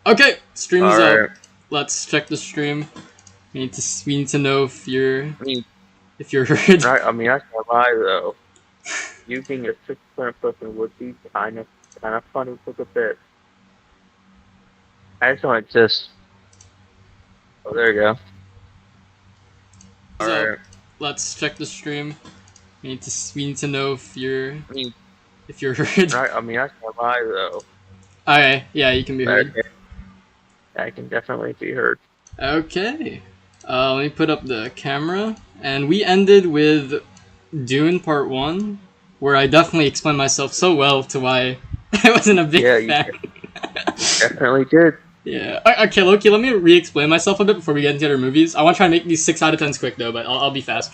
Okay, stream's up. Alright. Let's check the stream. We need to know if you're I mean, heard. I can't lie though. You being a 6% person would be kind of funny for a bit. I just want to Oh, there you go. Alright. Let's check the stream. We need to know if you're I mean, heard. I can't lie though. Okay, yeah, you can be heard. Okay. I can definitely be heard. Okay. Let me put up the camera. And we ended with Dune Part 1, where I definitely explained myself so well to why I wasn't a big fan. Definitely did. Yeah. Okay, Loki, let me re-explain myself a bit before we get into other movies. I want to try and make these 6 out of 10s quick, though, but I'll be fast.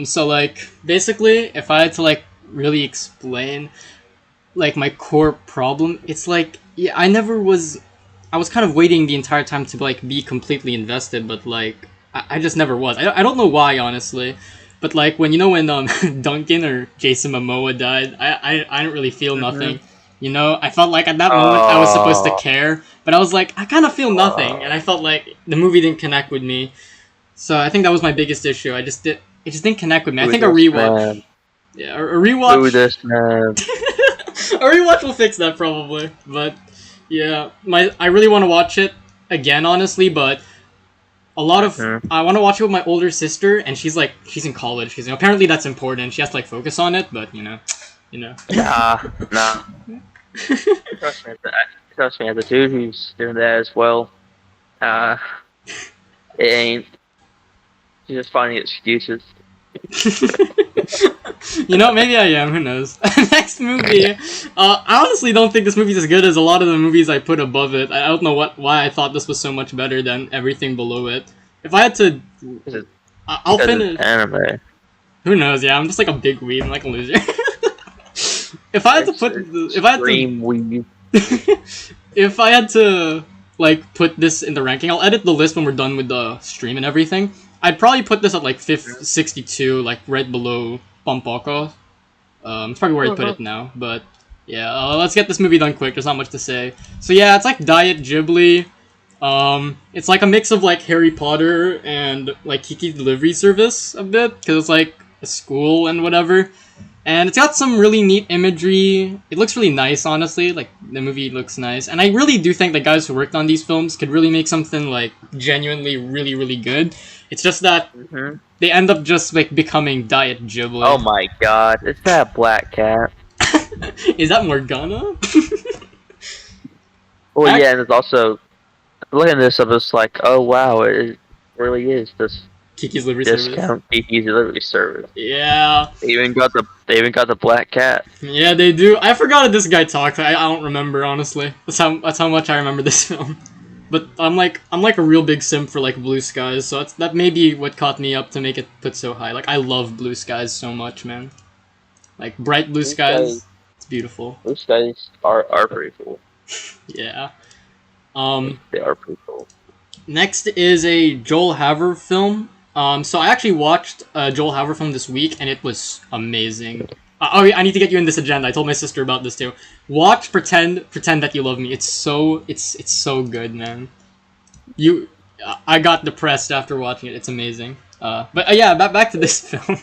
So, like, basically, if I had to, like, really explain, like, my core problem, it's like, yeah, I was kind of waiting the entire time to, like, be completely invested, but, like, I just never was. I don't know why, honestly. But, like, when Duncan or Jason Momoa died, I didn't really feel nothing. You know, I felt like at that moment I was supposed to care, but I was like, I kind of feel nothing, and I felt like the movie didn't connect with me. So I think that was my biggest issue. It just didn't connect with me. I think a rewatch. Yeah, a rewatch. A rewatch will fix that probably. But yeah, I really want to watch it again, honestly. But I want to watch it with my older sister, and she's in college. Because apparently that's important. She has to like focus on it. But you know. Nah. Trust me, as a dude who's doing that as well, it ain't. You're just finding excuses. Maybe I am. Who knows? Next movie. I honestly don't think this movie's as good as a lot of the movies I put above it. I don't know why I thought this was so much better than everything below it. If I had to, I'll finish. Anime. Who knows? Yeah, I'm just like a big weeb. I'm like a loser. If I had to like put this in the ranking, I'll edit the list when we're done with the stream and everything. I'd probably put this at like 62, like right below Pampoko. It's probably where I'd put it now, but yeah, let's get this movie done quick. There's not much to say. So yeah, it's like Diet Ghibli. It's like a mix of like Harry Potter and like Kiki's Delivery Service a bit, because it's like a school and whatever. And it's got some really neat imagery. It looks really nice, honestly. Like, the movie looks nice. And I really do think the guys who worked on these films could really make something, like, genuinely really, really good. It's just that they end up just, like, becoming Diet Ghibli. Oh my god, it's that black cat. Is that Morgana? Well, yeah, and it's also... Looking at this, I was like, oh wow, it really is this... Kiki's Delivery Service. Kiki's Delivery Service. Yeah. They even got the black cat. Yeah, they do. I forgot that this guy talked. I don't remember, honestly. That's how much I remember this film. But I'm like a real big simp for like Blue Skies, so that may be what caught me up to make it put so high. Like I love Blue Skies so much, man. Like bright blue skies. It's beautiful. Blue skies are pretty cool. Yeah. They are pretty cool. Next is a Joel Haver film. So I actually watched a Joel Haver film this week, and it was amazing. I need to get you in this agenda. I told my sister about this too. Watch Pretend That You Love Me. It's so good, man. I got depressed after watching it. It's amazing. But yeah, back to this film.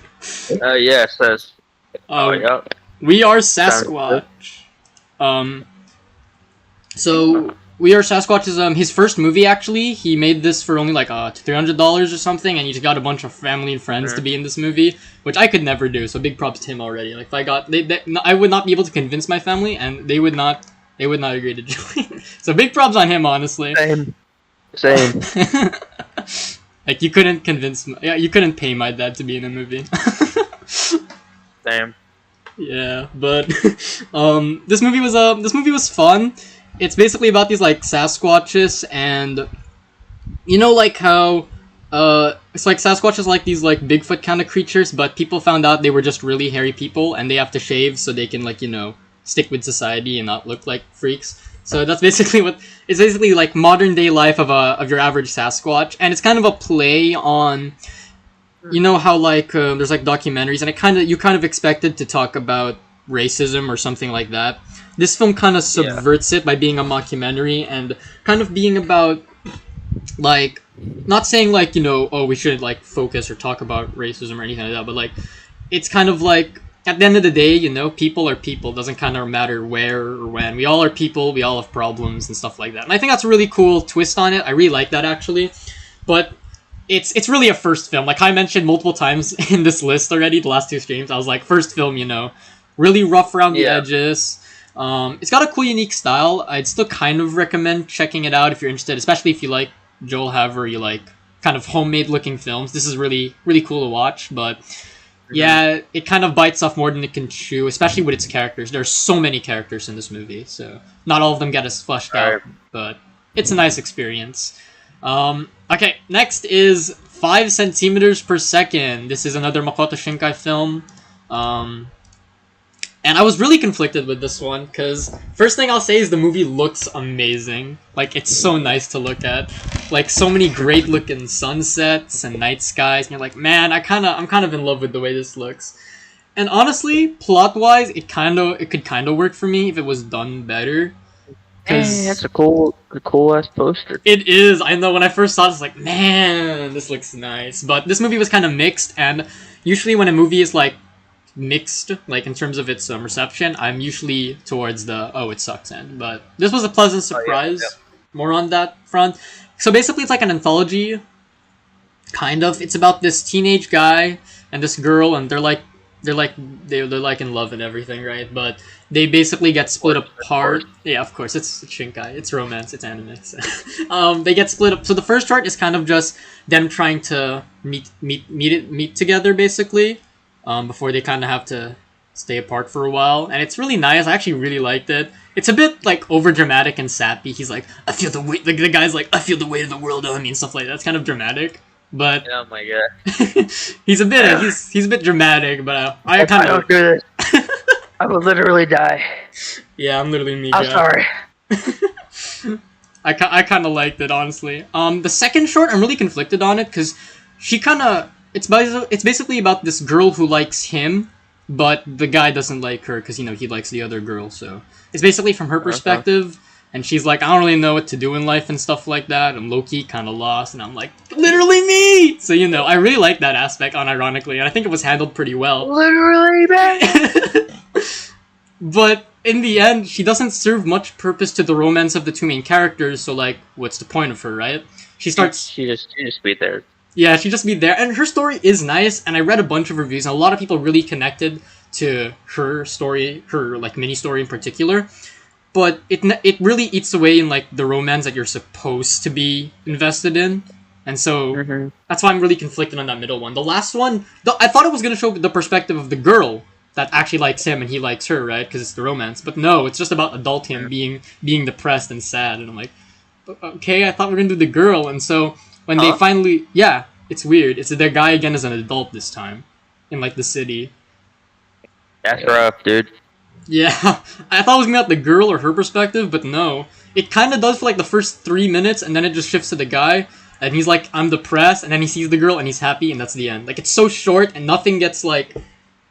Yeah, it says. Yeah. We Are Sasquatch. So We Are Sasquatch is his first movie, actually. He made this for only like $300 or something, and he just got a bunch of family and friends to be in this movie, which I could never do. So big props to him already. Like if I got, I would not be able to convince my family, and they would not agree to join. So big props on him, honestly. Same. Like you couldn't you couldn't pay my dad to be in a movie. Same. Yeah, but this movie was fun. It's basically about these like Sasquatches, and you know like how it's like Sasquatches like these like Bigfoot kind of creatures, but people found out they were just really hairy people, and they have to shave so they can like stick with society and not look like freaks. So that's basically it's basically like modern day life of your average Sasquatch, and it's kind of a play on, you know how like there's like documentaries, and you kind of expected to talk about racism or something like that. This film kind of Yeah. subverts it by being a mockumentary and kind of being about like not saying like oh we should like focus or talk about racism or anything like that, but like it's kind of like at the end of the day, people are people. It doesn't kind of matter where or when. We all are people. We all have problems and stuff like that. And I think that's a really cool twist on it. I really like that actually. But it's really a first film. Like I mentioned multiple times in this list already, the last two streams, I was like, first film, really rough around the edges. It's got a cool, unique style. I'd still kind of recommend checking it out if you're interested, especially if you like Joel Haver, you like kind of homemade looking films. This is really, really cool to watch, but yeah, it kind of bites off more than it can chew, especially with its characters. There's so many characters in this movie, so not all of them get as fleshed out, but it's a nice experience. Okay, next is 5 centimeters per second. This is another Makoto Shinkai film. And I was really conflicted with this one, because first thing I'll say is the movie looks amazing. Like, it's so nice to look at. Like, so many great looking sunsets and night skies, and you're like, man, I'm kind of in love with the way this looks. And honestly, plot-wise, it could kind of work for me if it was done better. Hey, that's a cool ass poster. It is. I know. When I first saw it, I was like, man, this looks nice. But this movie was kind of mixed, and usually when a movie is like mixed, like in terms of its reception, I'm usually towards the it sucks end. But this was a pleasant surprise. More on that front. So basically, it's like an anthology, kind of. It's about this teenage guy and this girl, and they're like in love and everything, right? But they basically get split apart. Yeah, of course, it's Shinkai, it's romance, it's anime. So. They get split up. So the first part is kind of just them trying to meet together, basically, before they kind of have to stay apart for a while. And it's really nice. I actually really liked it. It's a bit like over dramatic and sappy. He's like, I feel the weight. The guy's like, I feel the weight of the world on me and stuff like that. It's kind of dramatic. But oh my god, he's a bit dramatic, but I kind of don't do this. I would literally die. Yeah, I'm literally me. I'm sorry. I kind of liked it, honestly. The second short, I'm really conflicted on it because she it's basically about this girl who likes him, but the guy doesn't like her because he likes the other girl. So it's basically from her perspective. And she's like, I don't really know what to do in life and stuff like that. I'm low-key kind of lost. And I'm like, literally me! So, I really like that aspect, unironically. And I think it was handled pretty well. Literally me! But in the end, she doesn't serve much purpose to the romance of the two main characters. So, like, what's the point of her, right? She just be there. Yeah, she just be there. And her story is nice. And I read a bunch of reviews. And a lot of people really connected to her story, her, like, mini-story in particular. But it really eats away in like the romance that you're supposed to be invested in, and so that's why I'm really conflicted on that middle one. The last one, I thought it was gonna show the perspective of the girl that actually likes him and he likes her, right? Because it's the romance. But no, it's just about adult him being depressed and sad, and I'm like, okay, I thought we were gonna do the girl, and so when they finally, it's weird. It's their guy again as an adult this time, in like the city. That's rough, dude. Yeah, I thought it was gonna be about the girl or her perspective, but no. It kind of does for like the first 3 minutes, and then it just shifts to the guy, and he's like, I'm depressed, and then he sees the girl, and he's happy, and that's the end. Like, it's so short, and nothing gets like...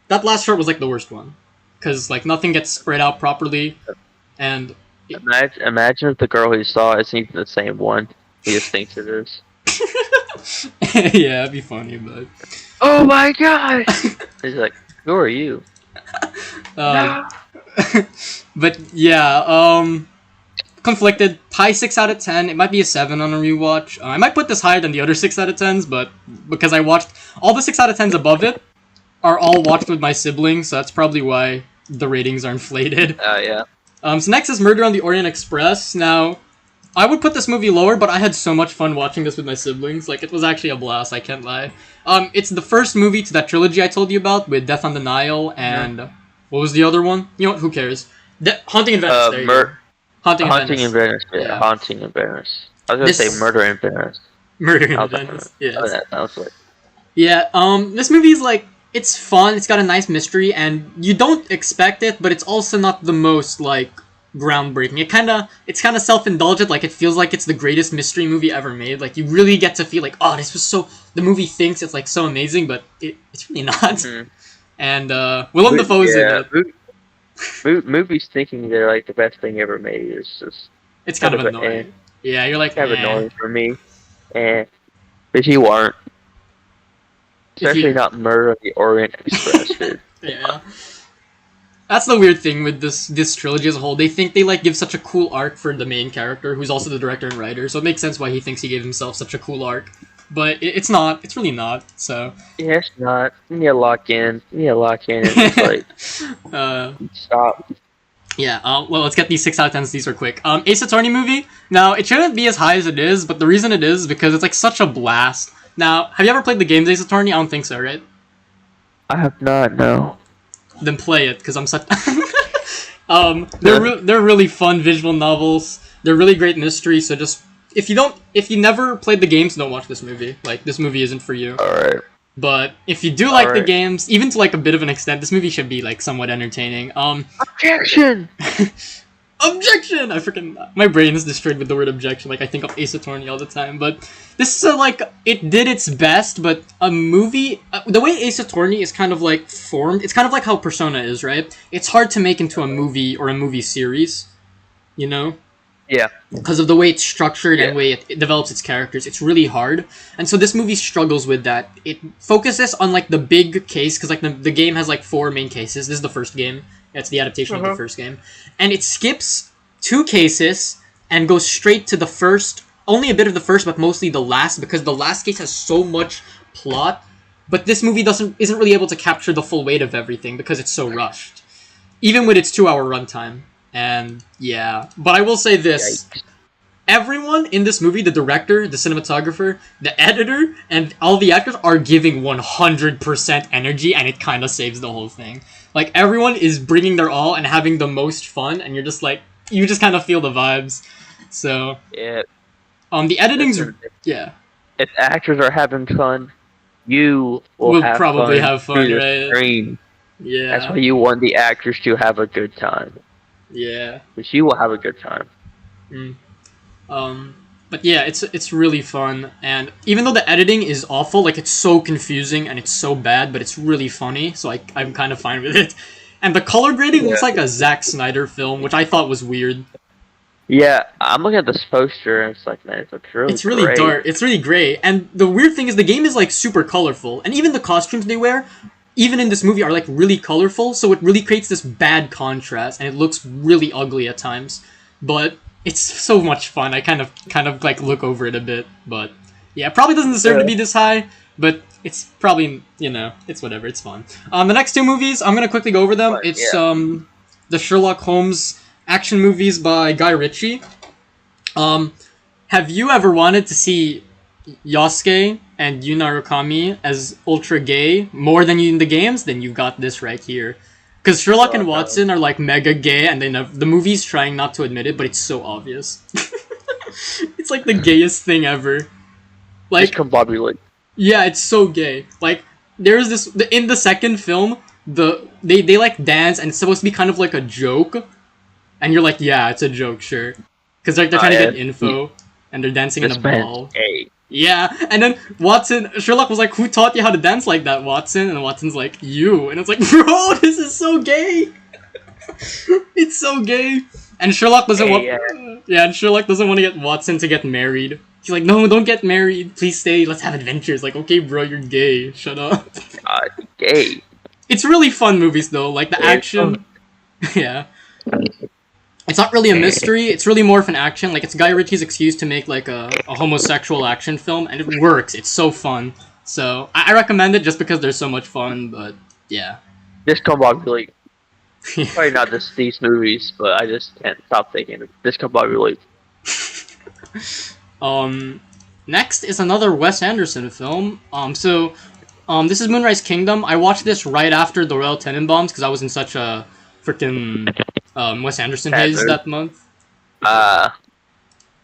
That last short was like the worst one. Because like, nothing gets spread out properly, and... Imagine if the girl he saw isn't even the same one. He just thinks it is. Yeah, it'd be funny, but... Oh my god! He's like, who are you? No. But yeah, conflicted. High 6 out of 10. It might be a 7 on a rewatch. I might put this higher than the other 6 out of 10s, but because I watched all the 6 out of 10s above it are all watched with my siblings, so that's probably why the ratings are inflated. Yeah. So next is Murder on the Orient Express. Now, I would put this movie lower, but I had so much fun watching this with my siblings. Like, it was actually a blast, I can't lie. It's the first movie to that trilogy I told you about, with Death on the Nile, and... What was the other one? You know what, who cares? Haunting in Venice, there you go. Haunting in Venice. Yeah. Haunting in Venice. I was gonna say Murder in Venice. Murder in Venice, yes. Oh, that sounds like... Yeah, this movie is like... It's fun, it's got a nice mystery, and you don't expect it, but it's also not the most, like... groundbreaking. It's kind of self-indulgent. Like, it feels like it's the greatest mystery movie ever made. Like, you really get to feel like, oh, this was so... The movie thinks it's like so amazing, but it's really not. And Willem Dafoe's in it. Movies thinking they're like the best thing ever made is just It's kind kind of of annoying. Yeah, you're like, kind of eh. annoying for me. And but you aren't, If especially you, not Murder on the Orient Express, dude. yeah. That's the weird thing with this trilogy as a whole. They think they like give such a cool arc for the main character, who's also the director and writer. So it makes sense why he thinks he gave himself such a cool arc. But it's not. It's really not. So. Yeah, it's not. You need to lock in. You need to lock in and just like uh, stop. yeah. Well, let's get these 6 out of 10s. These are quick. Ace Attorney movie. Now it shouldn't be as high as it is, but the reason it is because it's like such a blast. Now, have you ever played the games Ace Attorney? I don't think so, right? I have not. No. Then play it because I'm such. They're really fun visual novels. They're really great mystery. So just if you never played the games, don't watch this movie. Like this movie isn't for you. All right. But if you do like the Alright. games, even to like a bit of an extent, this movie should be like somewhat entertaining. Objection. Objection! I freaking my brain is destroyed with the word objection. Like I think of Ace Attorney all the time. But this is like it did its best. But a movie, the way Ace Attorney is kind of like formed, it's kind of like how Persona is, right? It's hard to make into a movie or a movie series, you know, Yeah. because of the way it's structured and Yeah. the way it develops its characters. It's really hard, and so this movie struggles with that. It focuses on like the big case because like the game has like 4 main cases. This is the first game. It's the adaptation of the first game, and it skips 2 cases and goes straight to the first. Only a bit of the first, but mostly the last because the last case has so much plot. But this movie isn't really able to capture the full weight of everything because it's so rushed, even with its 2-hour runtime. And yeah, but I will say this. Yikes. Everyone in this movie, the director, the cinematographer, the editor, and all the actors are giving 100% energy, and it kind of saves the whole thing. Like, everyone is bringing their all and having the most fun, and you're just like, you just kind of feel the vibes. So, Yeah. the editing's, Listen, yeah, if actors are having fun, you will we'll have probably fun have fun, through the right? screen. That's why Yeah, you want the actors to have a good time, yeah. because you will have a good time. Mm. Um, but yeah, it's really fun, and even though the editing is awful, like it's so confusing and it's so bad, but it's really funny, so I'm kind of fine with it. And the color grading looks Yeah. like a Zack Snyder film, which I thought was weird. Yeah, I'm looking at this poster and it's like, man, it looks really It's really great. dark. It's really gray, and the weird thing is the game is like super colorful, and even the costumes they wear, even in this movie, are like really colorful. So it really creates this bad contrast, and it looks really ugly at times. But it's so much fun. I kind of like look over it a bit, but yeah, it probably doesn't deserve to be this high. But it's probably it's whatever. It's fun. The next 2 movies I'm gonna quickly go over them. But, It's yeah. the Sherlock Holmes action movies by Guy Ritchie. Have you ever wanted to see Yosuke and Yu Narukami as ultra gay more than you in the games? Then you got this right here. Because Sherlock and Watson are like mega gay, and the movie's trying not to admit it, but it's so obvious. It's like the gayest thing ever. Like, Discombobulate. yeah, it's so gay. Like, there's this in the second film, they like dance, and it's supposed to be kind of like a joke, and you're like, yeah, it's a joke, sure, because they're trying to get info, and they're dancing in This a man's ball. gay. Yeah, and then Sherlock was like, "Who taught you how to dance like that, Watson?" And Watson's like, "You." And it's like, bro, this is so gay. It's so gay. And Sherlock doesn't want. Yeah, and Sherlock doesn't want to get Watson to get married. He's like, "No, don't get married. Please stay. Let's have adventures." Like, okay, bro, you're gay. Shut up. Gay. It's really fun movies though. Like the It's action. Yeah. It's not really a mystery. It's really more of an action. Like it's Guy Ritchie's excuse to make like a homosexual action film, and it works. It's so fun. So I recommend it just because there's so much fun. But yeah. Discombobulate. Probably not these movies, but I just can't stop thinking. Discombobulate. Next is another Wes Anderson film. This is Moonrise Kingdom. I watched this right after the Royal Tenenbaums because I was in such a freaking Wes Anderson haze that month.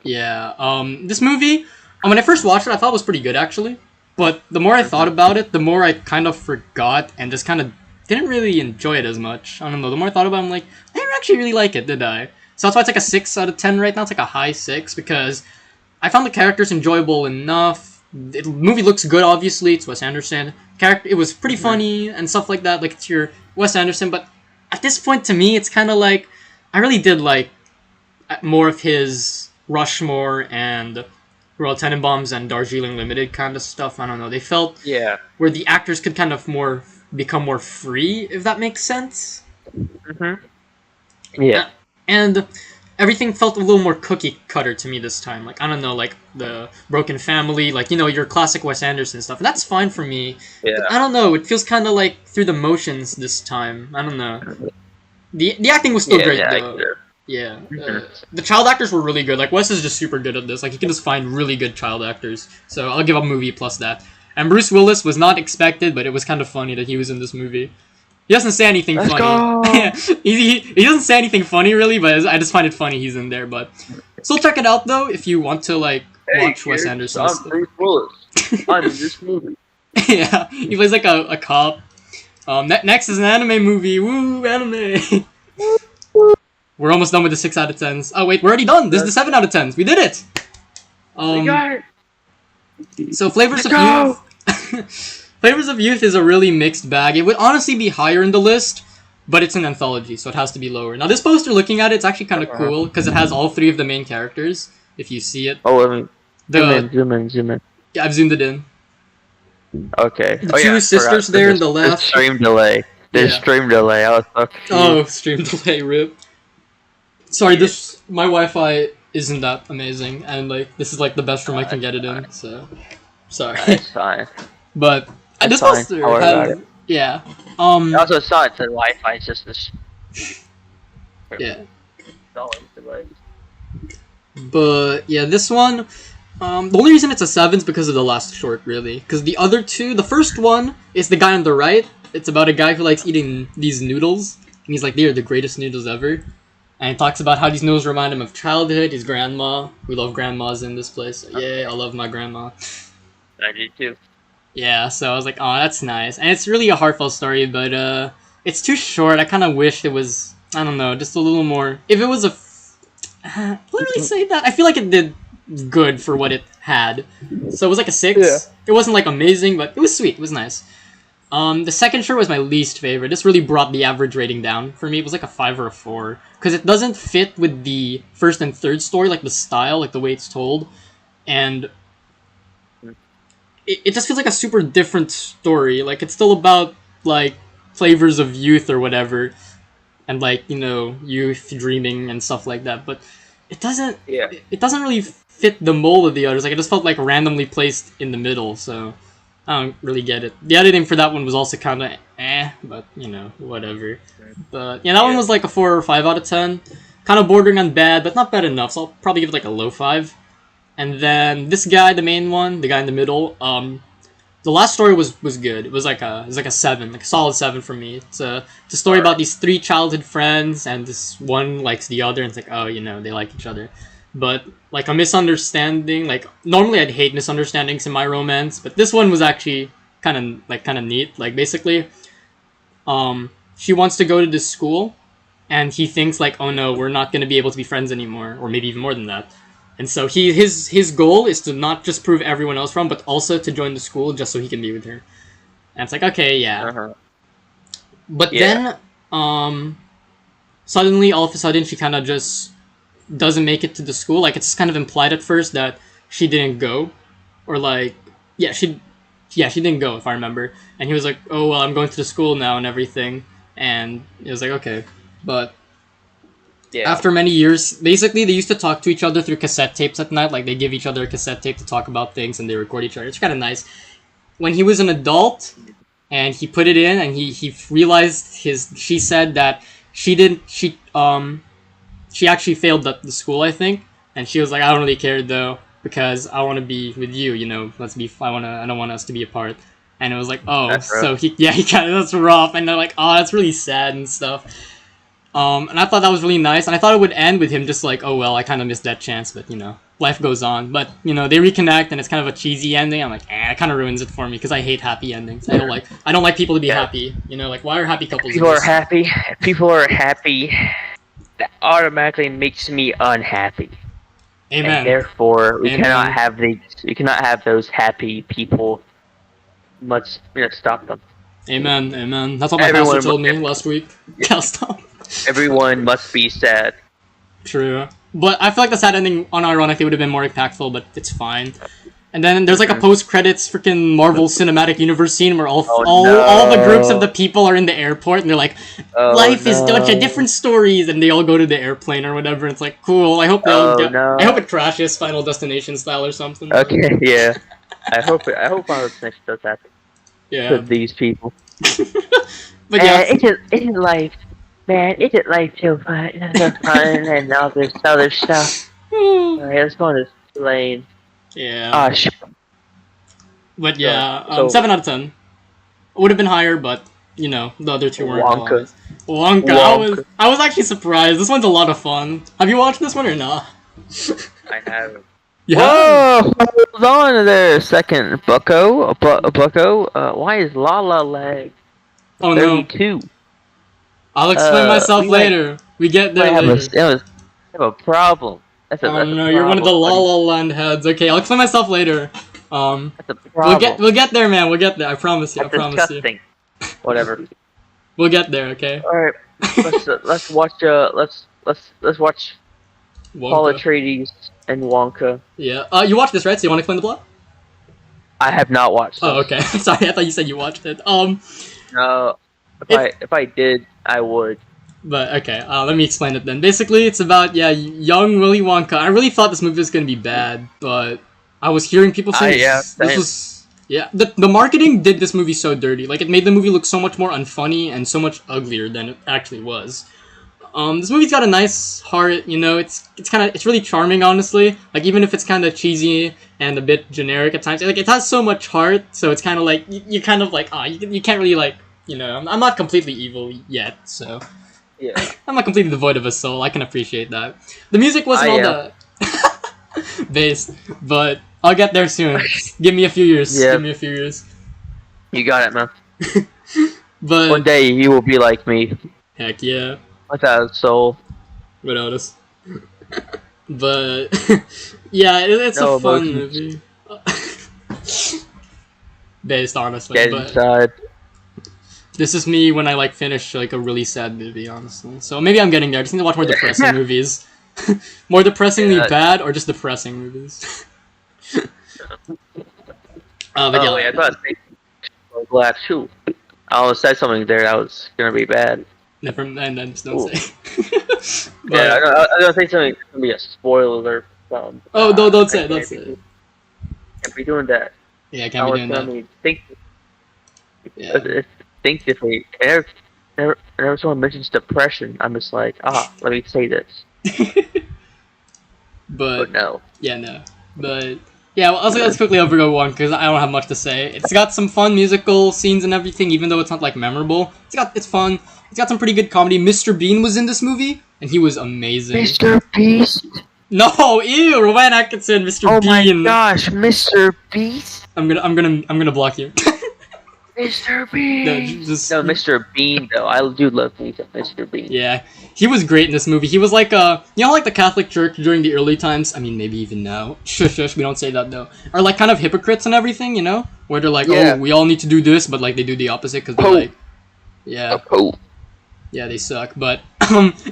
Yeah. This movie, when I first watched it, I thought it was pretty good actually. But the more I thought about it, the more I kind of forgot and just kind of didn't really enjoy it as much. I don't know. The more I thought about it, I'm like, I didn't actually really like it, did I? So that's why it's like a 6 out of 10 right now. It's like a high 6 because I found the characters enjoyable enough. The movie looks good, obviously. It's Wes Anderson. It was pretty funny and stuff like that. Like, it's your Wes Anderson, but at this point, to me, it's kind of like I really did like more of his Rushmore and Royal Tenenbaums and Darjeeling Limited kind of stuff. I don't know. They felt Yeah. where the actors could kind of more become more free, if that makes sense. Mhm. Yeah. And everything felt a little more cookie cutter to me this time. Like I don't know, like the Broken Family, like your classic Wes Anderson stuff. And that's fine for me. Yeah. But I don't know. It feels kind of like through the motions this time. I don't know. The acting was still Yeah. great Yeah. though. Sure. Yeah, Mhm. the child actors were really good. Like Wes is just super good at this. Like he can just find really good child actors. So I'll give a movie plus that. And Bruce Willis was not expected, but it was kind of funny that he was in this movie. He doesn't say anything Let's funny. go. He doesn't say anything funny really, but I just find it funny he's in there. But still check it out though if you want to like Hey watch Wes kids, Anderson's I'm stuff. Bruce Willis. I'm in this movie. Yeah, he plays like a cop. Next is an anime movie. Woo, anime. We're almost done with the 6 out of 10s. Oh wait, we're already done. This is the 7 out of 10s. We did it. We got it. So Flavors of Let's Youth. Flavors of Youth is a really mixed bag. It would honestly be higher in the list, but it's an anthology, so it has to be lower. Now this poster, looking at it, it's actually kind of cool because it has all 3 of the main characters. If you see it, Oh, I mean, the zoom in. yeah, I've zoomed it in. Okay. The two I sisters forgot. there in the There's left. stream delay. There's Yeah. stream delay. I was so confused. Oh, stream delay, rip. Sorry, my Wi-Fi isn't that amazing, and like this is like the best room I can get it in. So sorry, It's fine. but this fine. poster Don't worry about has it. yeah I also saw it said Wi-Fi. It's just this. yeah. Delay. But yeah, this one, the only reason it's a 7 is because of the last short, really. Because the other two, the first one is the guy on the right. It's about a guy who likes eating these noodles, and he's like, they are the greatest noodles ever. And he talks about how these noodles remind him of childhood, his grandma. We love grandmas in this place. So, yeah, I love my grandma. I did too. Yeah, so I was like, oh, that's nice. And it's really a heartfelt story, but it's too short. I kind of wish it was, I don't know, just a little more. If it was a literally say that. I feel like it did good for what it had. So it was like a 6. Yeah. It wasn't like amazing, but it was sweet. It was nice. The second short was my least favorite. This really brought the average rating down for me. It was like a 5 or a 4 because it doesn't fit with the first and third story, like the style, like the way it's told, and it just feels like a super different story. Like it's still about like flavors of youth or whatever, and like youth dreaming and stuff like that, but it doesn't really fit the mold of the others. Like it just felt like randomly placed in the middle, so I don't really get it. The editing for that one was also kind of but whatever. But yeah, that one was like a 4 or 5 out of 10, kind of bordering on bad, but not bad enough, so I'll probably give it like a low 5. And then this guy, the main one, the guy in the middle, the last story was good. It was like a 7, like a solid 7 for me. It's a story about these 3 childhood friends, and this one likes the other, and it's like, oh, they like each other. But like a misunderstanding, like normally I'd hate misunderstandings in my romance, but this one was actually kind of neat. Like basically, she wants to go to this school, and he thinks like, oh no, we're not gonna be able to be friends anymore, or maybe even more than that. And so his goal is to not just prove everyone else wrong, but also to join the school just so he can be with her. And it's like, okay, yeah. Uh-huh. But then, suddenly, all of a sudden, she kind of just doesn't make it to the school. Like, it's kind of implied at first that she didn't go. Or like, she didn't go, if I remember. And he was like, oh, well, I'm going to the school now and everything. And it was like, okay. But after many years, basically they used to talk to each other through cassette tapes at night. Like they give each other a cassette tape to talk about things, and they record each other. It's kind of nice. When he was an adult, and he put it in, and he realized she said that she actually failed at the school, I think, and she was like, I don't really care though because I want to be with you. I don't want us to be apart. And it was like, oh, so he kind of, that's rough, and they're like, oh, that's really sad and stuff. And I thought that was really nice, and I thought it would end with him just like, oh well, I kind of missed that chance, but life goes on. But they reconnect, and it's kind of a cheesy ending. I'm like, it kind of ruins it for me because I hate happy endings. I don't like people to be happy. Like, why are happy couples? People are happy. People are happy. That automatically makes me unhappy. Amen. And therefore, we Amen. cannot have those happy people. Stop them. Amen, amen. That's what my pastor told me last week. Cast off. Everyone must be sad. True. But I feel like the sad ending, unironically, would have been more impactful, but it's fine. And then there's like a post-credits freaking Marvel Cinematic Universe scene where all the groups of the people are in the airport and they're like, life is a bunch of different stories, and they all go to the airplane or whatever. And it's like, cool. I hope I hope it crashes Final Destination style or something. Okay, yeah. I hope Final Destination does that. Yeah. To these people. But yeah, isn't life, man? Isn't life so fun? So fun and all this other stuff. Alright, let's go on this lane. Yeah. Ah, shit. But yeah, 7 out of 10. Would have been higher, but you know the other two weren't. Wonka. I was actually surprised. This one's a lot of fun. Have you watched this one or not? I haven't. Whoa! Hold on there a second, Bucko. Bucko. Why is La La Land 32? I'll explain myself later. We get there later. I have a problem. That's no, you're one of the La La Land heads. Okay, I'll explain myself later. That's a problem. We'll get there, man. We'll get there. I promise you. That's disgusting. Whatever. We'll get there. Okay. All right. Let's watch. Let's watch. Paul Atreides and Wonka. Yeah. You watched this, right? So you want to explain the plot? I have not watched this. Oh, okay. Sorry, I thought you said you watched it. No. If I did, I would. But okay, let me explain it then. Basically, it's about young Willy Wonka. I really thought this movie was gonna be bad, but I was hearing people say this was the marketing did this movie so dirty. Like it made the movie look so much more unfunny and so much uglier than it actually was. This movie's got a nice heart, you know. It's really charming, honestly. Like even if it's kind of cheesy and a bit generic at times, like it has so much heart. So it's kind of like you kind of like you can't really like I'm not completely evil yet, so. Yeah. I'm not completely devoid of a soul. I can appreciate that. The music wasn't all that based, but I'll get there soon. Give me a few years. Yeah. Give me a few years. You got it, man. But one day you will be like me. Heck yeah. Without a soul. Without us. But yeah, it's a fun movie. Based, honestly. Get inside. This is me when I like finish like a really sad movie, honestly. So maybe I'm getting there. I just need to watch more depressing movies. More depressingly bad or just depressing movies. I thought Black too. I almost said something there that was gonna be bad. Never mind, then just don't say. Yeah, I don't think something gonna be a spoiler. Don't say it. Don't say it. Can't be doing that. Yeah, I can't be doing that. Think differently. Whenever someone mentions depression, I'm just like, let me say this. but no. Yeah, no. But yeah, well, let's quickly overgo one because I don't have much to say. It's got some fun musical scenes and everything, even though it's not like memorable. It's fun. It's got some pretty good comedy. Mr. Bean was in this movie, and he was amazing. Mr. Beast. No, ew, Rowan Atkinson, Mr. Bean. Oh my gosh, Mr. Beast. I'm gonna block you. Mr. Bean! No, Mr. Bean, though. I do love Mr. Bean. Yeah, he was great in this movie. He was like, like the Catholic Church during the early times, I mean, maybe even now. Shush, we don't say that, though. Are like kind of hypocrites and everything, you know? Where they're like, we all need to do this, but like they do the opposite because they're like, yeah, they suck. But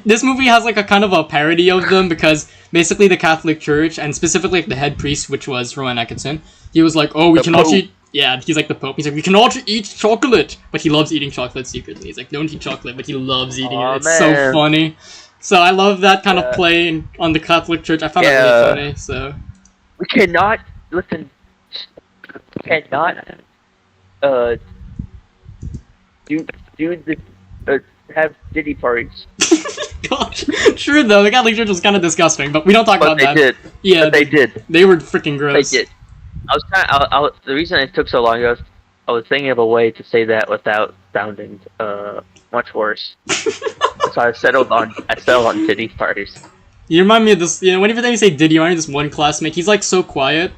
this movie has like a kind of a parody of them because basically the Catholic Church, and specifically like, the head priest, which was Rowan Atkinson, he was like, we cannot eat... Yeah, he's like the Pope. He's like, we cannot eat chocolate, but he loves eating chocolate secretly. He's like, don't eat chocolate, but he loves eating it. It's so funny. So I love that kind of play on the Catholic Church. I found it really funny. So we cannot have Diddy parties. Gosh, true though. The Catholic Church was kind of disgusting, but we don't talk about that. Did. Yeah, but they did. They were freaking gross. They did. The reason it took so long is I was thinking of a way to say that without sounding much worse. So I settled on Diddy parties. You remind me of this. Whenever you say Diddy, you remind me of this one classmate. He's like so quiet,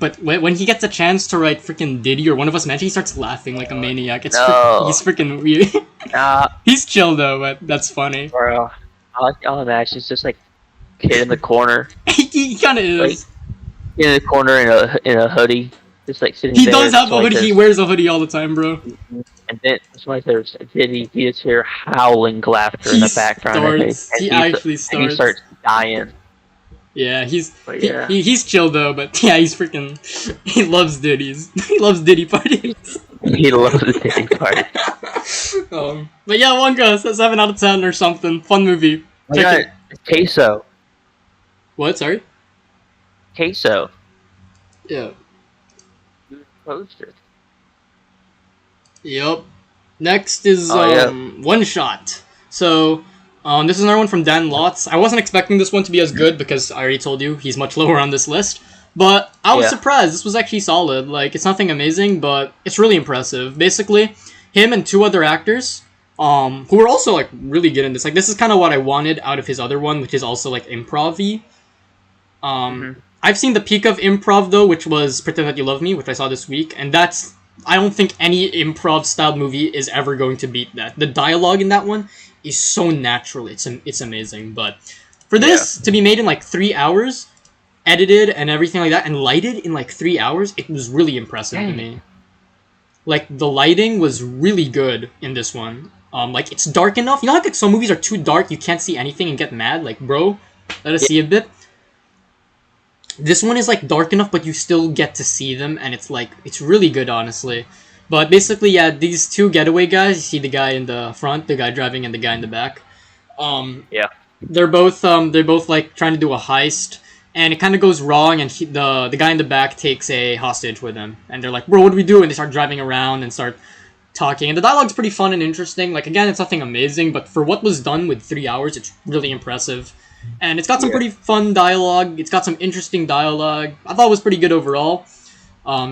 but when he gets a chance to write freaking Diddy or one of us mention, he starts laughing like a maniac. He's freaking weird. He's chill though, but that's funny. Bro, I'll imagine it's just like kid in the corner. he kind of is. In the corner in a hoodie, just like sitting He there. does have a hoodie. He wears a hoodie all the time, bro. and then somebody says, "Did he?" You just hear howling laughter in He the background, starts. and He actually he starts. starts dying. Yeah, But yeah, he's chill though, but yeah, he's freaking. He loves ditties. He loves ditty parties. he loves the Diddy part. But yeah, Wonka, 7 out of 10 or something. Fun movie. I Check got it. queso. What? Sorry. Queso. Yeah. Poster. Yep. Next is Oh yeah. One Shot. So this is another one from Dan Lotz. I wasn't expecting this one to be as good because I already told you he's much lower on this list. But I was Yeah. surprised. This was actually solid. Like, it's nothing amazing, but it's really impressive. Basically, him and two other actors, who were also like really good in this. Like, this is kind of what I wanted out of his other one, which is also like improv-y. I've seen the peak of improv though, which was Pretend That You Love Me, which I saw this week, and that's I don't think any improv style movie is ever going to beat that. The dialogue in that one is so natural. It's amazing. But for this to be made in like 3 hours, edited and everything like that, and lighted in like 3 hours, it was really impressive to me. Like the lighting was really good in this one. Like it's dark enough. You know, like some movies are too dark, you can't see anything and get mad. Like, bro, let us see a bit. This one is like dark enough, but you still get to see them, and it's really good, honestly. But basically, yeah, these two getaway guys. You see the guy in the front, the guy driving, and the guy in the back. Yeah. They're both like trying to do a heist, and it kind of goes wrong, and the guy in the back takes a hostage with him, and they're like, "Bro, what do we do?" And they start driving around and start talking, and the dialogue's pretty fun and interesting. Like again, it's nothing amazing, but for what was done with 3 hours, it's really impressive. And it's got some pretty fun dialogue. It's got some interesting dialogue. I thought it was pretty good overall.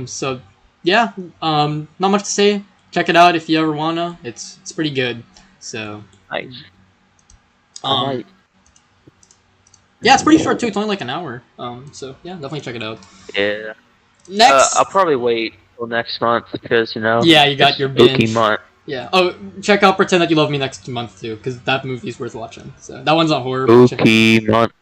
So yeah, not much to say. Check it out if you ever wanna. It's pretty good. So Nice. yeah, it's pretty short too. It's only like an hour. So yeah, definitely check it out. Yeah. Next, I'll probably wait till next month because yeah, you got your binge. spooky month. Yeah. Oh, check out Pretend That You Love Me next month too, because that movie's worth watching. So that one's not horror. Spooky month.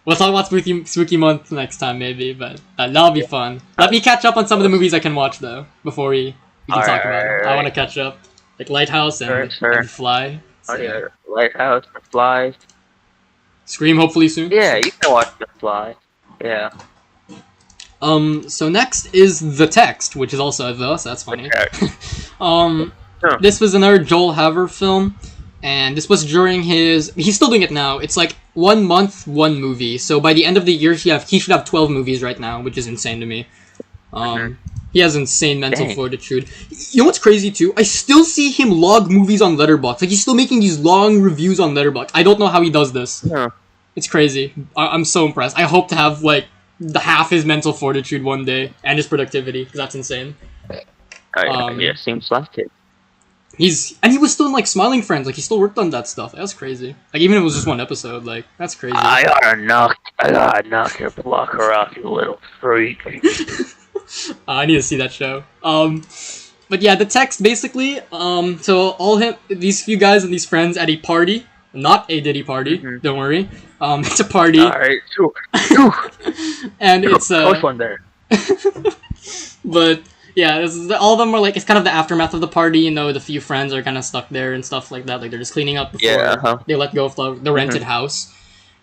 We'll talk about spooky month next time maybe, but that'll be fun. Let me catch up on some of the movies I can watch though before we can talk about it. I want to catch up, like Lighthouse and Fly. So. Oh yeah, Lighthouse, The Fly. Scream hopefully soon. Yeah, you can watch The Fly. Yeah. So next is The Text, which is also so that's funny. This was another Joel Haver film, and this was during his. He's still doing it now. It's like 1 month, one movie. So by the end of the year, he should have 12 movies right now, which is insane to me. He has insane mental fortitude. You know what's crazy too? I still see him log movies on Letterboxd. Like he's still making these long reviews on Letterboxd. I don't know how he does this. Yeah. It's crazy. I'm so impressed. I hope to have like half his mental fortitude one day and his productivity, because that's insane. Yeah, seems like it. He was still in like Smiling Friends. Like he still worked on that stuff. That's crazy. Like even if it was just one episode, like that's crazy. I gotta knock your blocker off, you little freak. I need to see that show. But yeah, The Text basically. So these few guys and these friends at a party, not a Diddy party. Don't worry. It's a party. All right, and it's close one there. But yeah, all of them are like it's kind of the aftermath of the party. You know, the few friends are kind of stuck there and stuff like that. Like they're just cleaning up before they let go of the rented house.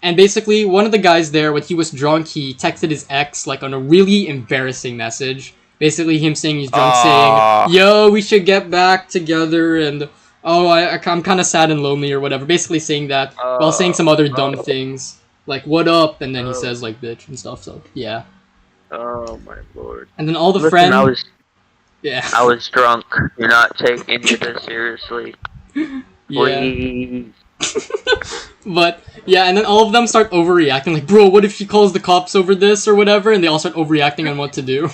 And basically, one of the guys there, when he was drunk, he texted his ex like on a really embarrassing message. Basically, him saying he's drunk, saying, "Yo, we should get back together," and I'm kind of sad and lonely or whatever. Basically saying that while saying some other dumb things like "What up?" and then he says like "bitch" and stuff. So yeah. Oh my lord. And then all the friends. I was drunk. You're not taking any of this seriously. Please. But yeah, and then all of them start overreacting. Like, bro, what if she calls the cops over this or whatever? And they all start overreacting on what to do.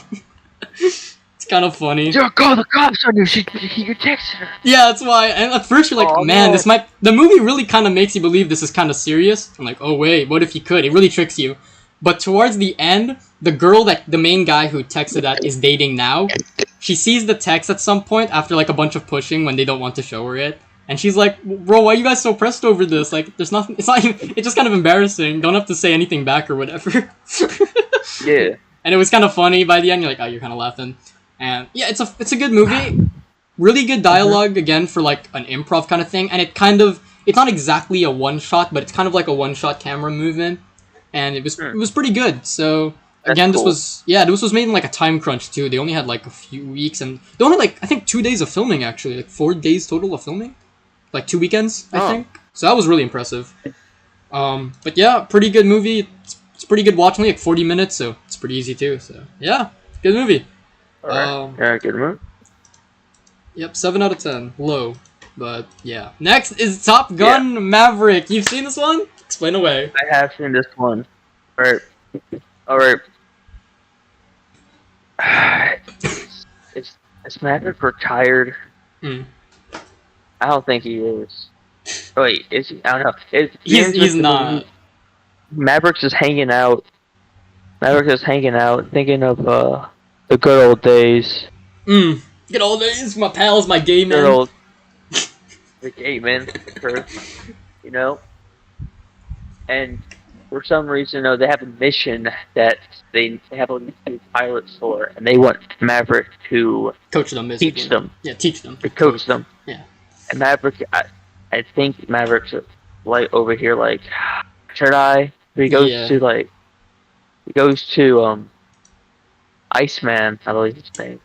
It's kind of funny. Don't call the cops on you. You texted her. Yeah, that's why. And at first you're like, man, no. The movie really kind of makes you believe this is kind of serious. I'm like, oh wait, what if he could? It really tricks you. But towards the end, the girl that the main guy who texted that is dating now, she sees the text at some point after like a bunch of pushing when they don't want to show her it. And she's like, bro, why are you guys so pressed over this? Like, there's nothing, it's just kind of embarrassing. Don't have to say anything back or whatever. Yeah. And it was kind of funny by the end. You're like, oh, you're kind of laughing. And yeah, it's a good movie. really good dialogue again for like an improv kind of thing, and it's not exactly a one shot, but it's kind of like a one shot camera movement, and it was pretty good. So That's again, cool. this was made in like a time crunch too. They only had like a few weeks, and they only like I think 2 days of filming actually, like 4 days total of filming, like 2 weekends I Oh, think. So that was really impressive. But yeah, pretty good movie. It's pretty good watch, only like 40 minutes, so it's pretty easy too. So yeah, good movie. all right. Yeah, good move. Yep, 7 out of 10, low, but yeah. Next is Top Gun Maverick. You've seen this one? Explain away. I have seen this one. All right. Is Maverick retired? Hmm. I don't think he is. Oh, wait, is he? I don't know. He's not. Maverick's just hanging out. Maverick's just hanging out, thinking of the good old days. Good old days, my pals, my gay Good men. old the gay men, you know. And for some reason, they have a mission that they have a new pilots for, and they want Maverick to Coach them, basically. teach them. Yeah, teach them. To coach them. Yeah. And Maverick, I think Maverick's like over here, like, should I? He goes to Iceman, I believe his name,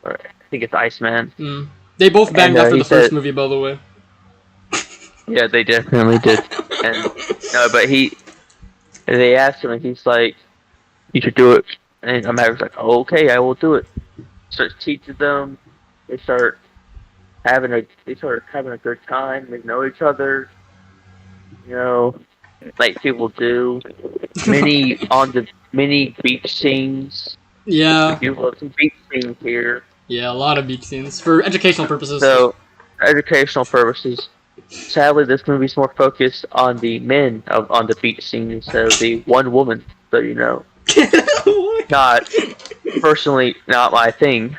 or I think it's Iceman. They both banged And, after he the first said- movie, by the way. Yeah, they definitely did. And no, but they asked him, and he's like, "You should do it." And Maverick's like, "Oh, okay, I will do it." Starts teaching them. They start having a good time. They know each other, like people do. Many beach scenes. Yeah. You love some beach scenes here. Yeah, a lot of beach scenes for educational purposes. So, educational purposes. Sadly, this movie's more focused on the men on the beach scene instead of the one woman. So not personally, not my thing.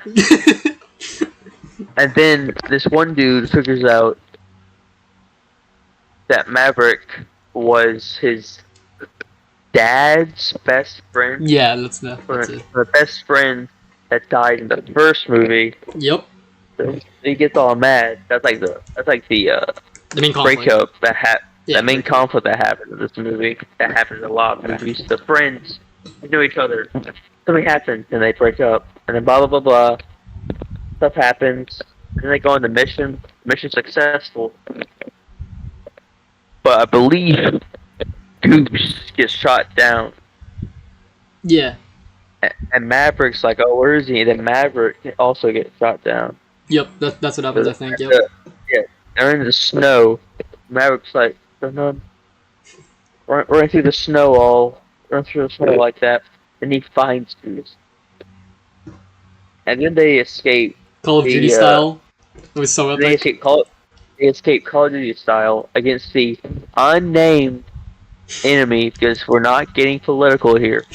And then this one dude figures out that Maverick was his dad's best friend. Yeah, that's it. The best friend that died in the first movie. Yep. So he gets all mad. That's like the main conflict. breakup the main conflict that happened in this movie. That happens in a lot of movies. The friends know each other. Something happens and they break up, and then blah blah blah blah. Stuff happens, and then they go on the mission. Mission successful, but I believe Goose gets shot down. Yeah. And Maverick's like, "Oh, where is he?" And then Maverick also gets shot down. Yep, that's what happens, I think. Yep. Yeah, they're in the snow. Maverick's like, running through the snow like that, and he finds Goose. And then they escape. Call of Duty style. It was so epic. They escape Call of Duty style against the unnamed enemy, because we're not getting political here.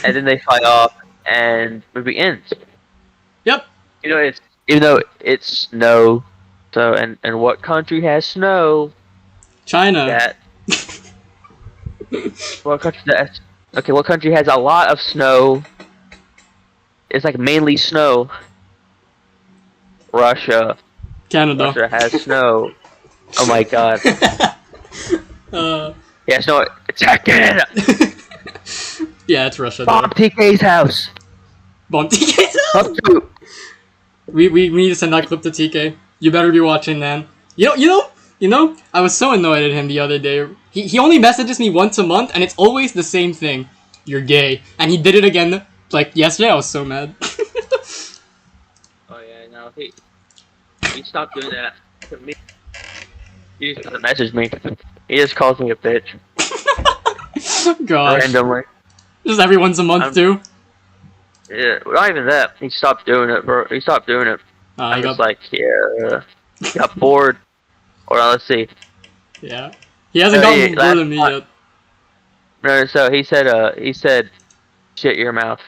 And then they fight off, and movie ends. Yep. Even though it's snow. So and what country has snow? China. What country has a lot of snow? It's like mainly snow. Russia. Canada. Russia has snow. Oh my god. Yeah, snow. Attack Canada! Yeah, it's Russia. Bomb TK's house! Bomb TK's house? We need to send that clip to TK. You better be watching, man. You know, I was so annoyed at him the other day. He only messages me once a month, and it's always the same thing. You're gay. And he did it again, like, yesterday. I was so mad. Oh yeah, no, he stopped doing that to me. He just doesn't message me. He just calls me a bitch. Gosh. Randomly. Just every once a month, too? Yeah, not even that. He stopped doing it, bro. He stopped doing it. I'm just like, yeah, got bored. Or let's see. Yeah. He hasn't gotten more than me yet. No, so he said, shit your mouth.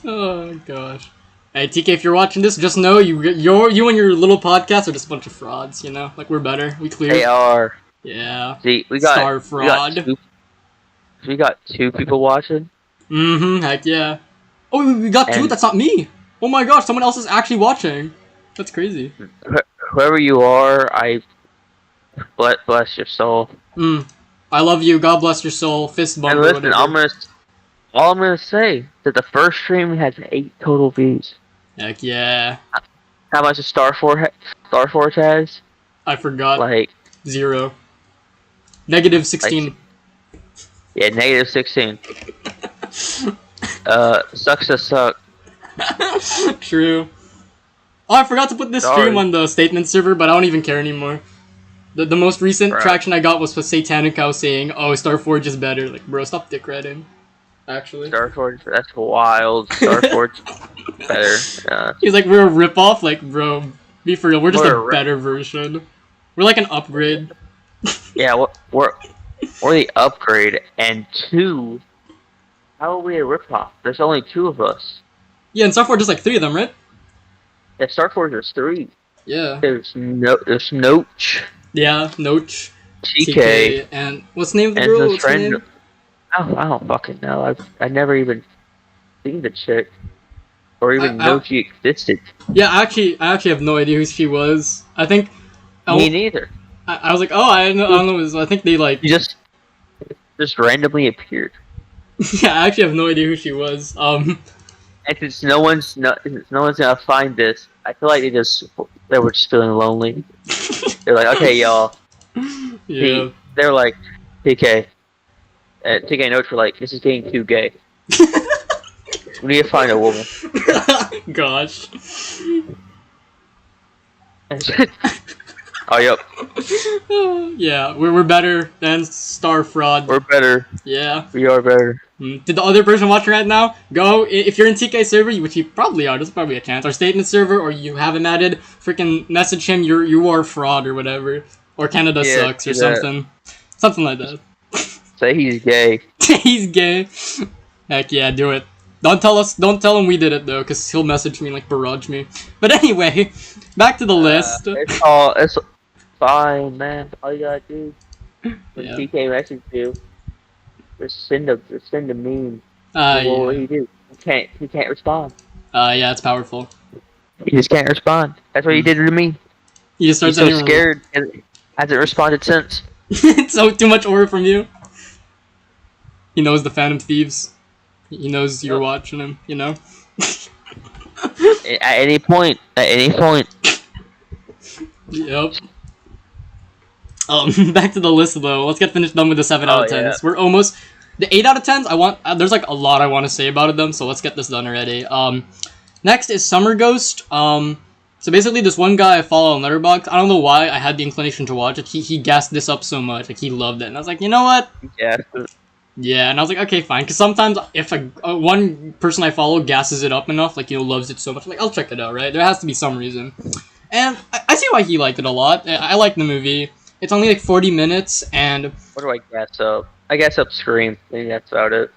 Oh gosh. Hey TK, if you're watching this, just know you and your little podcast are just a bunch of frauds. Like we're better. We clear. They are. Yeah. See, we got Star fraud. We got two people watching. Heck yeah. Oh, we got two. That's not me. Oh my gosh, someone else is actually watching. That's crazy. Whoever you are, I bless your soul. I love you. God bless your soul. Fist And bump or listen, whatever. all I'm gonna say that the first stream has 8 total views. Heck yeah. How much does Star Forge has? I forgot. Like 0. Negative like 16. yeah, negative 16. Sucks to suck. True. Oh, I forgot to put this stream Sorry, on the statement server, but I don't even care anymore. The most recent bro. traction I got was for Satanic Cow saying, "Oh, Starforge is better." Like, bro, stop dick riding. Actually, Star Forge, that's wild. Star Forge better. he's like, "We're a ripoff." Like, bro, be for real. We're just We're a better version. We're like an upgrade. yeah, we're the upgrade, and 2. How are we a ripoff? There's only 2 of us. Yeah, and Starforge is like 3 of them, right? Yeah, Star Forge is 3. Yeah. There's Noach, Yeah, Noach, TK, and what's the name of the and girl? his What's her friend. name? I don't fucking know. I never even seen the chick, or even I, know she existed. yeah, I actually have no idea who she was. I think Me neither. I was like, oh, I don't know. I think they like. She just randomly appeared. Yeah, I actually have no idea who she was. And since no one's gonna find this, I feel like they were just feeling lonely. They're like, okay, y'all. Yeah. They're like, TK. TK notes were like, this is getting too gay. We need to find a woman. Gosh. Oh, yep. Yeah, we're better than Star Fraud. We're better. Yeah. We are better. Did the other person watching right now go, if you're in TK server, which you probably are, there's probably a chance, or statement server, or you haven't added, freaking message him, you are fraud or whatever, or Canada sucks or something, something like that. Say he's gay. He's gay. Heck yeah, do it. Don't tell him we did it though, cause he'll message me and like barrage me. But anyway, back to the list. It's fine, man. All you gotta do when Yeah. TK messages you, just send a meme. What will Yeah. he do? He can't respond. Yeah, it's powerful. He just can't respond. That's what he did to me. He just starts He's so scared and hasn't responded since. So too much order from you. He knows the Phantom Thieves. He knows you're watching him. You know. At any point. Yep. Back to the list though. Let's get finished done with the 7 out of 10s. Yeah. We're almost the 8 out of 10s. I want. There's like a lot I want to say about them, so let's get this done already. Next is Summer Ghost. So basically, this one guy I follow on Letterboxd. I don't know why I had the inclination to watch it. He gassed this up so much, like he loved it, and I was like, you know what? Yeah. Yeah, and I was like, okay, fine. Because sometimes if one person I follow gasses it up enough, like, loves it so much, I'm like, I'll check it out, right? There has to be some reason. And I see why he liked it a lot. I like the movie. It's only like 40 minutes, and... What do I gas up? I gas up Scream. Maybe that's about it.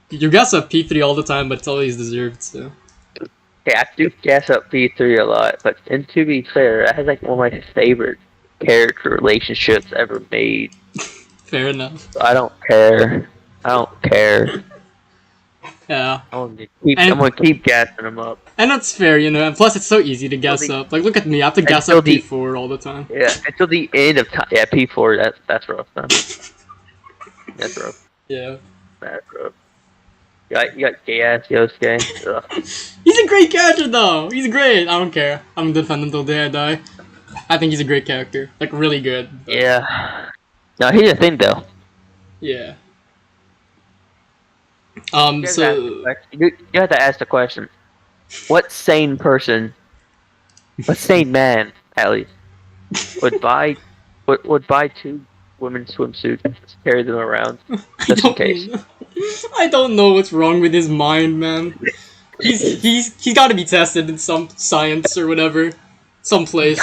You gas up P3 all the time, but it's always deserved, so... Okay, I do gas up P3 a lot, but and to be fair, that has like one of my favorite character relationships ever made. Fair enough. So I don't care. Yeah. I'm gonna keep gassing them up. And that's fair, and plus it's so easy to gas up. Like, look at me, I have to gas up P4 all the time. Yeah, until the end of time. Yeah, P4, that's rough, man. That's rough. Yeah. That's rough. You got gay ass Yosuke. Ugh. He's a great character, though! He's great! I don't care. I'm gonna defend him until the day I die. I think he's a great character. Like, really good. But... Yeah. Now, here's the thing, though. Yeah. You have to ask the question. What sane man, at least, would buy 2 women's swimsuits and just carry them around just in case? I don't know what's wrong with his mind, man. He's got to be tested in some science or whatever, someplace.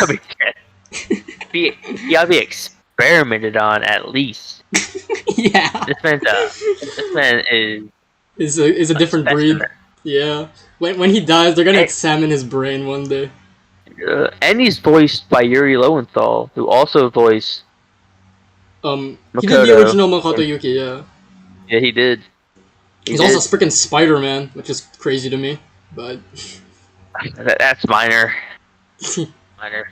He gotta be experimented on at least. Yeah. This man is a different breed. Yeah. When he dies, they're gonna examine his brain one day. And he's voiced by Yuri Lowenthal, who also voiced. He did the original Makoto Yuki, yeah. Yeah, he did. He's also freaking Spider-Man, which is crazy to me, but... That's minor. Minor.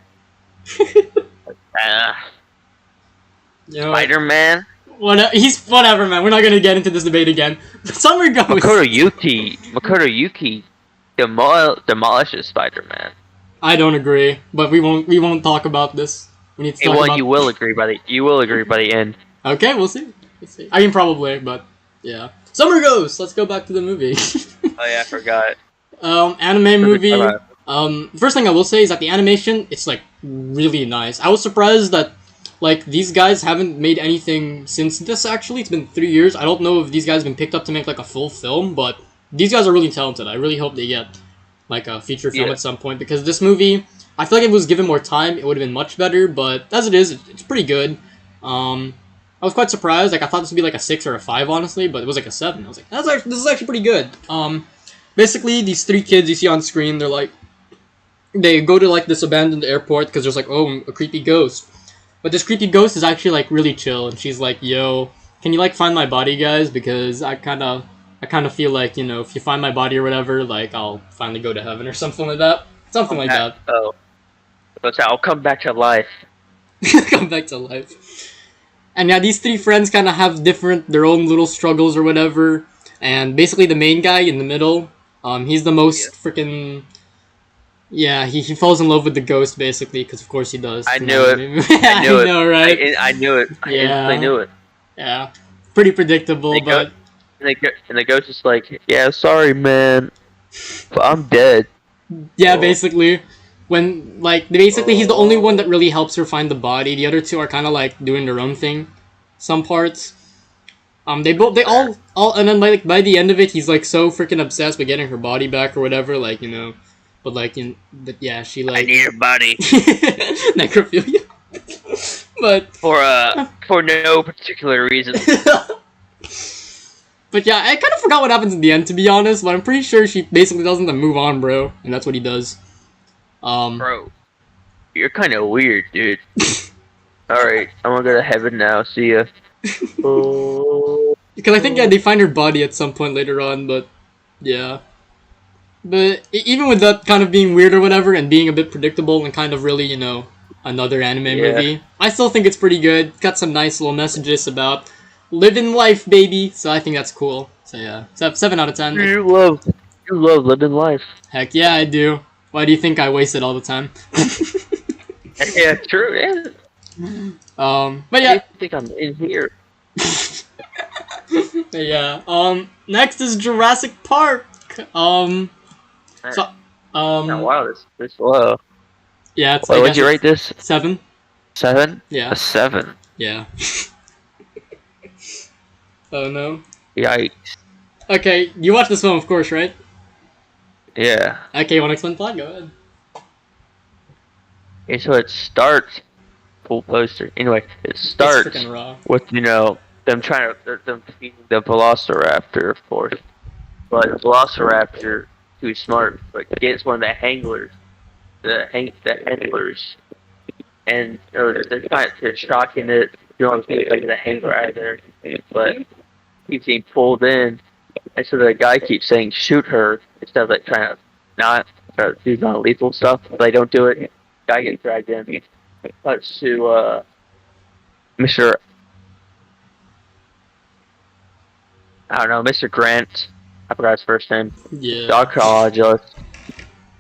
Yo, Spider-Man. he's whatever, man. We're not gonna get into this debate again. Summer Makoto Ghost. Yuki. Demolishes Spider-Man. I don't agree, but we won't talk about this. We need to Hey, talk well, about. you will agree by the end. Okay, we'll see. We'll see. I mean, probably, but yeah. Summer Ghost. Let's go back to the movie. Oh yeah, I forgot. Anime movie. Alright. First thing I will say is that the animation, it's like really nice. I was surprised that like these guys haven't made anything since this. Actually, it's been 3 years. I don't know if these guys have been picked up to make like a full film, but these guys are really talented. I really hope they get like a feature film Yeah. at some point because this movie, I feel like if it was given more time, it would have been much better. But as it is, it's pretty good. I was quite surprised. Like I thought this would be like a 6 or a 5, honestly, but it was like a 7. I was like, this is actually pretty good. Basically, these 3 kids you see on screen, they go to like this abandoned airport because there's like a creepy ghost, but this creepy ghost is actually like really chill, and she's like, "Yo, can you like find my body, guys? Because I kind of feel like if you find my body or whatever, like I'll finally go to heaven or something like that, something like that." Oh, but I'll come back to life. Come back to life. And yeah, these 3 friends kind of have their own little struggles or whatever. And basically, the main guy in the middle, he's the most freaking. Yeah, he falls in love with the ghost basically, because of course he does. I knew it. I I knew it. know, right? I knew it. I instantly knew it. Yeah, pretty predictable, They but And the ghost is like, yeah, sorry, man, but I'm dead. yeah, Oh. basically, he's the only one that really helps her find the body. The other 2 are kind of like doing their own thing, some parts. They all, and then like by the end of it, he's like so freaking obsessed with getting her body back or whatever, like but like but yeah, she I like need your body necrophilia, but for no particular reason. but yeah, I kind of forgot what happens in the end, to be honest. But I'm pretty sure she basically tells him to move on, bro, and that's what he does. Bro, you're kind of weird, dude. All right, I'm gonna go to heaven now. See ya. Oh. Because I think they find her body at some point later on, but yeah. But even with that kind of being weird or whatever, and being a bit predictable and kind of really, another anime Yeah. movie, I still think it's pretty good. Got some nice little messages about living life, baby. So I think that's cool. So yeah, 7 out of 10. You love living life. Heck yeah, I do. Why do you think I waste it all the time? Yeah, true. Yeah. But yeah. I think I'm in here. Yeah. Next is Jurassic Park. So, Now, wow, this low. yeah, it's. Wait, what'd you rate this? 7. 7? Yeah. A 7. Yeah. Oh no. Yikes. Okay, you watched this film, of course, right? Yeah. Okay, you want to explain the plot? Go ahead. Okay, so it starts. Full poster. Anyway, it It's starts freaking raw. with them feeding the Velociraptor, of course. But the Velociraptor, too smart, but gets one of the handlers, the handlers, and they're shocking it. You don't want to take the handler out of there, but he's being pulled in, and so the guy keeps saying shoot her instead of like trying to not do non-lethal stuff. But they don't do it. Guy gets dragged in. Cuts to Mr. I don't know, Mr. Grant. I forgot his first name. Yeah. Archaeologist.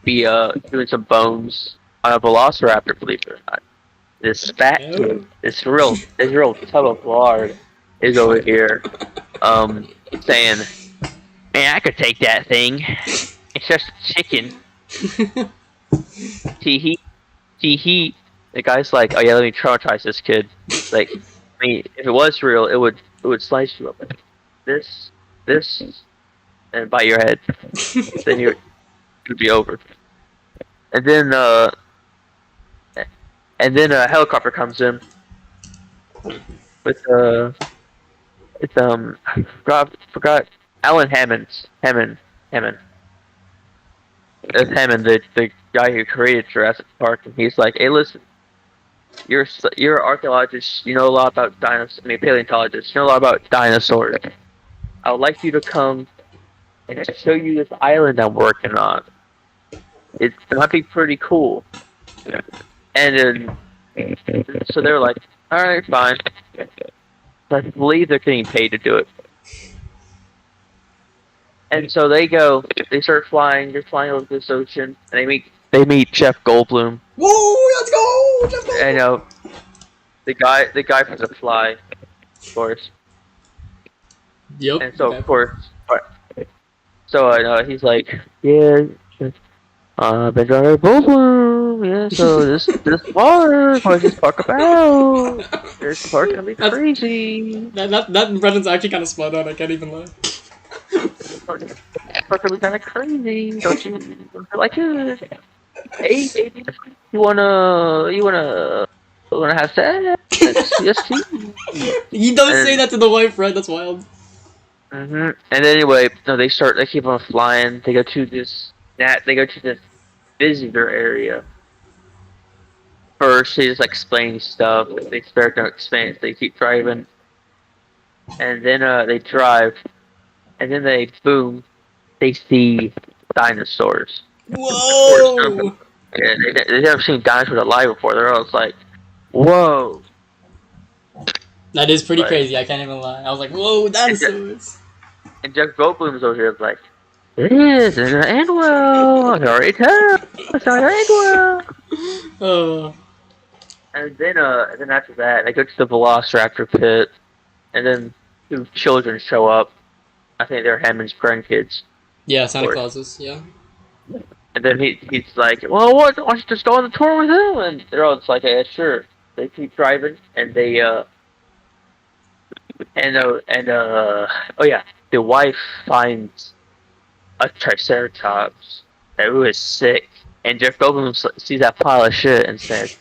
Be doing some bones on a Velociraptor, believe it or not. This fat kid, this real tub of lard is over here, saying, "Man, I could take that thing. It's just a chicken." He. The guy's like, "Oh yeah, let me traumatize this kid." Like, I mean, if it was real, it would slice you up like this, and bite your head. Then it would be over. And then a helicopter comes in with forgot Alan Hammond. That's Hammond, the guy who created Jurassic Park, and he's like, "Hey, listen, you're an archaeologist. You know a lot about dinosaurs. I mean, paleontologist. You know a lot about dinosaurs. I would like you to come and show you this island I'm working on. it might be pretty cool. And then, so they're like, all right, fine. I believe they're getting paid to do it. And so they start flying. They're flying over this ocean, and they meet Jeff Goldblum. Whoa, let's go! Jeff I Goldblum! know the guy from The Fly, of course. Yep. And so Okay. of course, so I know he's like, yeah, I've been driving Goldblum. Yeah, so what's this park about? This park gonna be That's crazy. that impression's actually kind of spot on. I can't even lie. This park gonna be kind of crazy. Don't you like it? Hey, baby, you wanna have sex? Yes, please. He does say And that to the wife, right? That's wild. and anyway, no, they keep on flying. They go to this visitor area. First, they just like explain stuff. They start to explain. They keep driving, and then they drive, and then they boom, they see dinosaurs. Of course, Whoa! they've never seen dinosaurs alive before. They're always like, "Whoa!" That is pretty Like, crazy. I can't even lie. I was like, whoa, and, Je- dinosaurs! and Jeff Goldblum's over here like, "It is an Anwell. I can already tell. It's not an Anwell." Oh, And then after that, they go to the Velociraptor pit, and then two children show up. I think they're Hammond's grandkids, yeah, of Santa course. Clauses. Yeah. And then he's like, "Well, what? Why don't you just go on the tour with him?" And they're all just like, "Yeah, sure." They keep driving, and oh yeah, the wife finds a Triceratops that was sick, and Jeff Goldblum sees that pile of shit and says,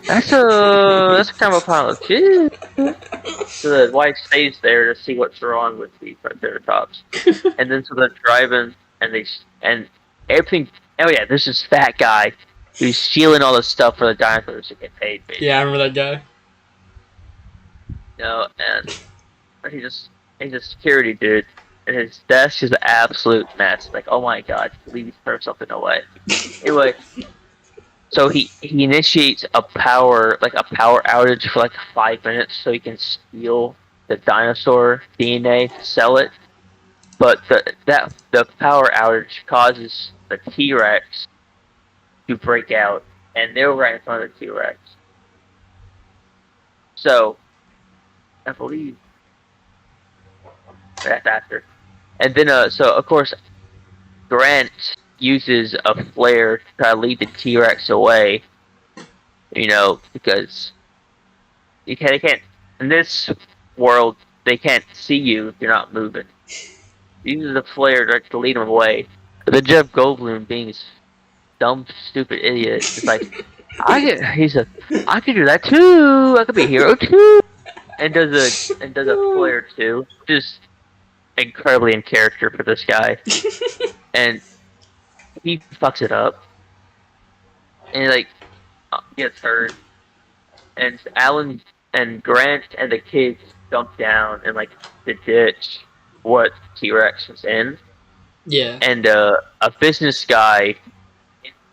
"That's a kind of a pile of shit." So the wife stays there to see what's wrong with the Triceratops, and then so they're driving, and everything. Oh yeah, there's this fat guy who's stealing all the stuff for the dinosaurs to get paid, Yeah, I basically. remember that guy. And he's a security dude, and his desk is an absolute mess. Like, oh my god, please throw something away. Anyway, so he initiates a power outage for like 5 minutes so he can steal the dinosaur DNA to sell it. But the power outage causes the T Rex to break out, and they're right in front of the T Rex. So I believe that's after. And then so of course Grant uses a flare to try to lead the T Rex away. Because they can't in this world they can't see you if you're not moving. He uses a flare to lead him away. But then Jeff Goldblum, being his dumb, stupid idiot, is like, he said, I could do that too. I could be a hero too, and does a flare too, just incredibly in character for this guy, and he fucks it up, and he, like gets hurt, and Alan and Grant and the kids jump down in like the ditch what T-Rex was in, Yeah. and a business guy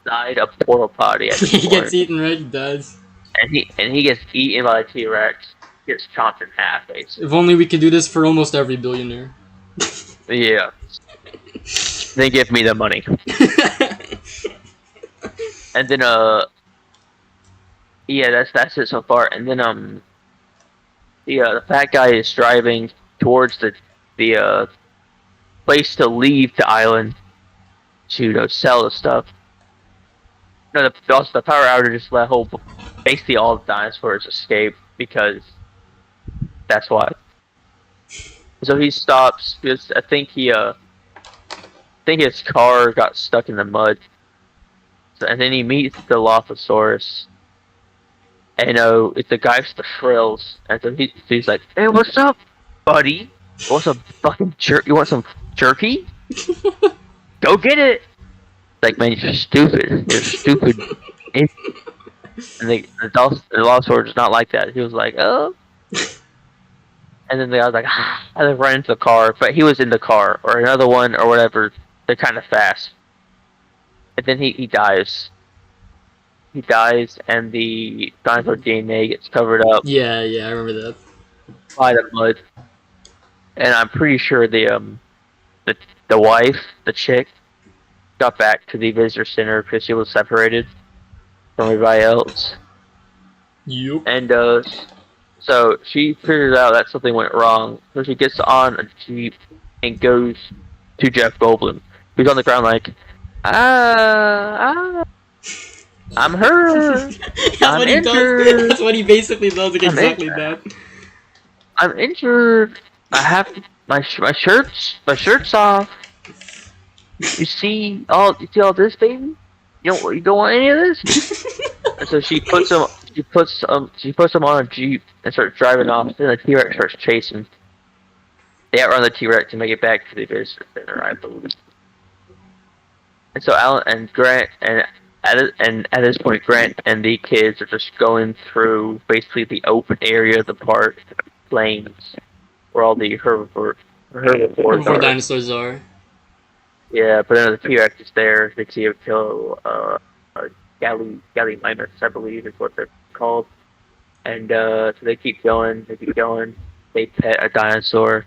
inside a portal potty at this He gets point, eaten, right? He does. and he gets eaten by the T-Rex, gets chopped in half, If basically. only we could do this for almost every billionaire. Yeah, they give me the money, and then yeah, that's it so far, and then the fat guy is driving towards the place to leave the island to sell the stuff. No, the power outage just let basically all the dinosaurs escape because that's why. So he stops because I think his car got stuck in the mud. So, and then he meets the Dilophosaurus. And it's the guy with the frills. And so he's like, "Hey, what's up, buddy? You want some fucking You want some jerky? Go get it!" Like, man, you're stupid. You're stupid. And the Dilophosaurus is not like that. He was like, "Oh." And then the guy was like, "Ah," and then ran into the car. But he was in the car or another one or whatever. They're kind of fast. and then he dies. He dies, and the dinosaur DNA gets covered up Yeah, I remember that. by the mud. And I'm pretty sure the the wife, the chick, got back to the visitor center because she was separated from everybody else. Yup. And so she figures out that something went wrong. So she gets on a jeep and goes to Jeff Goldblum, who's on the ground like, ah, I'm hurt. That's I'm what he does. injured. That's what he basically does. Like I'm exactly injured. that. I'm injured. I have my shirt's off. You see all this, baby? You don't want any of this? And so she puts him on a jeep and starts driving off. Then the T Rex starts chasing. They outrun the T Rex to make it back to the visitor center, I believe. And so Alan and Grant at this point, Grant and the kids are just going through basically the open area of the park, plains, where all the herbivores Before are. dinosaurs are. Yeah, but then the T Rex is there. They see it kill Gallimimus, I believe is what they're called. And so they keep going. They keep going. They pet a dinosaur.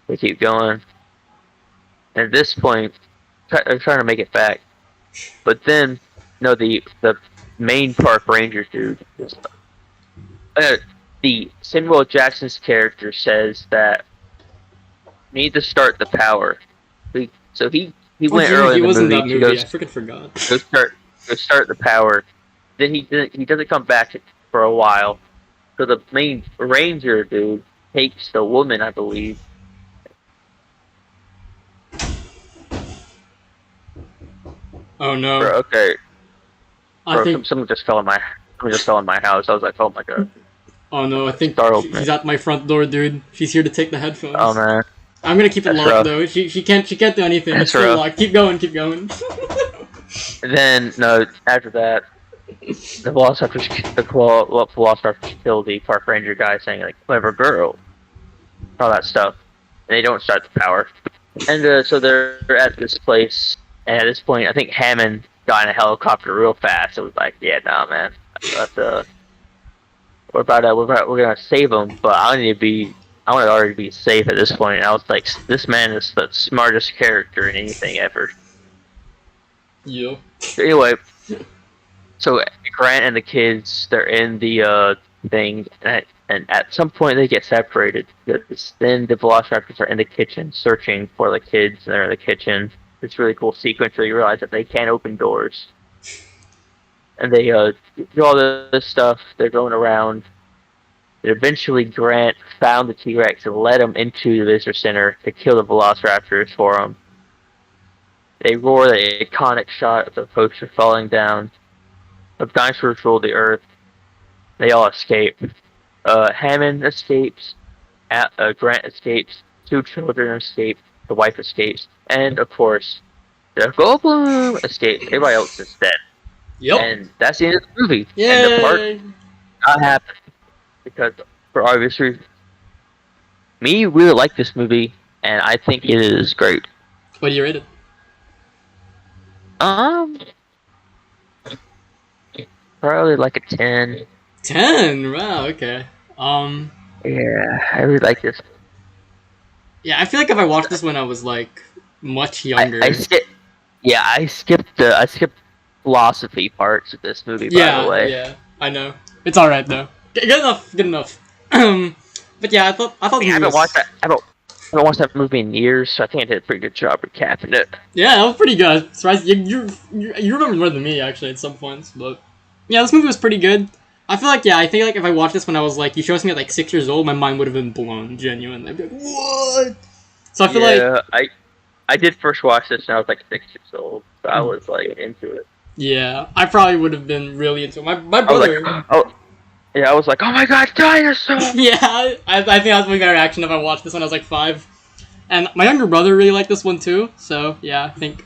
They keep going. And at this point, they're trying to make it back. But then, no, the main park ranger dude, the Samuel Jackson's character says that we need to start the power. So he Oh went yeah, early he in the was in movie. that He movie. goes I freaking forgot. go start the power. Then he doesn't come back for a while. So the main ranger dude takes the woman, I believe. Oh no. Bro, okay, I bro, think. someone just fell in my house. I was like, oh my god. Oh no, I think Start opening. she's at my front door, dude. She's here to take the headphones. Oh man. I'm gonna keep it That's locked rough. though. She can't do anything. That's It's still rough. locked. Keep going, keep going. And then no, after that, the velociraptors kill the park ranger guy, saying like clever girl, all that stuff. And they don't start the power. And so they're at this place, and at this point, I think Hammond got in a helicopter real fast. It was like, yeah, nah, man, we're gonna save him, but I want to already be safe at this point. And I was like, this man is the smartest character in anything ever. Yo. Anyway, so Grant and the kids, they're in the thing, and at some point they get separated. Because then the Velociraptors are in the kitchen searching for the kids, and they're in the kitchen. It's a really cool sequence where you realize that they can't open doors. And they do all this stuff. They're going around. And eventually, Grant found the T-Rex and led him into the visitor center to kill the Velociraptors for him. They roar the iconic shot of the poster falling down. The dinosaurs rule the earth. They all escape. Hammond escapes. Grant escapes. 2 children escape. The wife escapes. And, of course, Jeff Goldblum escapes. Everybody else is dead. Yep. And that's the end of the movie. Yay! And the part not happened. Because, for obvious reasons. Me really like this movie, and I think it is great. What do you rate it? Probably like a 10. 10. Wow. Okay. Yeah, I really like this. Yeah, I feel like if I watched this when I was like much younger. I skipped philosophy parts of this movie. By the way, Yeah. I know. It's all right though. Good enough. Good enough. But yeah, I thought. I haven't watched that. I haven't watched that movie in years, so I think I did a pretty good job recapping it. Yeah, that was pretty good. Surprised you remember more than me actually at some points, but yeah, this movie was pretty good. I think like if I watched this when I was like, you showed us me at like 6 years old, my mind would have been blown, genuinely. I'd be like, what? So I feel like I did first watch this when I was like 6 years old, so I was like into it. Yeah, I probably would have been really into it. My I was brother. like, I was like, oh my god, dinosaur! Yeah, I think that was my reaction if I watched this when I was like 5. And my younger brother really liked this one too, so yeah, I think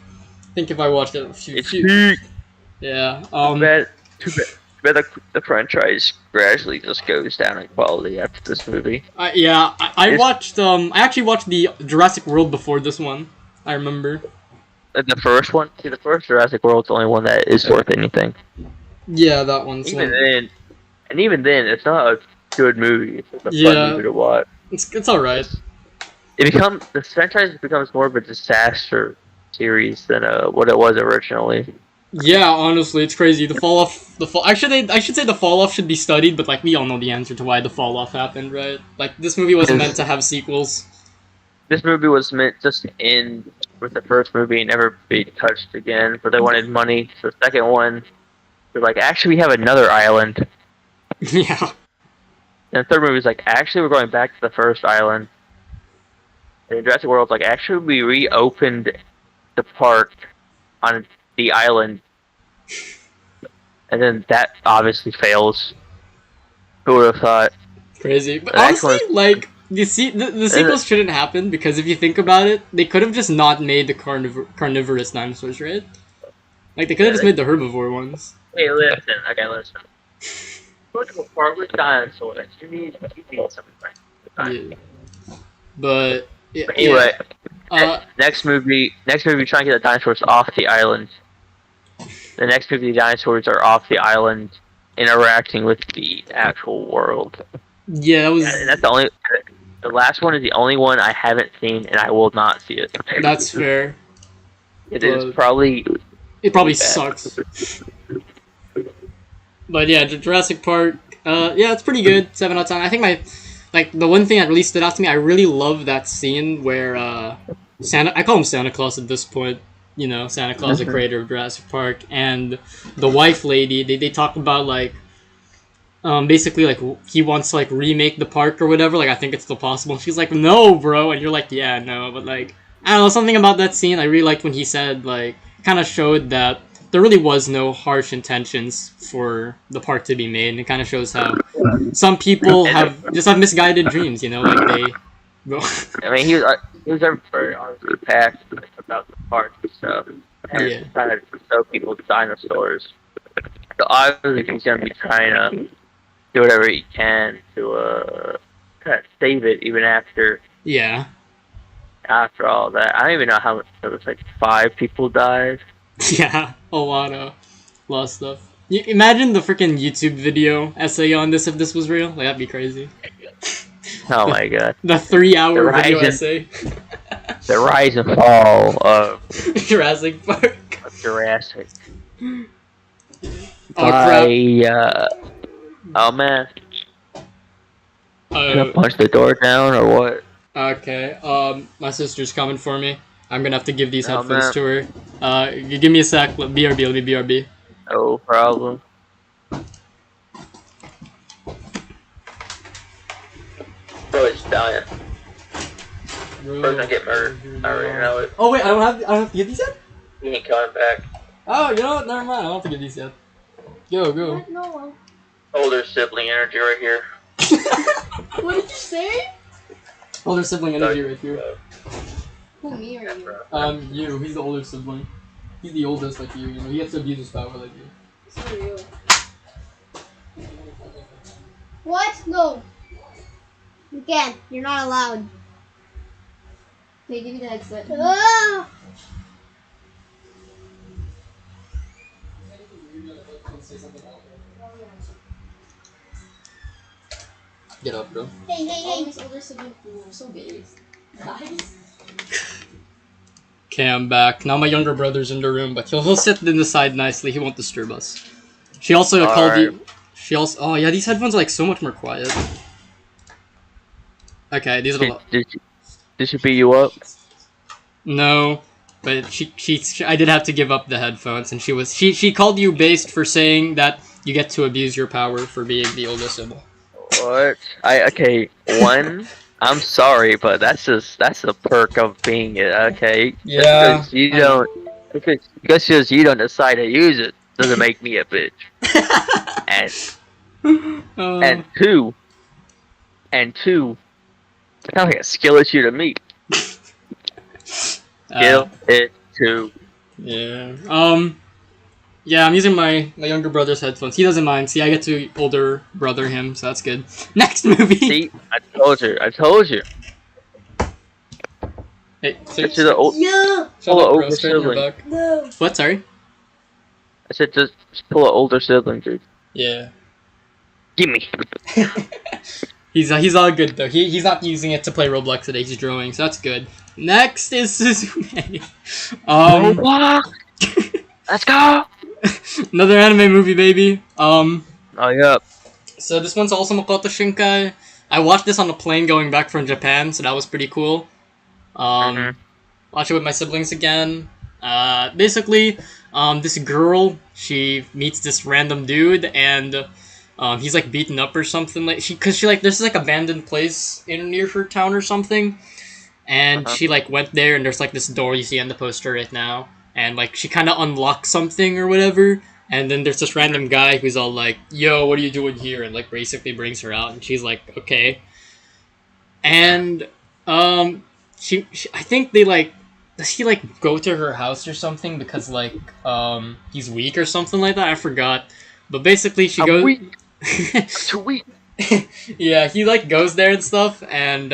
if I watched it, It's peak. yeah. Too bad the franchise gradually just goes down in quality after this movie. I actually watched the Jurassic World before this one. I remember. the first one. See, the first Jurassic World's the only one that is worth anything. Yeah, that one's Even one. then, and even then, it's not a good movie. It's just a fun Yeah, movie to watch. it's all right. The franchise becomes more of a disaster series than what it was originally. Yeah, honestly, it's crazy. The fall. Actually, I should say the fall off should be studied, but like we all know the answer to why the fall off happened, right? Like this movie wasn't meant to have sequels. This movie was meant just to end with the first movie and never be touched again, but they wanted money. So the second one, they're like, actually, we have another island. Yeah. And the third movie is like, actually, we're going back to the first island. And Jurassic World's like, actually, we reopened the park on the island. And then that obviously fails. Who would have thought? Crazy. But The next honestly, one is- like the sequels shouldn't happen because if you think about it, they could have just not made the carnivorous dinosaurs, right? Like they could have just made the herbivore ones. Hey, listen. Okay, listen. Go to a park with dinosaurs. You need something. Yeah. But yeah, But anyway, yeah. next movie, trying to get the dinosaurs off the island. The next movie, the dinosaurs are off the island, interacting with the actual world. Yeah, that was. And that's the only. The last one is the only one I haven't seen, and I will not see it. That's fair. It is probably. It probably bad. sucks. But yeah, Jurassic Park. Yeah, it's pretty good. 7 out of 10. I think the one thing that really stood out to me, I really love that scene where I call him Santa Claus at this point. You know, Santa Claus, the creator of Jurassic Park, and the wife lady. They talk about like, basically like he wants to like remake the park or whatever. Like I think it's still possible. And she's like, no, bro, and you're like, yeah, no, but like I don't know, something about that scene I really liked when he said like, kind of showed that there really was no harsh intentions for the park to be made, and it kind of shows how some people have misguided dreams. You know, like they. I mean, he was very honestly passionate about the park and stuff, and trying to show people dinosaurs. So obviously, he's gonna be trying to do whatever he can to kind of save it, even after. Yeah. After all that, I don't even know how much. It was like 5 people died. Yeah, a lot of stuff. Imagine the freaking YouTube video essay on this if this was real. Like that'd be crazy. Oh my god. The 3-hour video essay. The rise and fall of Jurassic Park. Jurassic. Oh crap. Oh man. Gonna Uh, punch the door down or what? okay. My sister's coming for me. I'm gonna have to give these Oh, headphones man. to her. You give me a sec. BRB. Let me BRB. No problem. Bro, it's dying. Bro's gonna get murdered. I already know it. Oh wait, I don't have to get these yet. He ain't coming back. Oh, you know what? Never mind. I don't have to get these yet. Go. No. Older sibling energy right here. What did you say? Older sibling energy right here. Who, me or you? You. He's the older sibling. He's the oldest like you. You know, he gets to abuse his power like you. So are you. What? No. You can't. You're not allowed. Okay, give me the headset. Ah! Get up, bro. Hey. His older sibling. So gay. Guys. Okay, I'm back. Now my younger brother's in the room, but he'll sit in the side nicely. He won't disturb us. She also called you. She also. Oh yeah, these headphones are like so much more quiet. Okay, these are the. Did she beat you up? No, but she I did have to give up the headphones, and she called you based for saying that you get to abuse your power for being the oldest sibling. What? One. I'm sorry, but that's the perk of being it. Okay. Yeah. Because you don't decide to use it doesn't make me a bitch. and two, it's kind of like a skill issue to me. Skill issue. Yeah. Yeah, I'm using my younger brother's headphones. He doesn't mind. See, I get to older brother him, so that's good. Next movie. See, I told you. Hey, It's the old, Yeah. shut pull an up, bro. older Straighten your sibling. back. No. What? Sorry. I said just pull an older sibling, dude. Yeah. Give me. He's all good though. He's not using it to play Roblox today. He's drawing, so that's good. Next is Suzume. Roblox. Let's go. Another anime movie, baby. Oh yeah. So this one's also Makoto Shinkai. I watched this on the plane going back from Japan, so that was pretty cool. Mhm. Watch it with my siblings again. Basically, this girl, she meets this random dude, and he's like beaten up or something. Like cause she like there's like abandoned place in near her town or something, and Uh-huh. she like went there, and there's like this door you see on the poster right now, and like she kind of unlocks something or whatever. And then there's this random guy who's all like, "Yo, what are you doing here?" And like basically brings her out, and she's like, "Okay." And she I think they like does he like go to her house or something because like he's weak or something like that? I forgot. But basically she I'm goes weak. Too weak. yeah, he like goes there and stuff, and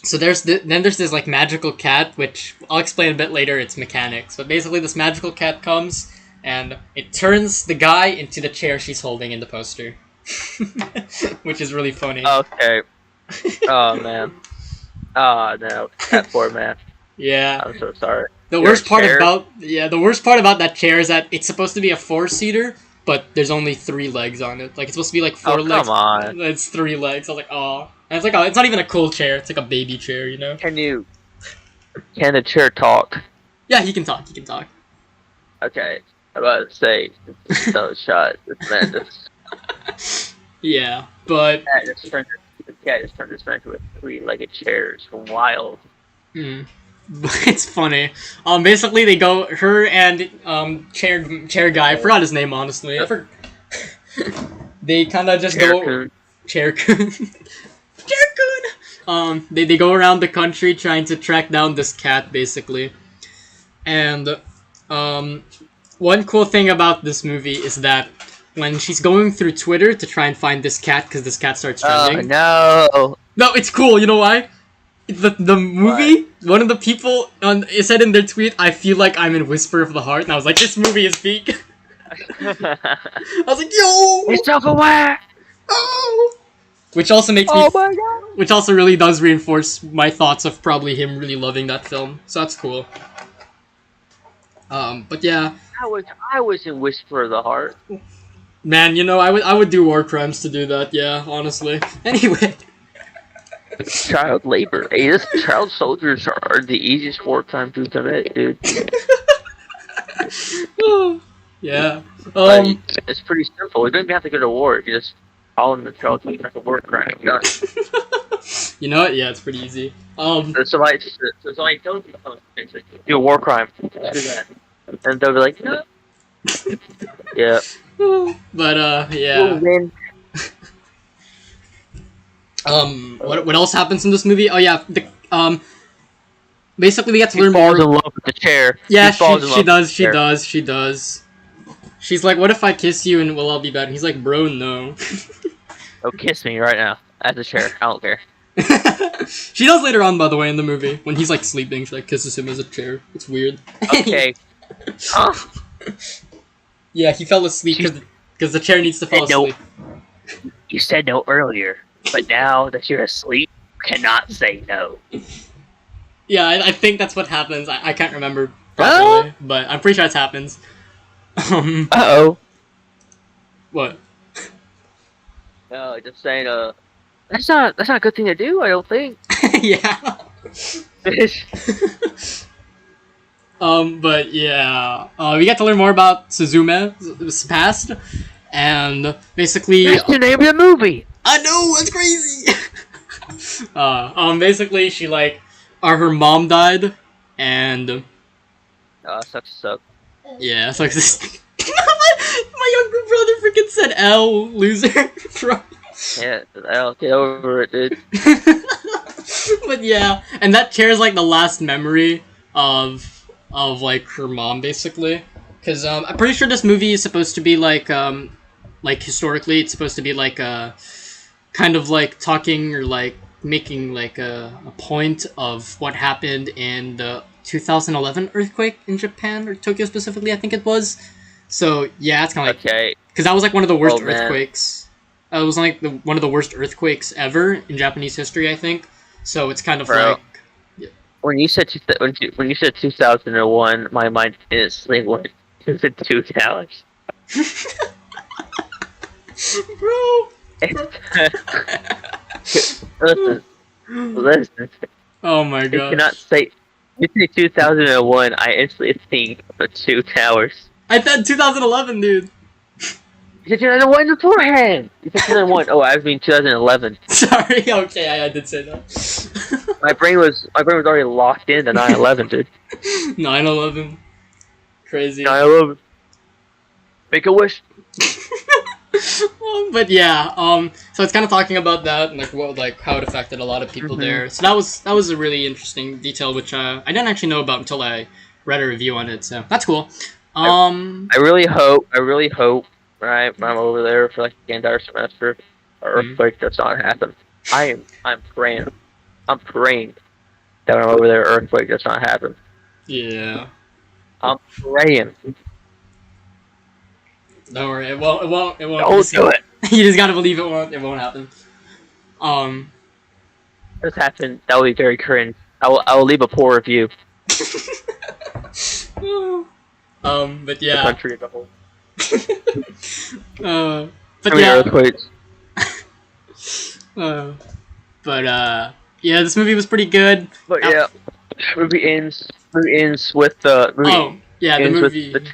so then there's this like magical cat, which I'll explain a bit later. It's mechanics, but basically this magical cat comes and it turns the guy into the chair she's holding in the poster, which is really funny. Okay. Oh man. Oh no. That poor man. Yeah. I'm so sorry. The You're worst a part chair? about that chair is that it's supposed to be a 4-seater, but there's only 3 legs on it. Like it's supposed to be like 4 Oh, legs. come on. It's 3 legs. I was like, oh. And it's like it's not even a cool chair. It's like a baby chair, you know. Can the chair talk? Yeah, he can talk. He can talk. Okay. I'm about to say no shot. This man just Yeah, but the cat just turned his friend into a 3-legged chair. It's wild. it's funny. Basically they go her and chair guy. I forgot his name honestly. They kind of just go Chair-kun. Chair-kun. Chair-kun. They go around the country trying to track down this cat, basically. And, one cool thing about this movie is that when she's going through Twitter to try and find this cat, because this cat starts trending. No. No, it's cool, you know why? The movie, one of the people it said in their tweet, "I feel like I'm in Whisper of the Heart," and I was like, this movie is peak. I was like, yo! He's self-aware. Oh! Which also makes Oh me my god. which also really does reinforce my thoughts of probably him really loving that film. So that's cool. But yeah, I was in Whisper of the Heart. man, you know, I would do war crimes to do that. Yeah, honestly. Anyway, Child labor. Hey, this child soldiers are the easiest wartime to commit, dude. yeah. Like, it's pretty simple. You don't even have to go to war. You just call in the child to make a war crime. Done. You know what? Yeah, it's pretty easy. So somebody tells you something, like, do a war crime. Do that, and they'll be like, no. Yeah. But yeah. We'll win. What else happens in this movie? Oh yeah, basically we get to He learn falls more. in love with the chair. Yeah, He falls in she love does, with the she chair. does, she does. She's like, "What if I kiss you and we'll all be bad?" And he's like, "Bro, no." Oh, kiss me right now. At the chair. I don't care. She does later on, by the way, in the movie when he's like sleeping. She like kisses him as a chair. It's weird. Okay. Huh? Yeah, he fell asleep because the chair needs to fall No. asleep. You said no earlier, but now that you're asleep, you cannot say no. Yeah, I think that's what happens. I can't remember Well? properly, but I'm pretty sure it happens. Uh-oh. What? No, just saying, that's not a good thing to do, I don't think. Yeah. But yeah, we get to learn more about Suzume's past, and basically, That's the name of the movie! I know that's crazy. Basically, she like, her mom died, and Oh, sucks to suck. yeah, it's like this. my younger brother freaking said L loser. Yeah, I'll get over it, dude. But yeah, and that chair is like the last memory of like her mom, basically. Because I'm pretty sure this movie is supposed to be like historically, it's supposed to be like kind of like talking or like making like a point of what happened in the 2011 earthquake in Japan or Tokyo specifically, I think it was. So yeah, it's kind of like Okay. because that was like one of the worst Oh, man. earthquakes. It was like one of the worst earthquakes ever in Japanese history, I think. So it's kind of Bro. like When you said when you said 2001, my mind instantly went to the two towers. bro. Listen, listen. Oh my You cannot gosh. say. You say 2001, I instantly think of the two towers. I said 2011, dude. You said 2001 beforehand. You said 2001. Oh, I mean 2011. Sorry. Okay, I did say that. My brain was already locked into 9/11, dude. 9/11. Crazy. 9/11. Make a wish. But yeah, so it's kind of talking about that and like what like how it affected a lot of people there. So that was a really interesting detail which I didn't actually know about until I read a review on it. So that's cool. I really hope, right, when I'm over there for like the entire semester, an earthquake does not happen. I'm praying that when I'm over there, an earthquake does not happen. Yeah. I'm praying. Don't worry, it won't. Don't do it. You just gotta believe it won't. It won't happen. If this happened, that would be very cringe. I will leave a poor review. But The yeah. country as a whole. But Too many yeah. earthquakes. Yeah, this movie was pretty good. But yeah, movie ends with the movie. Oh, yeah, the ends with movie. the-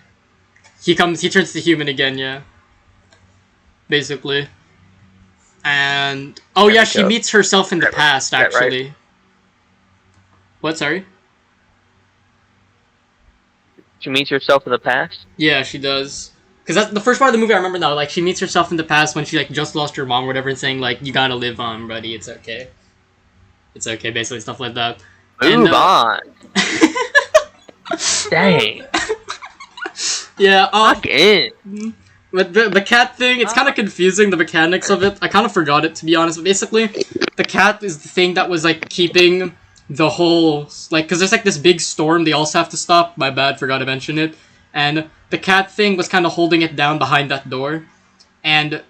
He turns to human again, yeah. Basically. And oh yeah, she meets herself in the past that right? actually. What, sorry? She meets herself in the past. Yeah, she does. Cause that's the first part of the movie I remember now. Like she meets herself in the past when she like just lost her mom or whatever, and saying like, "You gotta live on, buddy. It's okay. It's okay." Basically, stuff like that. Move on. Dang. Yeah. Lock in. But the cat thing, it's kind of confusing, the mechanics of it. I kind of forgot it, to be honest. But basically, the cat is the thing that was, like, keeping the whole... Like, because there's, like, this big storm they also have to stop. My bad, forgot to mention it. And the cat thing was kind of holding it down behind that door. And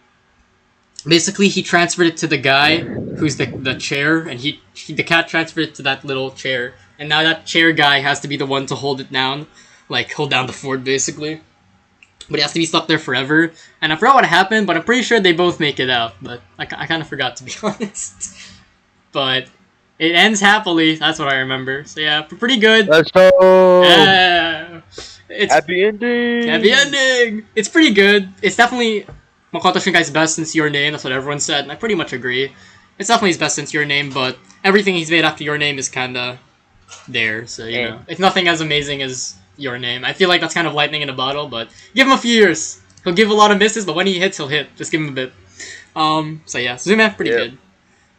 basically, he transferred it to the guy who's the chair. And the cat transferred it to that little chair. And now that chair guy has to be the one to hold it down. Like, hold down the fort, basically. But he has to be stuck there forever. And I forgot what happened, but I'm pretty sure they both make it out. But I kind of forgot, to be honest. But it ends happily. That's what I remember. So yeah, pretty good. Let's go. Yeah. It's Happy ending. happy ending. It's pretty good. It's definitely Makoto Shinkai's best since Your Name. That's what everyone said, and I pretty much agree. It's definitely his best since Your Name, but everything he's made after Your Name is kind of there. So you know, it's nothing as amazing as Your Name. I feel like that's kind of lightning in a bottle, but give him a few years. He'll give a lot of misses, but when he hits, he'll hit. Just give him a bit. So yeah, Zuma, pretty good.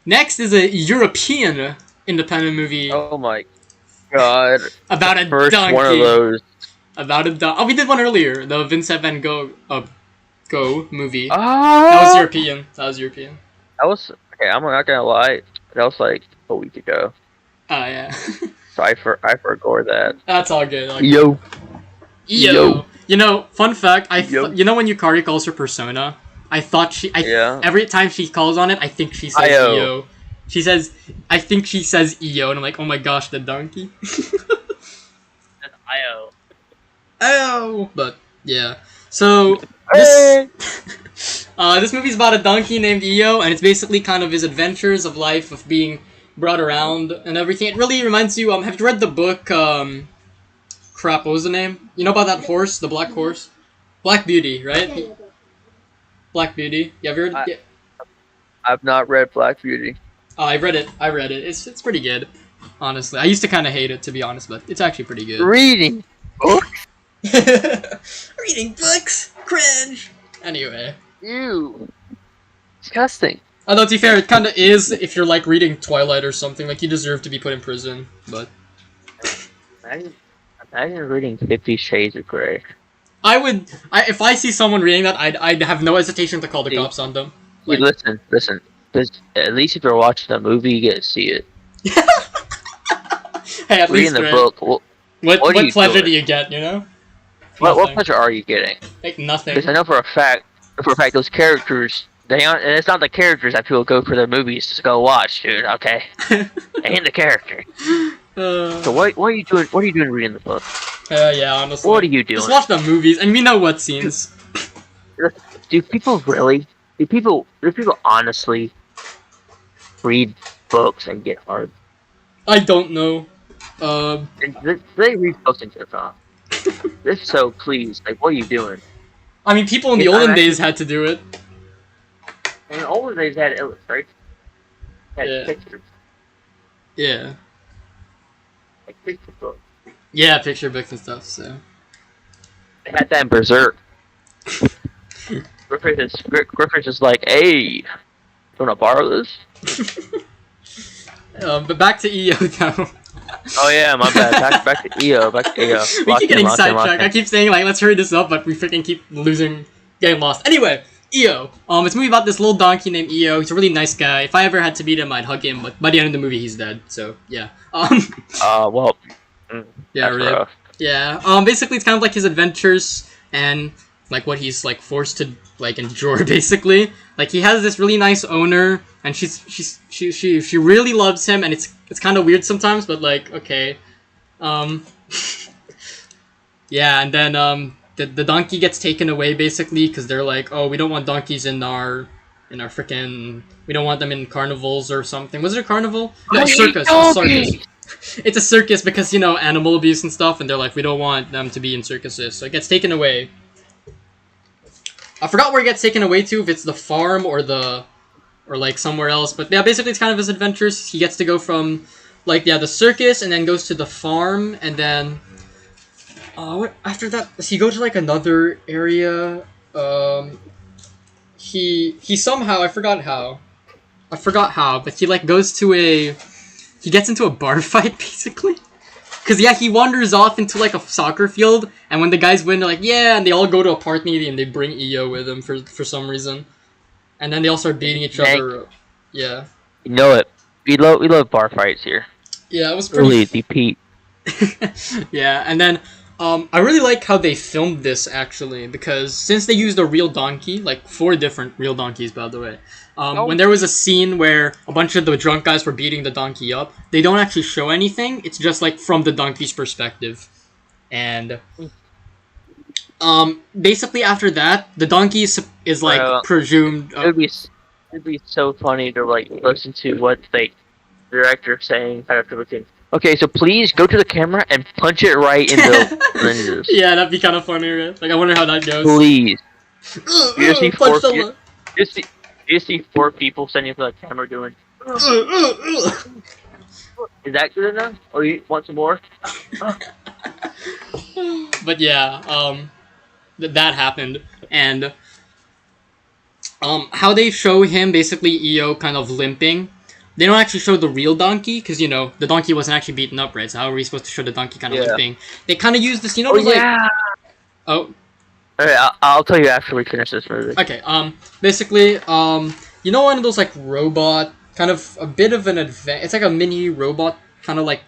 Next is a European independent movie. Oh my god. About a First donkey. one of those. About a donkey. Oh, we did one earlier. The Vincent Van Gogh Go movie. Ah! That was European. That was okay. I'm not gonna lie. That was like a week ago. Oh yeah. So I forgot that. That's all good. Yo. Yo. You know, fun fact. Yo. You know when Yukari calls her Persona, I thought Yeah. every time she calls on it, I think she says Io. Io. I think she says Io, and I'm like, oh my gosh, the donkey. That's Io. Oh, but yeah. So this movie's about a donkey named Io, and it's basically kind of his adventures of life of being brought around and everything. It really reminds you. Have you read the book? Crap, what was the name? You know about that horse, the black horse, Black Beauty, right? Black Beauty. You ever heard? Yeah. I've not read Black Beauty. Oh, I read it. It's pretty good. Honestly, I used to kind of hate it, to be honest, but it's actually pretty good. Reading books. Reading books, cringe. Anyway. Ew. Disgusting. Although to be fair, it kind of is if you're like reading Twilight or something. Like you deserve to be put in prison. But Imagine reading 50 Shades of Grey. if I see someone reading that, I'd have no hesitation to call the cops on them. Like, Listen. Because at least if you're watching the movie, you get to see it. Hey, at Reading least the right. book, what are What you pleasure do doing? you get? You know, What nothing. pleasure are you getting? Like Because nothing. I know for a fact, those characters, they aren't, and it's not the characters that people go for their movies to go watch, dude. Okay, ain't the character. So what are you doing? What are you doing reading the book? Yeah, honestly. What are you Just doing? watch the movies, and we know what Do, scenes. do people really? Do people honestly read books and get hard? I don't know. Um, And they read books and get hard. If so, please, like, what are you doing? I mean, people in the I'm olden days actually. had to do it. In the older days, they had illustrations, had Yeah. pictures, Yeah. like picture books. Yeah, picture books and stuff. So. They had that in Berserk. Griffith's is like, hey, you wanna borrow this? But back to EO though. Oh yeah, my bad. Back to EO. Back to EO. We keep getting Lock in. sidetracked. I keep saying like let's hurry this up, but we freaking keep getting lost. Anyway, EO. It's a movie about this little donkey named EO. He's a really nice guy. If I ever had to meet him, I'd hug him. But by the end of the movie, he's dead. So yeah. Well. Yeah, That's really. rough. Yeah. Basically, it's kind of like his adventures and like what he's like forced to like endure. Basically, like he has this really nice owner, and she really loves him, and it's kind of weird sometimes, but like okay. Yeah, and then the donkey gets taken away basically because they're like, oh, we don't want donkeys in our freaking, we don't want them in carnivals or something. Was it a carnival? No, a circus. A circus. It's a circus because you know animal abuse and stuff, and they're like, we don't want them to be in circuses, so it gets taken away. I forgot where it gets taken away to, if it's the farm or like somewhere else, but yeah, basically it's kind of his adventures. He gets to go from like the circus and then goes to the farm, and then what after that does he go to like another area? He somehow I forgot how, but he like goes to he gets into a bar fight basically. Cause yeah, he wanders off into like a soccer field, and when the guys win, they're like, yeah, and they all go to a party and they bring EO with them for some reason, and then they all start beating each other. Yeah. You know it. We love bar fights here. Yeah, it was pretty. Really, Pete. Yeah, and then I really like how they filmed this actually, because since they used a real donkey, like 4 different real donkeys by the way. When there was a scene where a bunch of the drunk guys were beating the donkey up, they don't actually show anything. It's just like from the donkey's perspective, and basically after that, the donkey is like presumed. It'd be so funny to like listen to what the director's saying after looking. Okay, so please go to the camera and punch it right in the lenses. Yeah, that'd be kind of funny, right? Like I wonder how that goes. Please. You see 4 people standing for the camera doing. Is that good enough? Or you want some more? But yeah, that happened, and how they show him basically EO kind of limping. They don't actually show the real donkey because you know the donkey wasn't actually beaten up, right? So how are we supposed to show the donkey kind of limping? They kind of use this, you know, yeah. Oh. Alright, I'll tell you after we finish this movie. Okay. Basically, you know, one of those like robot, kind of a bit of an it's like a mini robot, kind of like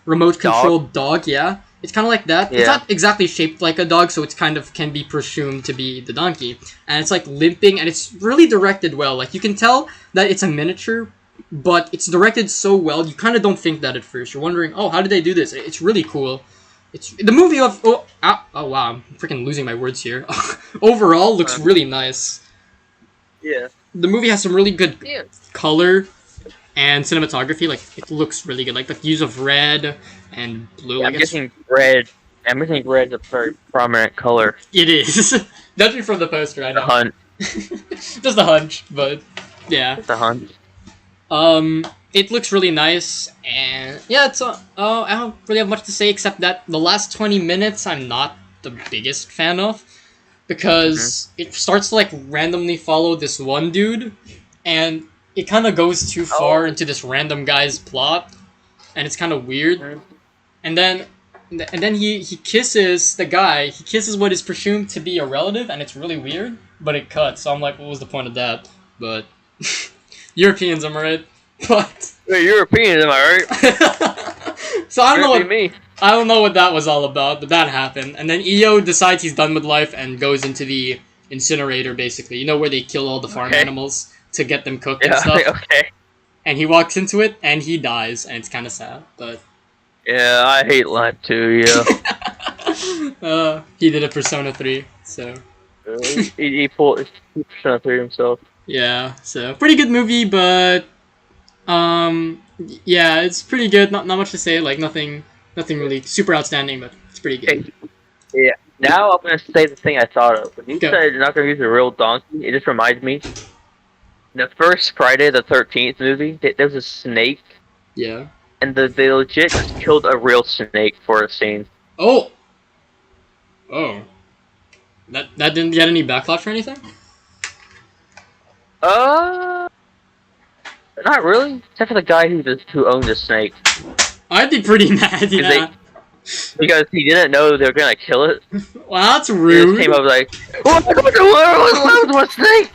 remote controlled dog. Yeah. It's kind of like that. Yeah. It's not exactly shaped like a dog, so it's kind of can be presumed to be the donkey. And it's like limping, and it's really directed well. Like you can tell that it's a miniature, but it's directed so well, you kind of don't think that at first. You're wondering, oh, how did they do this? It's really cool. It's the movie of oh wow, I'm freaking losing my words here. Overall, looks really nice. Yeah. The movie has some really good color and cinematography. Like it looks really good. Like the use of red and blue. Yeah, I'm guessing red. I'm guessing red is a very prominent color. It is. Judging from the poster, I know. The hunt. Just a hunch, but yeah. The hunt. It looks really nice, and yeah, it's I don't really have much to say except that the last 20 minutes I'm not the biggest fan of, because it starts to like randomly follow this one dude, and it kind of goes too far into this random guy's plot, and it's kind of weird. And then he kisses the guy. He kisses what is presumed to be a relative, and it's really weird. But it cuts, so I'm like, what was the point of that? But Europeans, am I right? But You're European, am I so I don't know right? what Me. I don't know what that was all about, but that happened. And then EO decides he's done with life and goes into the incinerator, basically. You know where they kill all the farm Okay. animals to get them cooked and Yeah. stuff. Okay. And he walks into it and he dies, and it's kind of sad, but Yeah, I hate life too. Yeah. he did a Persona 3, so He pulled Persona 3 himself. yeah, so pretty good movie, but yeah, it's pretty good. Not much to say, like nothing really super outstanding, but it's pretty good. Yeah. Now I'm gonna say the thing I thought of. When you Go. said you're not gonna use a real donkey, it just reminds me. The first Friday the 13th movie, there was a snake, Yeah. and they legit just killed a real snake for a scene. Oh. That didn't get any backlash or anything? Uh, not really. Except for the guy who owned the snake, I'd be pretty mad, yeah. because he didn't know they were gonna kill it. Well, that's He rude. just came up like, "What the snake?"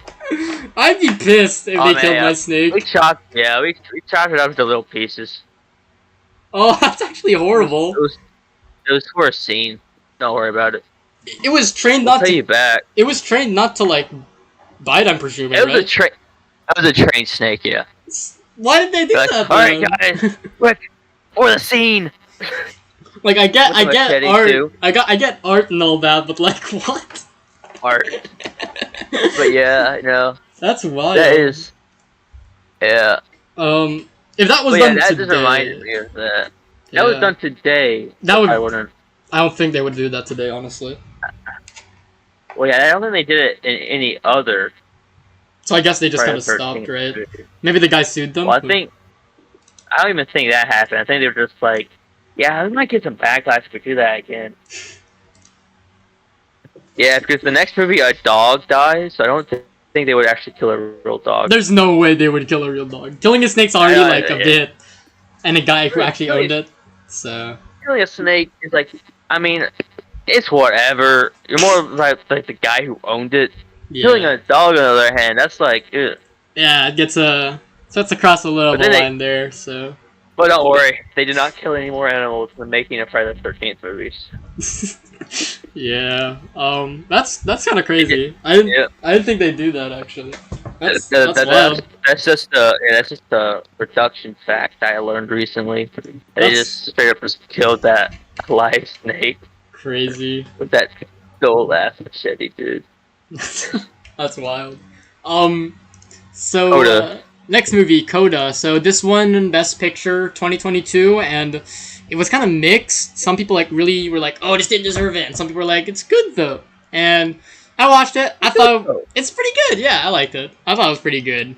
I'd be pissed if Oh, they man, killed yeah. my snake. We chopped it up into little pieces. Oh, that's actually horrible. It was for a scene. Don't worry about it. It was trained I'll not pay to. you back. It was trained not to like bite. I'm presuming, It was right? That was a trained snake, yeah. Why did they do Like, that? all right, then? guys, quick, for the scene. Like I get With the machete, art. too. I get art and all that, but like what? Art. But yeah, I know. That's wild. That is. Yeah. If that was But done yeah, that today, just reminded me of that. yeah, That was done today. That would- I wouldn't. I don't think they would do that today, honestly. Well, yeah, I don't think they did it in any other. So I guess they just kind Friday of the 13th stopped, right? movie. Maybe the guy sued them. Well, I don't even think that happened. I think they were just like, yeah, we might get some backlash if we do that again. Yeah, because the next movie, a dog dies, so I don't think they would actually kill a real dog. There's no way they would kill a real dog. Killing a snake's already Yeah, like a yeah. bit, and a guy who actually Really? owned it. So Killing a snake is like, I mean, it's whatever. You're more like the guy who owned it. Killing yeah, a dog, on the other hand, that's like, ugh. yeah, it gets across a little But then they- line there. So But don't worry, they did not kill any more animals when making a Friday the 13th movies. yeah, that's kind of crazy. I didn't think they'd do that actually. That's wild. That's just a production fact I learned recently. They That's- just straight up just killed that live snake Crazy. with that dull ass machete, dude. That's wild. So Coda. next movie, Coda. So this won Best Picture 2022, and it was kind of mixed. Some people like really were like, "Oh, this didn't deserve it," and some people were like, "It's good though." And I watched it. I thought it's pretty good. Yeah, I liked it. I thought it was pretty good.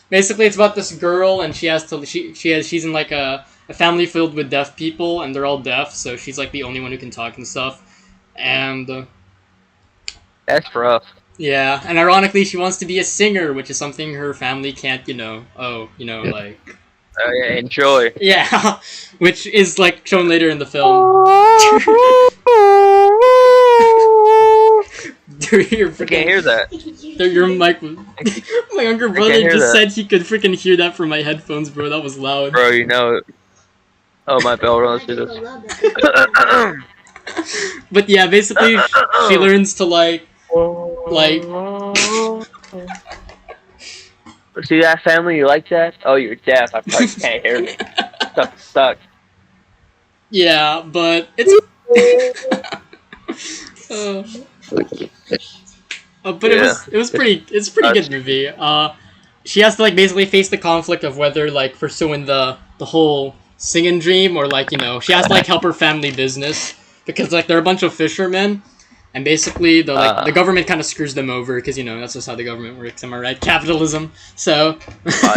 Basically, it's about this girl, and she has to. She's in like a family filled with deaf people, and they're all deaf, so she's like the only one who can talk and stuff. And That's rough. yeah, and ironically, she wants to be a singer, which is something her family can't, like... Oh yeah, enjoy. Yeah, which is, like, shown later in the film. Your I can't hear that. Your mic was... My younger brother hear just that. said he could freaking hear that from my headphones, bro. That was loud. Bro, you know it. Oh, my bell runs through this. But yeah, basically, she learns to, like... See that family? You like that? Oh, you're deaf. I probably can't hear me. Stuck. Yeah, but it's... But Yeah. it was pretty good movie. She has to like basically face the conflict of whether like pursuing the whole singing dream or like she has to like help her family business because like they're a bunch of fishermen and basically the government kind of screws them over because that's just how the government works. Am I right? Capitalism. So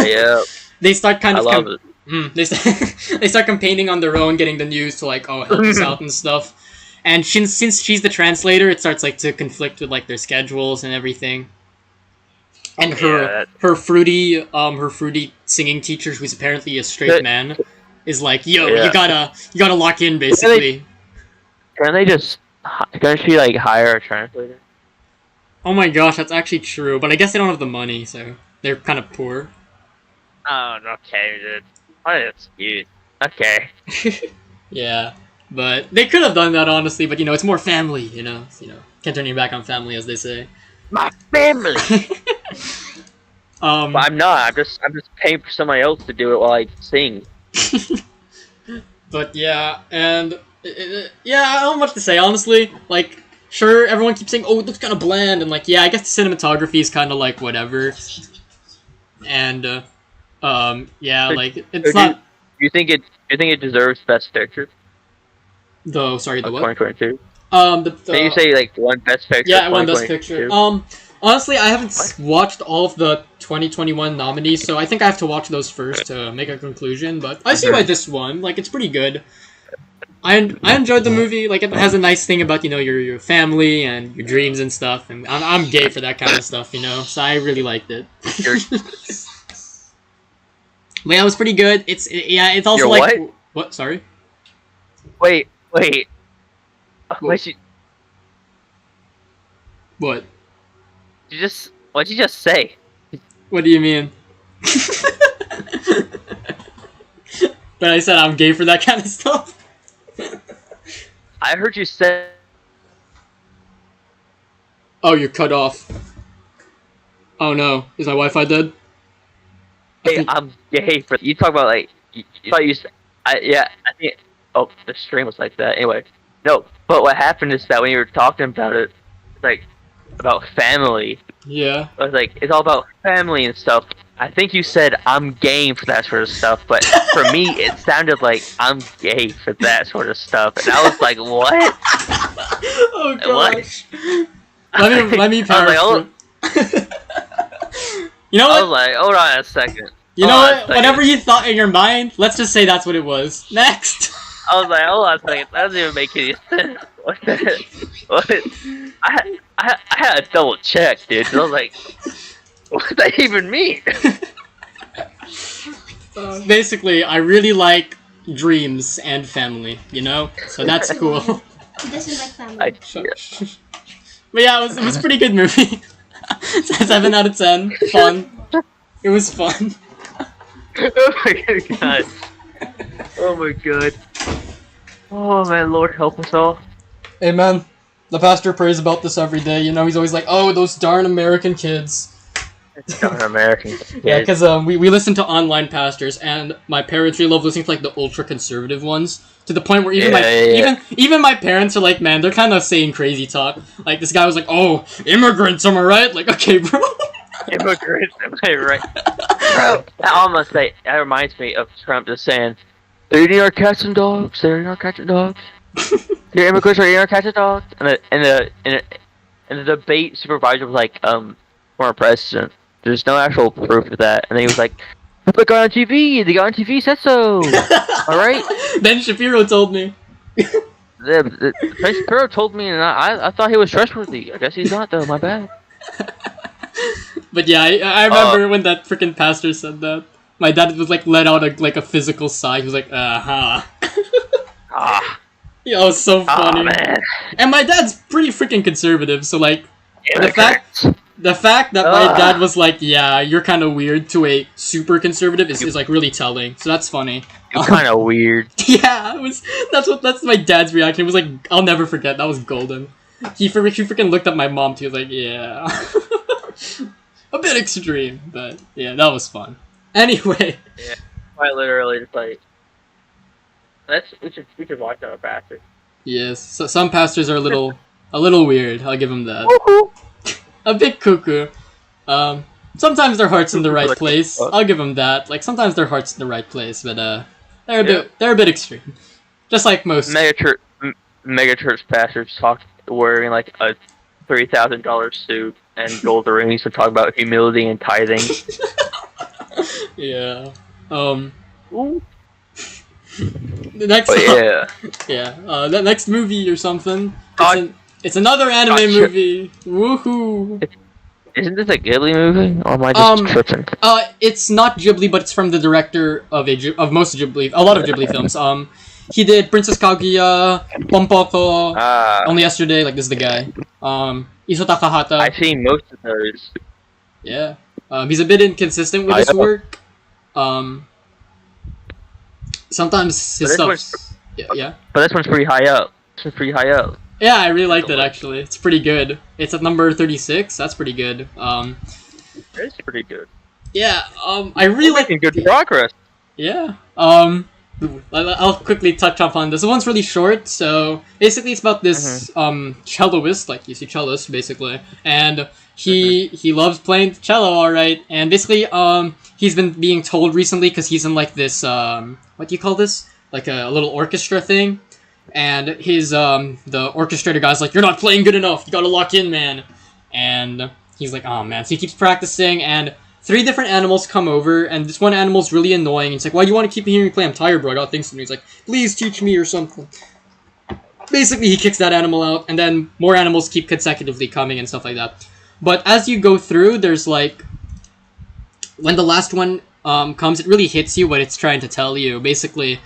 Yeah. they start kind I of love it. they start campaigning on their own, getting the news to like help us out and stuff. And since she's the translator, it starts like to conflict with like their schedules and everything. And her fruity singing teacher, who's apparently a straight man, is like, "Yo, Yeah. you gotta lock in, basically." Can't she like hire a translator? Oh my gosh, that's actually true. But I guess they don't have the money, so They're kind of poor. Oh, okay, dude. What an excuse. Okay. Yeah, but they could have done that honestly. But it's more family. Can't turn your back on family, as they say. My family. Um, But I'm not. I'm just paying for somebody else to do it while I sing. but yeah, and yeah, I don't have much to say honestly. Like, sure, everyone keeps saying, "Oh, it looks kind of bland," and like, yeah, I guess the cinematography is kind of like whatever. And yeah, like it's So not. Do you think it deserves Best Picture Though, sorry, the of what? 2022? The Can you say like one Best Picture? Yeah, I won Best 2022? Picture. Honestly, I haven't What? watched all of the 2021 nominees, so I think I have to watch those first to make a conclusion. But I see why this won. Like, it's pretty good. I enjoyed the movie. Like, it has a nice thing about your family and your dreams and stuff. And I'm gay for that kind of stuff, So I really liked it. You're- But yeah, it was pretty good. It's also You're like what? what? Sorry. Wait. What'd What? you just say? What do you mean? But I said I'm gay for that kind of stuff. I heard you say. Oh, you're cut off. Oh no, is my Wi-Fi dead? Hey, I'm gay for you. Talk about like you thought you. I think. Oh, the stream was like that. Anyway, no. But what happened is that when you were talking about it, like about family, Yeah. I was like, it's all about family and stuff. I think you said I'm game for that sort of stuff, but for me, it sounded like I'm gay for that sort of stuff, and I was like, what? Oh What? gosh. Let me I paraphrase. You know I was what? like, hold on a second. You know Hold on a what? second. Whatever you thought in your mind, let's just say that's what it was. Next. I was like, hold on a second. That doesn't even make any sense. What the? What? I had to double check, dude. 'Cause I was like, what does that even mean? Basically, I really like dreams and family. So that's cool. He doesn't like family. But yeah, it was a pretty good movie. 7 out of 10. Fun. It was fun. Oh my god. Oh my god. Oh man, Lord help us all. Amen. The pastor prays about this every day. He's always like, "Oh, those darn American kids." It's not American. Yeah, because we listen to online pastors, and my parents really love listening to like the ultra conservative ones, to the point where even my parents are like, man, they're kind of saying crazy talk. Like this guy was like, "Oh, immigrants, am I right?" Like, okay, bro. Immigrants, am I right? Bro, that reminds me of Trump just saying, "They're eating our cats and dogs. They're eating our cats and dogs. Your immigrants are eating our cats and dogs." And the debate supervisor was like, former president. There's no actual proof of that. And then he was like, "But they got on TV. The guy on TV said so. All right." Ben Shapiro told me. The Prince Shapiro told me, and I thought he was trustworthy. I guess he's not though. My bad. But yeah, I remember when that freaking pastor said that. My dad was like let out a physical sigh. He was like, "Uh-huh." Ah, Yeah, it was so funny. man. And my dad's pretty freaking conservative, so like Immigrants. the fact that my dad was like, "Yeah, you're kind of weird," to a super conservative is like really telling. So that's funny. You're kind of weird. Yeah, that's my dad's reaction. It was like, I'll never forget. That was golden. He freaking looked at my mom too. He was like, "Yeah." A bit extreme, but yeah, that was fun. Anyway. Yeah, quite literally just like. We should watch our bastard. Yes, so some pastors are a little weird. I'll give them that. A bit cuckoo. Sometimes their heart's in the right place. I'll give them that. Like sometimes their heart's in the right place, but they're a bit extreme. Just like most. Megachurch pastors wearing like a $3,000 suit and gold rings to talk about humility and tithing. Yeah. Ooh. The next. The next movie or something. It's another anime movie. Woohoo! Isn't this a Ghibli movie, or am I just tripping? It's not Ghibli, but it's from the director of a lot of Ghibli films. He did Princess Kaguya, Pompoko, Only Yesterday. Like this is the guy. Iso Takahata. I've seen most of those. Yeah. He's a bit inconsistent with I his know. work. Sometimes But his this one's stuff's yeah. but this one's pretty high up. This one's pretty high up. Yeah, I really liked it Definitely. actually. It's pretty good. It's at number 36. That's pretty good. It's pretty good. Yeah. I really We're like. making good progress. Yeah. I'll quickly touch up on this. The one's really short, so basically it's about this celloist, like you see cellos basically, and he loves playing the cello, all right. And basically, he's been being told recently because he's in like this what do you call this? Like a little orchestra thing, and his the orchestrator guy's like, "You're not playing good enough. You gotta lock in, man." And he's like, "Oh man." So he keeps practicing, and three different animals come over, and this one animal's really annoying. It's like, "Why do you want to keep hearing me play? I'm tired, bro. I got things to do." He's like, "Please teach me or something." Basically, he kicks that animal out, and then more animals keep consecutively coming and stuff like that. But as you go through, there's like, when the last one comes, it really hits you what it's trying to tell you. Basically,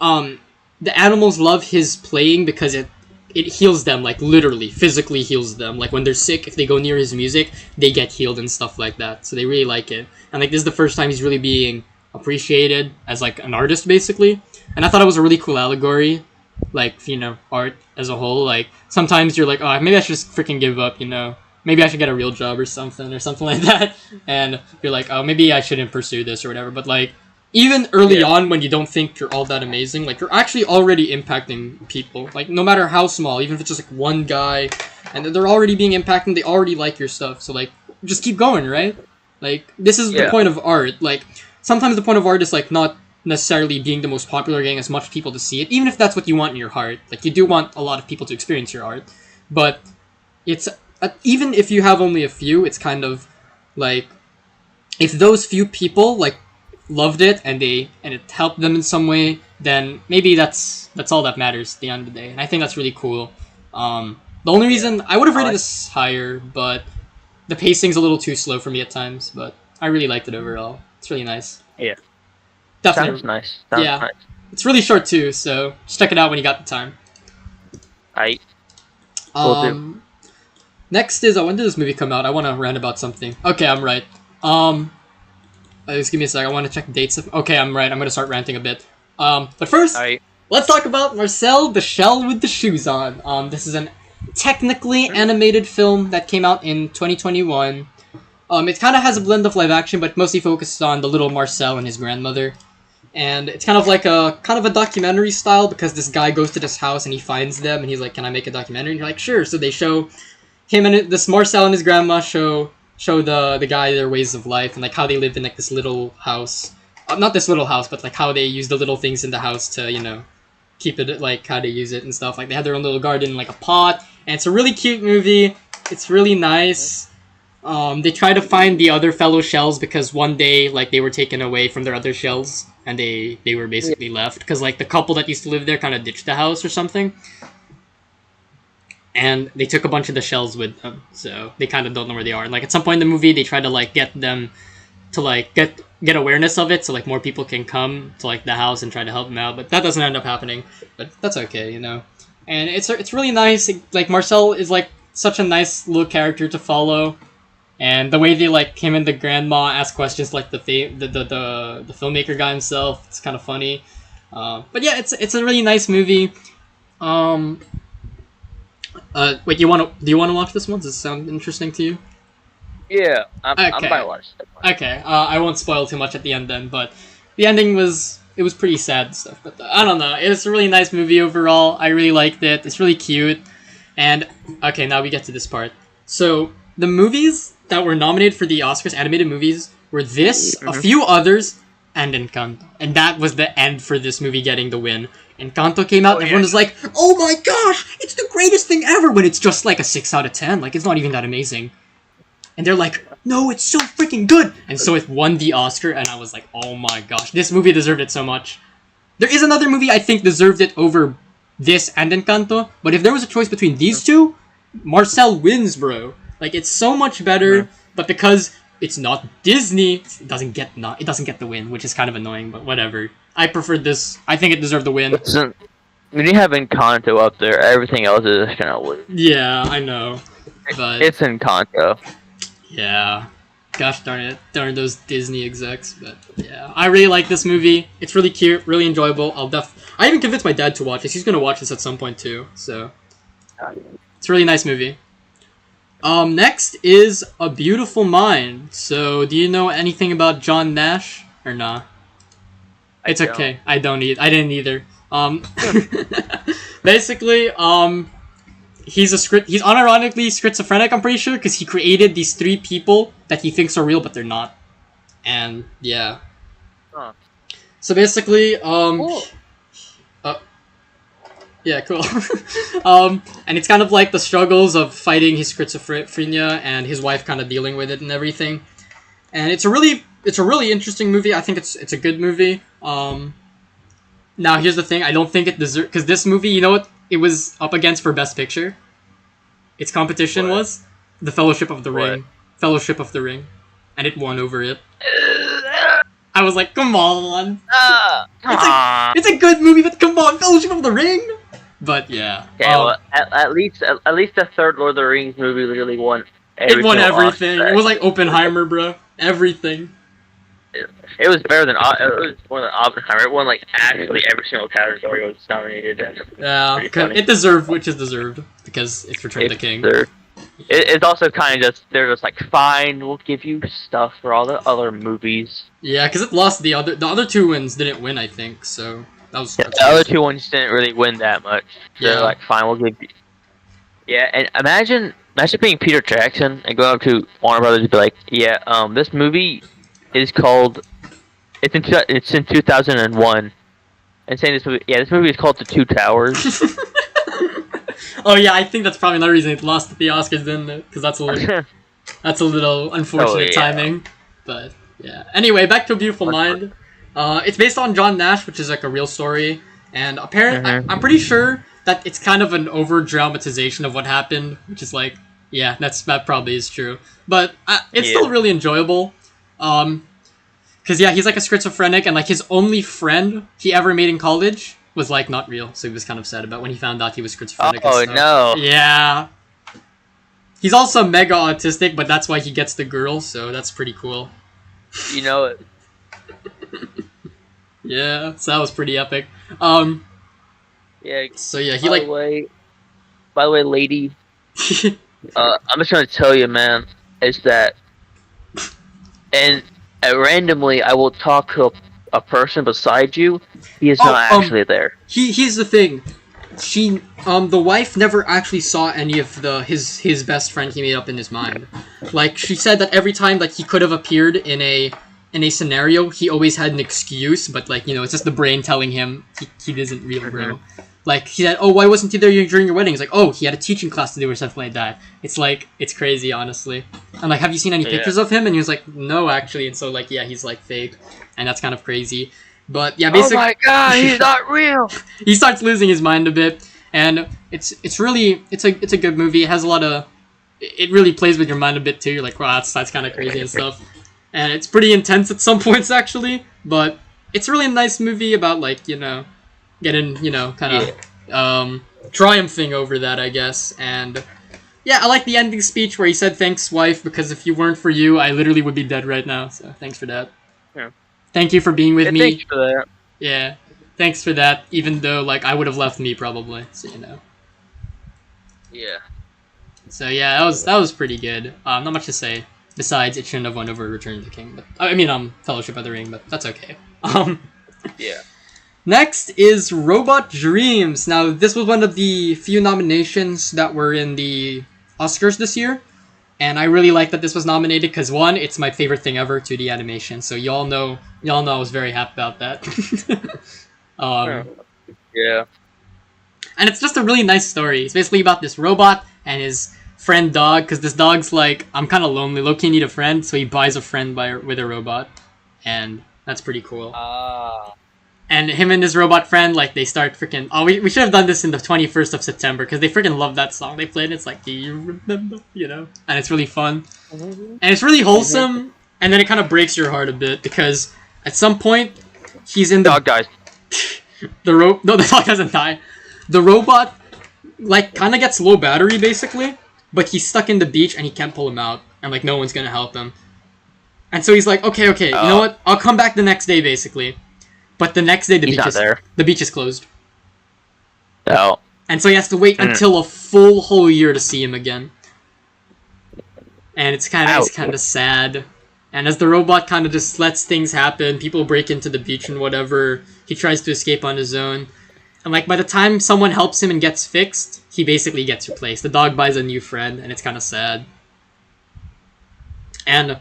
the animals love his playing because it heals them, like literally physically heals them. Like when they're sick, if they go near his music, they get healed and stuff like that. So they really like it. And like this is the first time he's really being appreciated as like an artist basically. And I thought it was a really cool allegory, like, you know, art as a whole. Like sometimes you're like, oh, maybe I should just freaking give up, you know. Maybe I should get a real job or something like that. And you're like, oh, maybe I shouldn't pursue this or whatever. But like even early on when you don't think you're all that amazing, like you're actually already impacting people, like no matter how small, even if it's just like one guy and they're already being impacted, they already like your stuff, so like just keep going, right? Like this is the point of art. Like sometimes the point of art is like not necessarily being the most popular, getting as much people to see it, even if that's what you want in your heart. Like you do want a lot of people to experience your art, but it's even if you have only a few, it's kind of like if those few people like loved it and it helped them in some way, then maybe that's all that matters at the end of the day. And I think that's really cool. The only reason I would have rated this higher, but the pacing's a little too slow for me at times. But I really liked it overall. It's really nice. Yeah. Definitely. Sounds nice. Sounds yeah. nice. It's really short too, so just check it out when you got the time. Will do. Next is when did this movie come out? I want to rant about something. Okay, I'm right. Just give me a sec. I want to check dates. Okay, I'm right. I'm gonna start ranting a bit. But first, let's talk about Marcel the Shell with the Shoes On. This is an technically animated film that came out in 2021. It kind of has a blend of live action, but mostly focuses on the little Marcel and his grandmother. And it's kind of like a documentary style because this guy goes to this house and he finds them and he's like, "Can I make a documentary?" And you're like, "Sure." So they show him and this Marcel and his grandma show the guy their ways of life and like how they lived in like this little house. Not this little house, but like how they use the little things in the house to, you know, keep it, like how they use it and stuff. Like they had their own little garden, like a pot, and it's a really cute movie. It's really nice. They try to find the other fellow shells because one day like they were taken away from their other shells and they were basically left because like the couple that used to live there kind of ditched the house or something. And they took a bunch of the shells with them, so they kind of don't know where they are. And like at some point in the movie, they try to like get them to like get awareness of it, so like more people can come to like the house and try to help them out. But that doesn't end up happening. But that's okay, you know. And it's really nice. Like Marcel is like such a nice little character to follow, and the way they like him and the grandma ask questions like the filmmaker guy himself, it's kind of funny. But yeah, it's a really nice movie. Wait, do you want to watch this one? Does it sound interesting to you? Yeah, I'm about to watch it. Okay, I won't spoil too much at the end then, but the ending was pretty sad and stuff. But I don't know, it's a really nice movie overall. I really liked it. It's really cute. And okay, now we get to this part. So the movies that were nominated for the Oscars, animated movies, were this, a few others, and Encanto. And that was the end for this movie getting the win. Encanto came out, and everyone was like, "Oh my gosh, it's the greatest thing ever!" When it's just like a 6 out of 10. Like, it's not even that amazing. And they're like, "No, it's so freaking good!" And so it won the Oscar, and I was like, "Oh my gosh, this movie deserved it so much." There is another movie I think deserved it over this and Encanto, but if there was a choice between these two, Marcel wins, bro. Like, it's so much better, but because it's not Disney, it doesn't get the win, which is kind of annoying, but whatever. I preferred this. I think it deserved the win. Listen, when you have Encanto up there, everything else is gonna lose. Yeah, I know. But It's Encanto. yeah. Gosh darn those Disney execs. But yeah, I really like this movie. It's really cute, really enjoyable. I even convinced my dad to watch this. He's gonna watch this at some point too. So it's a really nice movie. Next is A Beautiful Mind. So do you know anything about John Nash or nah? It's okay. I didn't either. Basically, he's unironically schizophrenic, I'm pretty sure, because he created these three people that he thinks are real, but they're not. And yeah. Huh. So basically, Cool. yeah, cool. And it's kind of like the struggles of fighting his schizophrenia and his wife kind of dealing with it and everything. And it's a really interesting movie. I think it's a good movie. Now here's the thing. I don't think it deserves, because this movie, you know what it was up against for Best Picture? Its competition was The Fellowship of the Ring. Fellowship of the Ring, and it won over it. I was like, come on. It's a good movie, but come on, Fellowship of the Ring. But yeah. Okay, well, at least the third Lord of the Rings movie literally won. It won everything. It was like Oppenheimer, bro. Everything. It was better than it was more than Oppenheimer. It won like actually every single category it was nominated. Yeah, it deserved, which is deserved, because it's Return of the King. It's also kind of just they're just like, fine, we'll give you stuff for all the other movies. Yeah, because it lost the other two wins didn't win, I think. So that was. Yeah, the other two ones didn't really win that much. So they're like, fine, we'll give you. Yeah, and imagine being Peter Jackson and going up to Warner Brothers and be like, yeah, this movie is called. It's in 2001, and saying this movie is called The Two Towers. Oh yeah, I think that's probably another reason it lost at the Oscars, didn't it? Because that's a little unfortunate timing. But yeah. Anyway, back to A Beautiful Mind. It's based on John Nash, which is like a real story, and apparently I'm pretty sure that it's kind of an over dramatization of what happened, which is like, yeah, that probably is true. But it's still really enjoyable. Because yeah, he's like a schizophrenic, and like his only friend he ever made in college was like not real, so he was kind of sad about when he found out he was schizophrenic. Oh no! Yeah. He's also mega autistic, but that's why he gets the girl, so that's pretty cool. You know it. Yeah, so that was pretty epic. Yeah. So yeah, he By the way, lady, I'm just trying to tell you, man, is that, and randomly I will talk to a person beside you. He is not actually there. Here's the thing. The wife never actually saw any of his best friend he made up in his mind. Like, she said that every time that he could have appeared in a scenario, he always had an excuse, but like, you know, it's just the brain telling him he isn't real, bro. Like, he said, oh, why wasn't he there during your wedding? It's like, oh, he had a teaching class to do or something like that. It's like, it's crazy, honestly. I'm like, have you seen any pictures of him? And he was like, no, actually. And so, like, yeah, he's like fake. And that's kind of crazy. But yeah, basically, oh my god, he's not real. He starts losing his mind a bit, and it's a good movie. It has a lot of, it really plays with your mind a bit too. You're like, wow, that's kind of crazy and stuff, and it's pretty intense at some points actually. But it's a really nice movie about, like, you know, getting, you know, kind of triumphing over that, I guess. And yeah, I like the ending speech where he said, "Thanks, wife, because if you weren't for you, I literally would be dead right now. So thanks for that." Yeah. Thank you for being with me. Thanks for that. Yeah, thanks for that. Even though, like, I would have left me probably. So you know. Yeah. So yeah, that was pretty good. Not much to say. Besides, it shouldn't have won over Return of the King. But I mean, Fellowship of the Ring. But that's okay. Yeah. Next is Robot Dreams. Now, this was one of the few nominations that were in the Oscars this year. And I really like that this was nominated because, one, it's my favorite thing ever, 2D animation. So y'all know I was very happy about that. Yeah. And it's just a really nice story. It's basically about this robot and his friend dog, because this dog's like, I'm kind of lonely, low-key need a friend, so he buys a friend with a robot. And that's pretty cool. And him and his robot friend, like, they start freaking... Oh, we should have done this in the 21st of September, because they freaking love that song. They played it, it's like, do you remember? You know? And it's really fun. And it's really wholesome, and then it kind of breaks your heart a bit, because at some point, he's in the... Dog dies. No, the dog doesn't die. The robot, like, kind of gets low battery, basically, but he's stuck in the beach, and he can't pull him out, and, like, no one's gonna help him. And so he's like, okay, you know Oh. what? I'll come back the next day, basically. But the next day, He's not there. the beach is closed. Oh. And so he has to wait until a whole year to see him again. And it's kind of sad. And as the robot kind of just lets things happen, people break into the beach and whatever, he tries to escape on his own. And like by the time someone helps him and gets fixed, he basically gets replaced. The dog buys a new friend, and it's kind of sad. And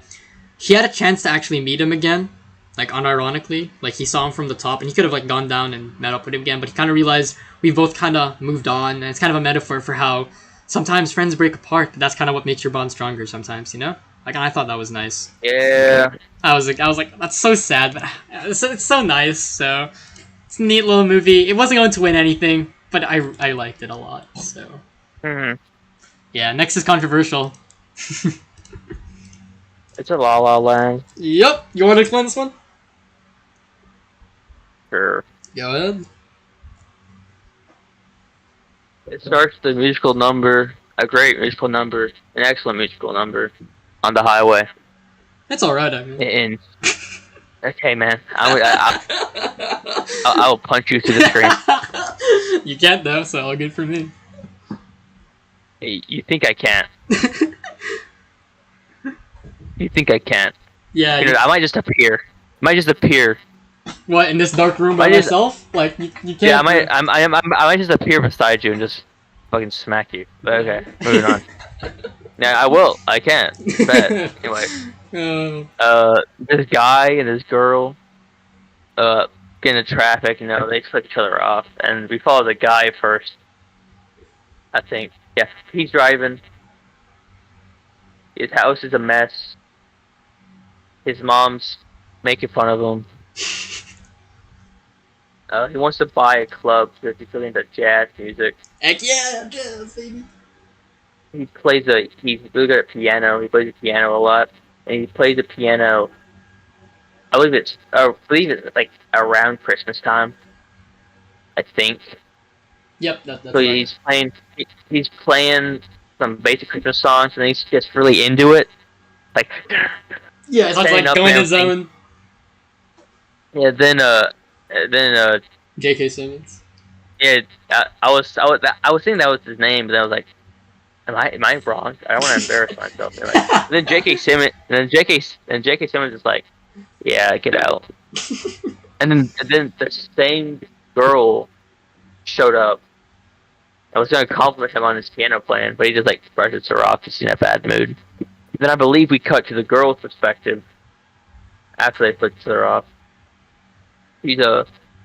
he had a chance to actually meet him again, like unironically. Like he saw him from the top, and he could have like gone down and met up with him again. But he kind of realized we both kind of moved on, and it's kind of a metaphor for how sometimes friends break apart, but that's kind of what makes your bond stronger. Sometimes, you know. Like, and I thought that was nice. Yeah. I was like, that's so sad, but it's so nice. So it's a neat little movie. It wasn't going to win anything, but I liked it a lot. So yeah, next is controversial. It's a La La Land. Yep. You want to explain this one? Sure. Go ahead. It starts the musical number, a great musical number, an excellent musical number, on the highway. It's alright, I mean. Okay, man. I will punch you through the screen. You can't though, so all good for me. You think I can't? You think I can't? Yeah. I might just appear. What, in this dark room by myself? Like you can't. Yeah, I might just appear beside you and just fucking smack you. But okay, moving on. Yeah, I will. I can. But anyway. This guy and this girl, get into traffic. They flip each other off, and we follow the guy first. I think. Yes, he's driving. His house is a mess. His mom's making fun of him. He wants to buy a club because he's really into jazz music. Heck yeah, jazz, baby. He's really good at piano. He plays the piano a lot, and he plays the piano. I believe it's like around Christmas time. I think. Yep, that's so right. He's playing some basic Christmas songs, and he's just really into it. Like. Yeah, it's like going his own. Yeah, then J.K. Simmons. Yeah, I was thinking that was his name, but then I was like, am I wrong? I don't want to embarrass myself. And then J.K. Simmons is like, yeah, get out. and then the same girl showed up. I was gonna compliment him on his piano playing, but he just like brushes her off. He's in a bad mood. Then I believe we cut to the girl's perspective after they flipped her off. She's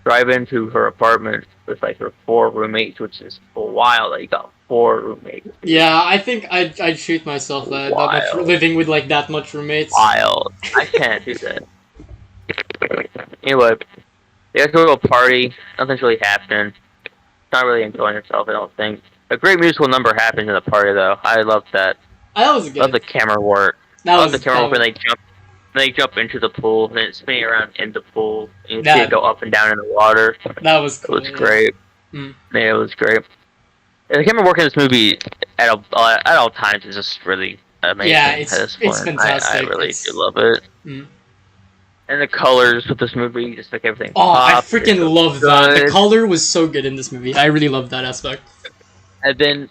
driving to her apartment with like her 4 roommates, which is wild that you got 4 roommates. Yeah, I think I'd shoot myself that much, living with like that much roommates. Wild. I can't do that. Anyway, they have to go to a party. Nothing's really happening. Not really enjoying herself, I don't think. A great musical number happens in the party though. I loved that. That was good. Love the camera work. Love the camera work when they jump into the pool, and then it's spinning around in the pool, and you see it go up and down in the water. That was cool. It was great. Mm. Yeah, it was great. And the camera work in this movie at all times is just really amazing. Yeah, it's fantastic. I really do love it. Mm. And the colors with this movie just make everything Oh, pop. I freaking love that. The color was so good in this movie. I really loved that aspect. And then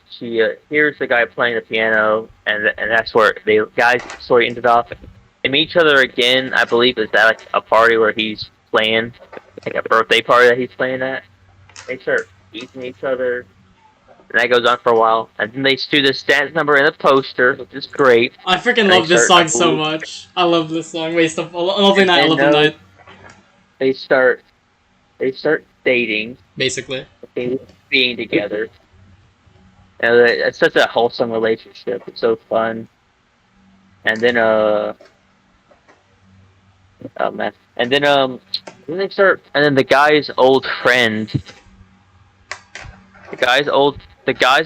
she hears the guy playing the piano, and that's where the guy's story ended off. They meet each other again, I believe, is that like a party where he's playing, like a birthday party that he's playing at. They start teasing each other, and that goes on for a while. And then they do this dance number in the poster, which is great. I freaking love this song so much. I love this song. Waste of a lovely night, a lovely night. They start dating, basically. Being together. And it's such a wholesome relationship. It's so fun. And then oh man. And then they start. And then the guy's old friend. The guy's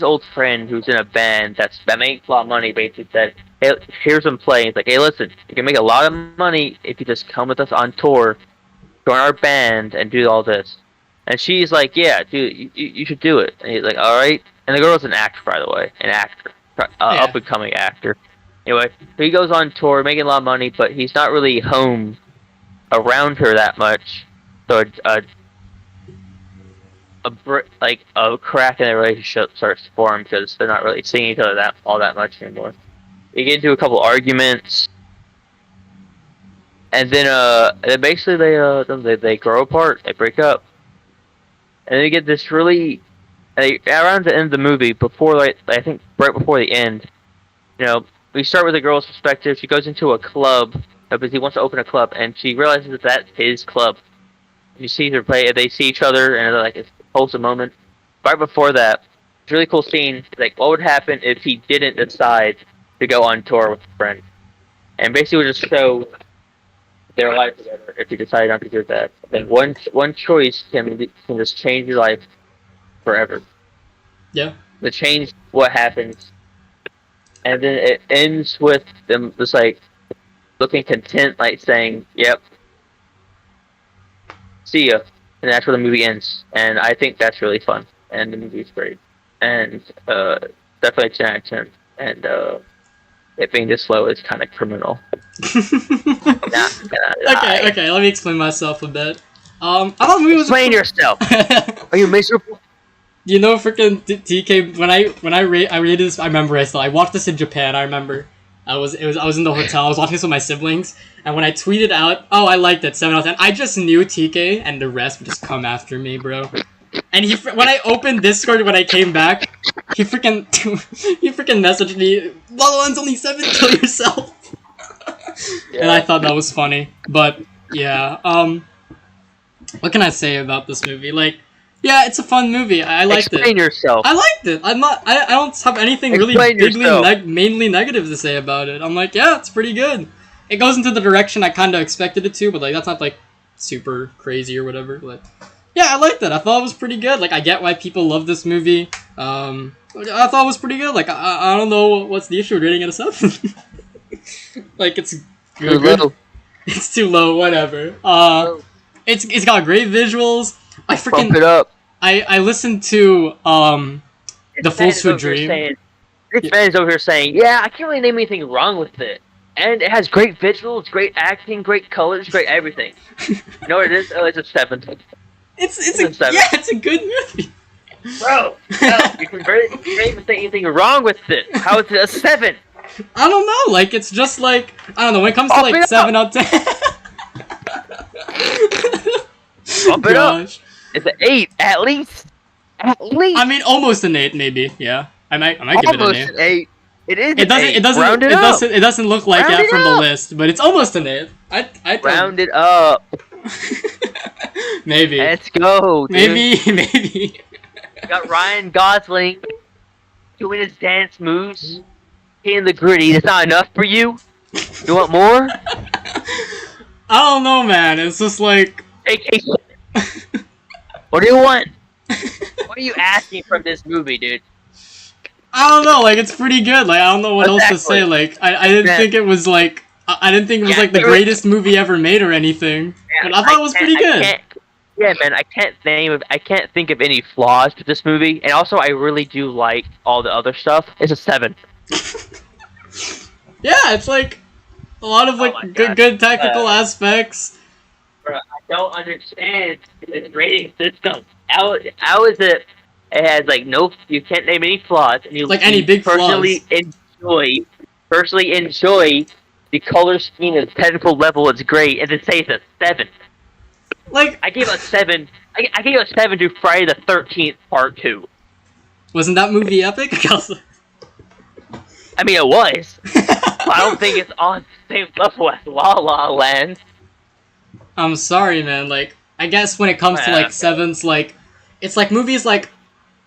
old friend who's in a band that makes a lot of money. Basically said, "Hey, here's him playing." He's like, "Hey, listen, you can make a lot of money if you just come with us on tour, join our band, and do all this." And she's like, "Yeah, dude, you should do it." And he's like, "All right." And the girl's an actor, by the way, up and coming actor. Anyway, so he goes on tour, making a lot of money, but he's not really home around her that much. So like a crack in their relationship starts to form because they're not really seeing each other all that much anymore. They get into a couple arguments, and then basically they grow apart. They break up, and they get this really around the end of the movie, before like I think right before the end. You know, we start with the girl's perspective. She goes into a club because he wants to open a club, and she realizes that that's his club. You see her play. They see each other, and they're like, it's a wholesome moment. Right before that, it's a really cool scene. Like, what would happen if he didn't decide to go on tour with a friend? And basically, would just show their life together if he decided not to do that. Then one choice can just change your life forever. Yeah. To change what happens, and then it ends with them just like looking content, like saying, "Yep, see ya," and that's where the movie ends. And I think that's really fun, and the movie's great, and definitely 10 out of 10. And it being this slow is kind of criminal. Okay, let me explain myself a bit. I thought the movie was Explain yourself. Are you miserable? You know, freaking TK. When I rated this, I remember I watched this in Japan. I remember I was in the hotel. I was watching this with my siblings, and when I tweeted out, "Oh, I liked it, 7 out of 10," I just knew TK and the rest would just come after me, bro. And when I opened Discord when I came back, he freaking messaged me, "La La Land's only 7. Kill yourself." Yeah. And I thought that was funny, but yeah. What can I say about this movie? Like, yeah, it's a fun movie. I liked it. Explain yourself. I liked it. I don't have anything really mainly negative to say about it. I'm like, yeah, it's pretty good. It goes into the direction I kind of expected it to, but like that's not like super crazy or whatever. But yeah, I liked it. I thought it was pretty good. Like, I get why people love this movie. I thought it was pretty good. Like, I don't know what's the issue with rating it a 7. Like, it's Too low. It's too low. Whatever. It's got great visuals. I freaking Bump it up. I listened to The Full Suit Dream. This man is over here saying, "Yeah, I can't really name anything wrong with it, and it has great visuals, great acting, great colors, great everything." You know what it is? Oh, it's a 7. It's a 7. Yeah, it's a good movie. Bro, no, you can't even say anything wrong with it. How is it a 7? I don't know. Like, it's just like, I don't know. When it comes to like 7 out of 10. Bump it up. It's an 8 at least. At least. I mean, almost an 8, maybe. Yeah, I might give it an 8. Almost an 8. It is. It doesn't look like that from the list, but it's almost an 8. I round it up. Maybe. Let's go, dude. Maybe. You got Ryan Gosling doing his dance moves, hitting the gritty. That's not enough for you. You want more? I don't know, man. It's just like. What do you want? What are you asking from this movie, dude? I don't know. Like, it's pretty good. Like, I don't know what else to say. Like, I didn't think it was like. I didn't think it was like the greatest movie ever made or anything. But I thought it was pretty good. Yeah, man, I can't think of any flaws to this movie, and also I really do like all the other stuff. It's a 7. Yeah, it's like a lot of like good technical aspects. Bro, I don't understand this rating system. How is it? It has like you can't name any flaws, and you like any big personally enjoy the color scheme and the technical level. It's great, and then say it's a 7. Like, I gave a 7. I gave a 7 to Friday the 13th Part 2. Wasn't that movie epic? I mean, it was. But I don't think it's on the same level as La La Land. I'm sorry, man. Like, I guess when it comes to like 7s, like, it's like movies like,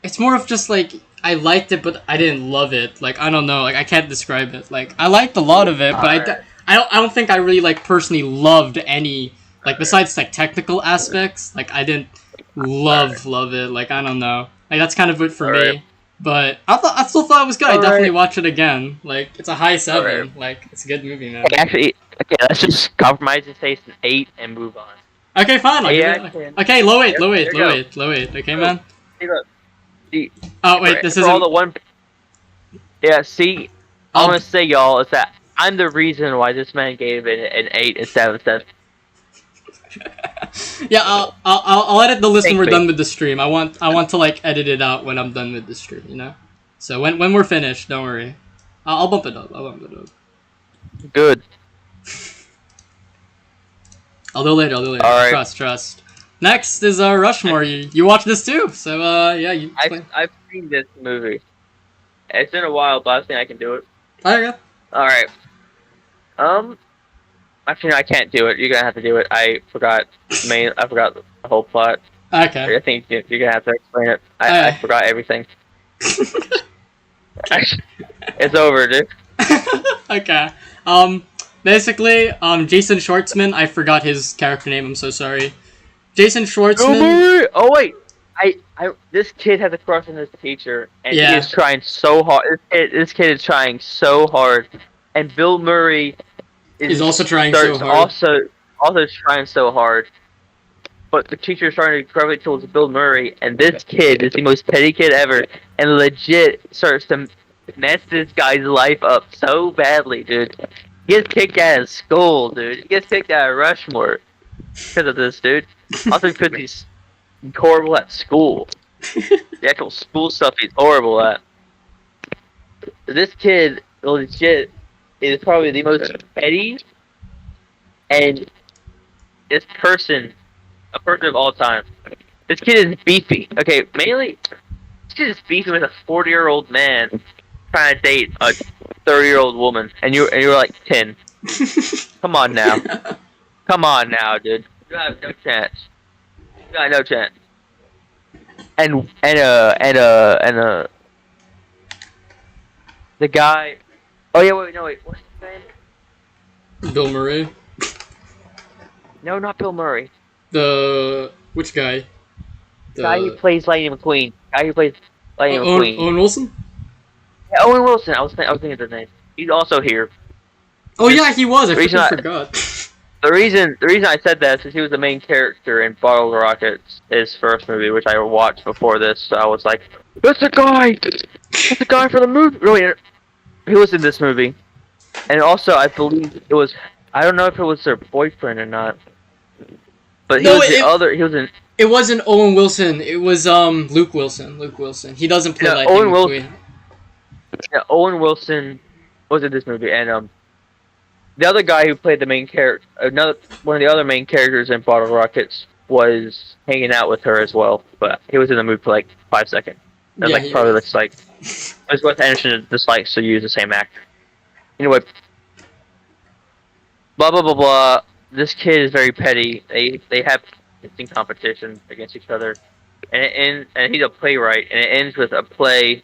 it's more of just like, I liked it, but I didn't love it. Like, I don't know. Like, I can't describe it. Like, I liked a lot of it, but I don't think I really like personally loved any. Like, besides, like, technical aspects, like, I didn't love it. Like, I don't know. Like, that's kind of it for me. But I still thought it was good. I definitely watch it again. Like, it's a high 7. Like, it's a good movie, man. Actually, okay, let's just compromise and say it's an 8 and move on. Okay, fine. Okay, low 8. Okay, man? See, look. See, oh, wait, this is isn't. Yeah, see, I'm I'll, gonna say, y'all, is that I'm the reason why this man gave it an 8 instead of a 7. yeah, I'll edit the list when Thank we're me. done with the stream. I want to like edit it out when I'm done with the stream, you know. So when we're finished, don't worry. I'll bump it up. I'll bump it up. Good. I'll do it later. I'll do it later. All right. Trust. Next is Rushmore. You watch this too, so yeah, you. I've seen this movie. It's been a while, but I think I can do it. Okay. All right. Actually, no, I can't do it. You're gonna have to do it. I forgot the whole plot. Okay. I think you're gonna have to explain it. I Alright. forgot everything. It's over, dude. Okay. Basically, Jason Schwartzman. I forgot his character name. I'm so sorry. Jason Schwartzman. Oh wait, this kid has a crush on his teacher, and Yeah. he is trying so hard. This kid is trying so hard, and Bill Murray Is also trying so hard. Also trying so hard. But the teacher is trying to gravitate towards Bill Murray, and this kid is the most petty kid ever, and legit starts to mess this guy's life up so badly, dude. He gets kicked out of school, dude. He gets kicked out of Rushmore because of this, dude. Also because he's horrible at school. The actual school stuff he's horrible at. This kid, legit, is probably the most petty and a person of all time. This kid is beefy. Okay, mainly, this kid is beefy with a 40-year-old man trying to date a 30-year-old woman, and you're like 10. Come on now. Come on now, dude. You have no chance. You got no chance. And the guy. Oh yeah, wait. What's his name? Bill Murray. No, not Bill Murray. Which guy? The guy who plays Lightning McQueen. McQueen. Owen Wilson. Yeah, Owen Wilson. I was thinking of his name. He's also here. Oh yeah, he was. I reason forgot. The reason I said that is because he was the main character in Bottle Rockets, his first movie, which I watched before this. So I was like, "That's the guy! That's the guy for the movie!" Really, he was in this movie, and also I believe it was. I don't know if it was their boyfriend or not, but he was in. It wasn't Owen Wilson. It was Luke Wilson. Luke Wilson. He doesn't play like Owen Wilson. Yeah, Owen Wilson was in this movie, and the other guy who played the main character, one of the other main characters in Bottle Rockets, was hanging out with her as well. But he was in the movie for like 5 seconds. That's probably just like it's Wes Anderson dislikes to use the same actor. Anyway, blah blah blah blah. This kid is very petty. They have in competition against each other, and he's a playwright, and it ends with a play.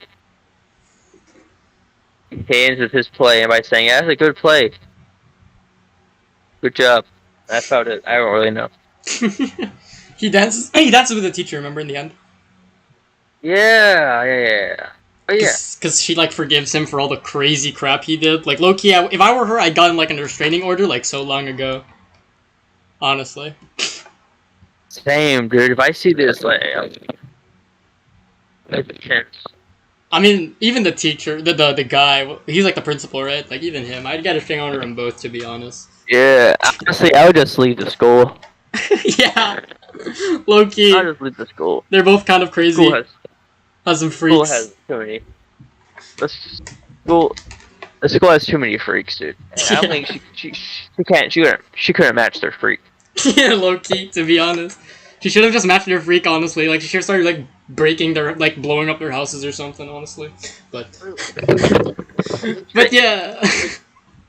He ends with his play and by saying, "Yeah, that's a good play. Good job." That's about it. I don't really know. He dances. He dances with the teacher. Remember in the end? Yeah. Oh yeah. Because she like forgives him for all the crazy crap he did. Like low key, if I were her, I'd gotten like a restraining order like so long ago. Honestly. Same, dude. If I see this, like, I mean, even the teacher, the guy, he's like the principal, right? Like even him, I'd get a restraining order on both, to be honest. Yeah, honestly, I would just leave the school. Yeah, low key. I'll just leave the school. They're both kind of crazy. School has some freaks. School has too many. The school has too many freaks, dude. I don't think she couldn't match their freak. Yeah, low key, to be honest. She should have just matched their freak, honestly. Like, she should have started, like, breaking their, like, blowing up their houses or something, honestly. But yeah.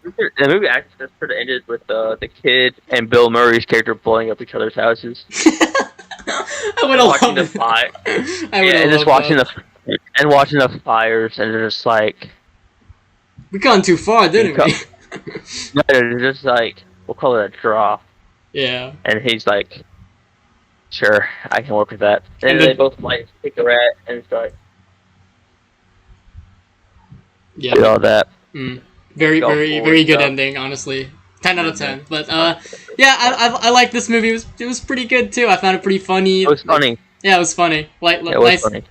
The movie actually just sort of ended with the kid and Bill Murray's character blowing up each other's houses. I would have loved the fire. I would have watching the fires, and they're just like, we gone too far, didn't we? No, they're just like, we'll call it a draw. Yeah. And he's like, sure, I can work with that. And they both light a cigarette and start. Yeah. Did all that. Very good ending, honestly. 10 out of 10. But yeah, I like this movie. It was pretty good too. I found it pretty funny. It was funny. Yeah, it was funny. Like it was nice, funny.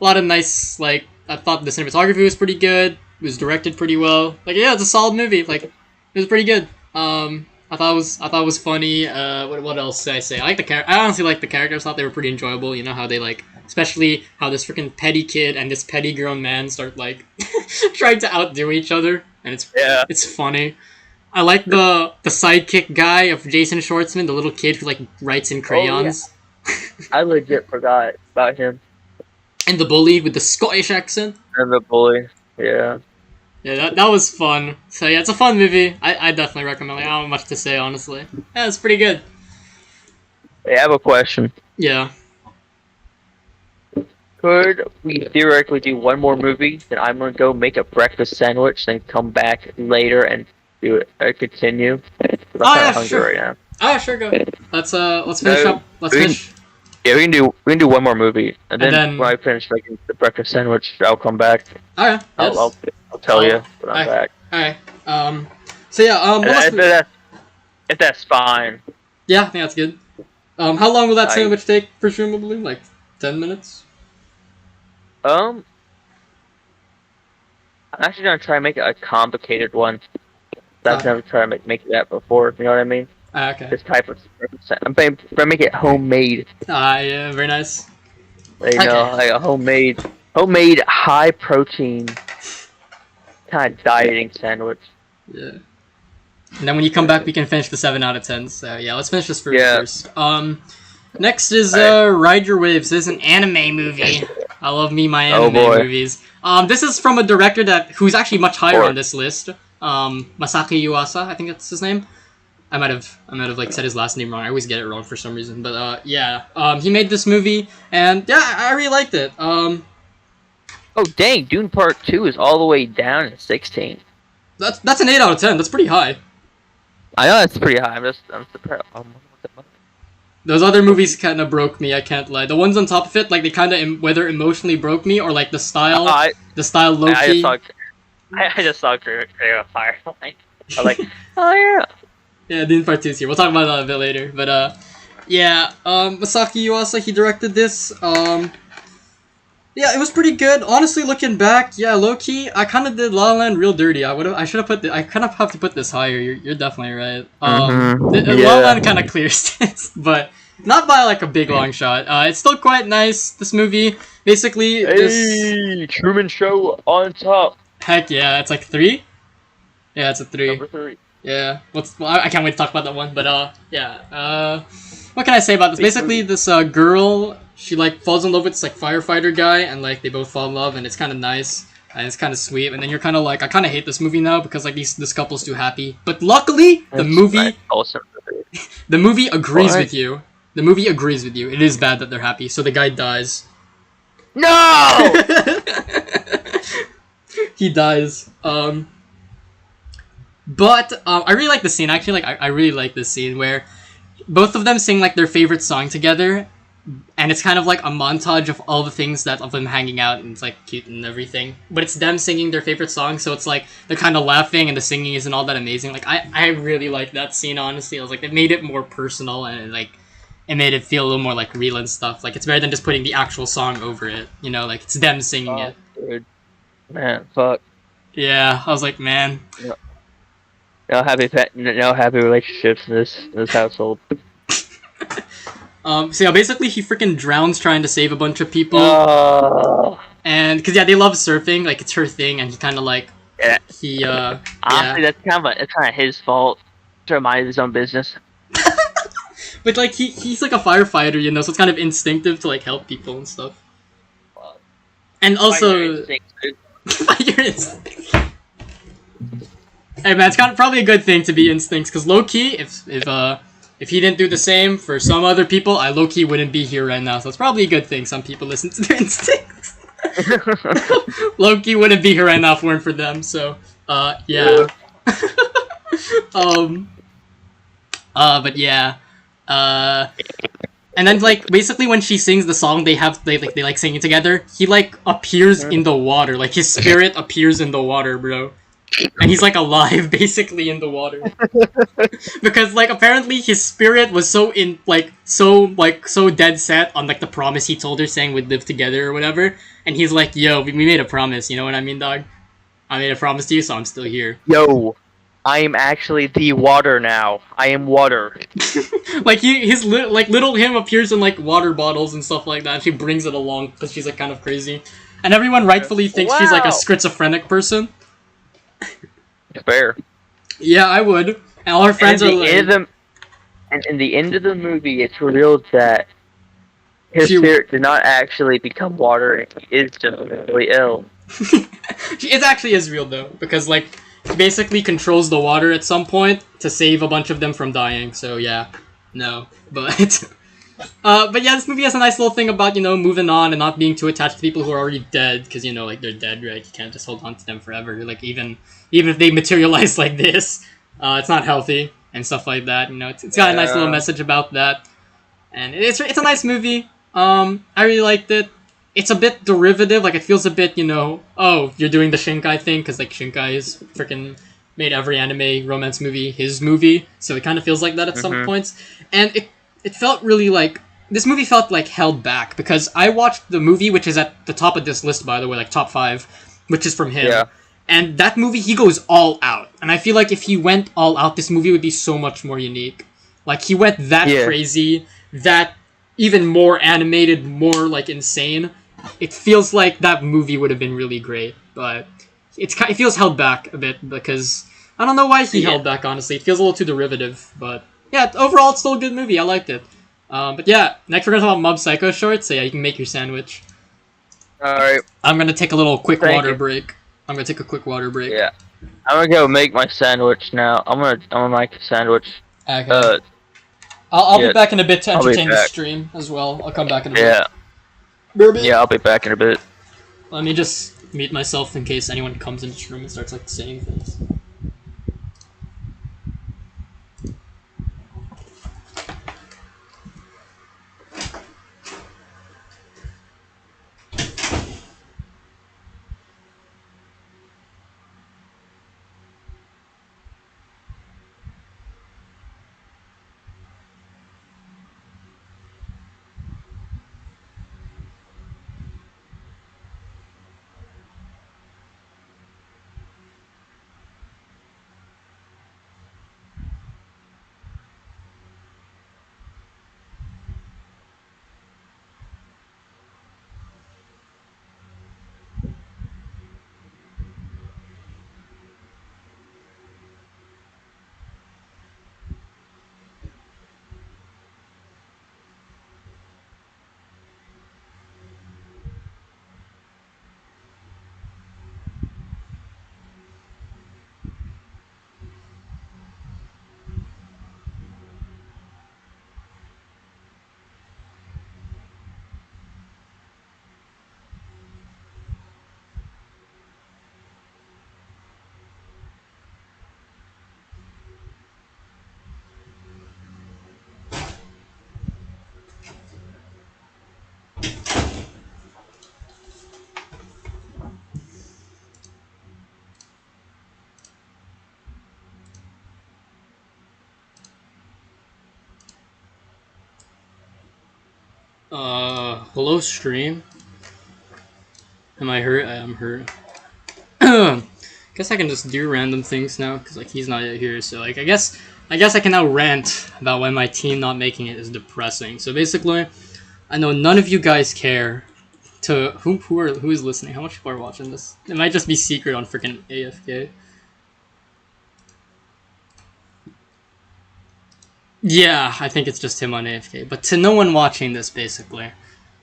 a lot of nice. Like I thought the cinematography was pretty good. It was directed pretty well. Like, yeah, it's a solid movie. Like, it was pretty good. I thought it was funny. What else did I say? I like the I honestly like the characters. I thought they were pretty enjoyable. You know how they like, especially how this freaking petty kid and this petty grown man start like trying to outdo each other, and it's funny. I like the sidekick guy of Jason Schwartzman, the little kid who like writes in crayons. Oh, yeah. I legit forgot about him. And the bully with the Scottish accent. And the bully, yeah. Yeah, that was fun. So yeah, it's a fun movie. I definitely recommend it. I don't have much to say, honestly. Yeah, it's pretty good. I have a question. Yeah. Could we theoretically do one more movie, then I'm gonna go make a breakfast sandwich, then come back later and do it, continue? I'm kinda hungry sure. right now. Oh, sure, go. Let's finish up. Let's finish. Yeah, we can do one more movie, and then when I finish making the breakfast sandwich, I'll come back. Alright. I'll tell you when I'm back. Alright. So yeah. If that's fine. Yeah, I think that's good. How long will that sandwich take? Presumably, like 10 minutes. I'm actually gonna try and make it a complicated one. I've never tried to make that before. You know what I mean? Okay. This type of. I'm going to make it homemade. Yeah, very nice. You know, like a homemade, high protein kind of dieting sandwich. Yeah. And then when you come back, we can finish the 7 out of 10. So yeah, let's finish this first. Next is Ride Your Waves. This is an anime movie. I love my anime movies. This is from a director who's actually much higher on this list. Masaki Yuasa, I think that's his name. I might have like said his last name wrong. I always get it wrong for some reason. But yeah, he made this movie, and yeah, I really liked it. Oh dang, Dune Part 2 is all the way down at 16. That's an 8 out of 10. That's pretty high. I know that's pretty high. I'm surprised. Those other movies kind of broke me. I can't lie. The ones on top of it, like they kind of whether emotionally broke me or like the style low-key. I just saw Career of Firelight. I'm like, oh yeah. Yeah, Dune Part 2 is here. We'll talk about that a bit later. But yeah, Masaki Yuasa, he directed this. Yeah, it was pretty good. Honestly, looking back, yeah, low key, I kind of did La La Land real dirty. I should have put I kind of have to put this higher. You're definitely right. La La Land kind of clears this, but not by like a big long shot. It's still quite nice. This movie, basically, Truman Show on top. Heck yeah, it's like 3. Yeah, it's a 3. Number 3. Yeah, I can't wait to talk about that one. But yeah. What can I say about this? Basically, this girl, she like falls in love with this like firefighter guy, and like they both fall in love, and it's kind of nice and it's kind of sweet. And then you're kind of like, I kind of hate this movie now because like this couple's too happy. But luckily, the movie agrees with you. The movie agrees with you. It is bad that they're happy, so the guy dies. No. He dies. But I really like the scene. Actually, like I really like this scene where both of them sing like their favorite song together, and it's kind of like a montage of all the things of them hanging out, and it's like cute and everything. But it's them singing their favorite song, so it's like they're kind of laughing, and the singing isn't all that amazing. Like I really like that scene. Honestly, I was like, it made it more personal, and it made it feel a little more like real and stuff. Like it's better than just putting the actual song over it. You know, like it's them singing it. Dude. Man, fuck. Yeah, I was like, man. Yeah. No happy relationships in this household. So yeah, basically he freaking drowns trying to save a bunch of people. And because they love surfing, like it's her thing, and he kind of like honestly, that's kind of his fault to mind his own business. But like he's like a firefighter, you know, so it's kind of instinctive to like help people and stuff. And also, your instincts. Hey man, it's probably a good thing to be instincts, because low key, if he didn't do the same for some other people, I low key wouldn't be here right now. So it's probably a good thing some people listen to their instincts. Low key wouldn't be here right now if it weren't for them. So yeah. But yeah. And then like basically when she sings the song, they like singing together. He like appears in the water, like his spirit appears in the water, bro. And he's like alive basically in the water. Because like apparently his spirit was so dead set on like the promise he told her saying we'd live together or whatever. And he's like, yo, we made a promise, you know what I mean, dog? I made a promise to you, so I'm still here. Yo, I am actually the water now. I am water. Like like little him appears in like water bottles and stuff like that. And she brings it along because she's like kind of crazy, and everyone rightfully thinks she's like a Wow. schizophrenic person. Fair. Yeah, I would. And all her friends And are in the end like, of the and in the end of the movie, it's revealed that his she. spirit did not actually become water, and he is just really ill. It actually is real though, because like she basically controls the water at some point to save a bunch of them from dying. So yeah, no, but but yeah, this movie has a nice little thing about moving on and not being too attached to people who are already dead, because like they're dead, right? You can't just hold on to them forever. Like even if they materialize like this, it's not healthy and stuff like that. It's got a nice little Yeah. message about that, and it's a nice movie. I really liked it. It's a bit derivative, like it feels a bit, oh, you're doing the Shinkai thing, because like Shinkai is freaking made every anime romance movie his movie, so it kind of feels like that at some Mhm. points, and it felt really like this movie felt like held back because I watched the movie, which is at the top of this list by the way, like top 5, which is from him, Yeah. and that movie he goes all out, and I feel like if he went all out, this movie would be so much more unique. Like he went that Yeah. crazy, that even more animated, more like insane. It feels like that movie would have been really great, but it feels held back a bit because I don't know why he Yeah. held back. Honestly, it feels a little too derivative, but yeah, overall it's still a good movie. I liked it. But yeah, next we're gonna talk about Mob Psycho short. So yeah, you can make your sandwich. All right. I'm gonna take a little quick Thank water you. break. I'm gonna take a quick water break. Yeah. I'm gonna go make my sandwich now. I'm gonna make a sandwich. Okay. Uh, I'll be yeah, back in a bit to I'll be entertain the back. stream as well. I'll come back in a Yeah. bit. Yeah, I'll be back in a bit. Let me just mute myself in case anyone comes into this room and starts like saying things. Hello stream. Am I hurt? I am hurt. Guess I can just do random things now because like he's not yet here. So like I guess I can now rant about why my team not making it is depressing. So basically, I know none of you guys care. To who is listening? How much people are watching this? It might just be secret on freaking AFK. Yeah, I think it's just him on AFK. But to no one watching this, basically.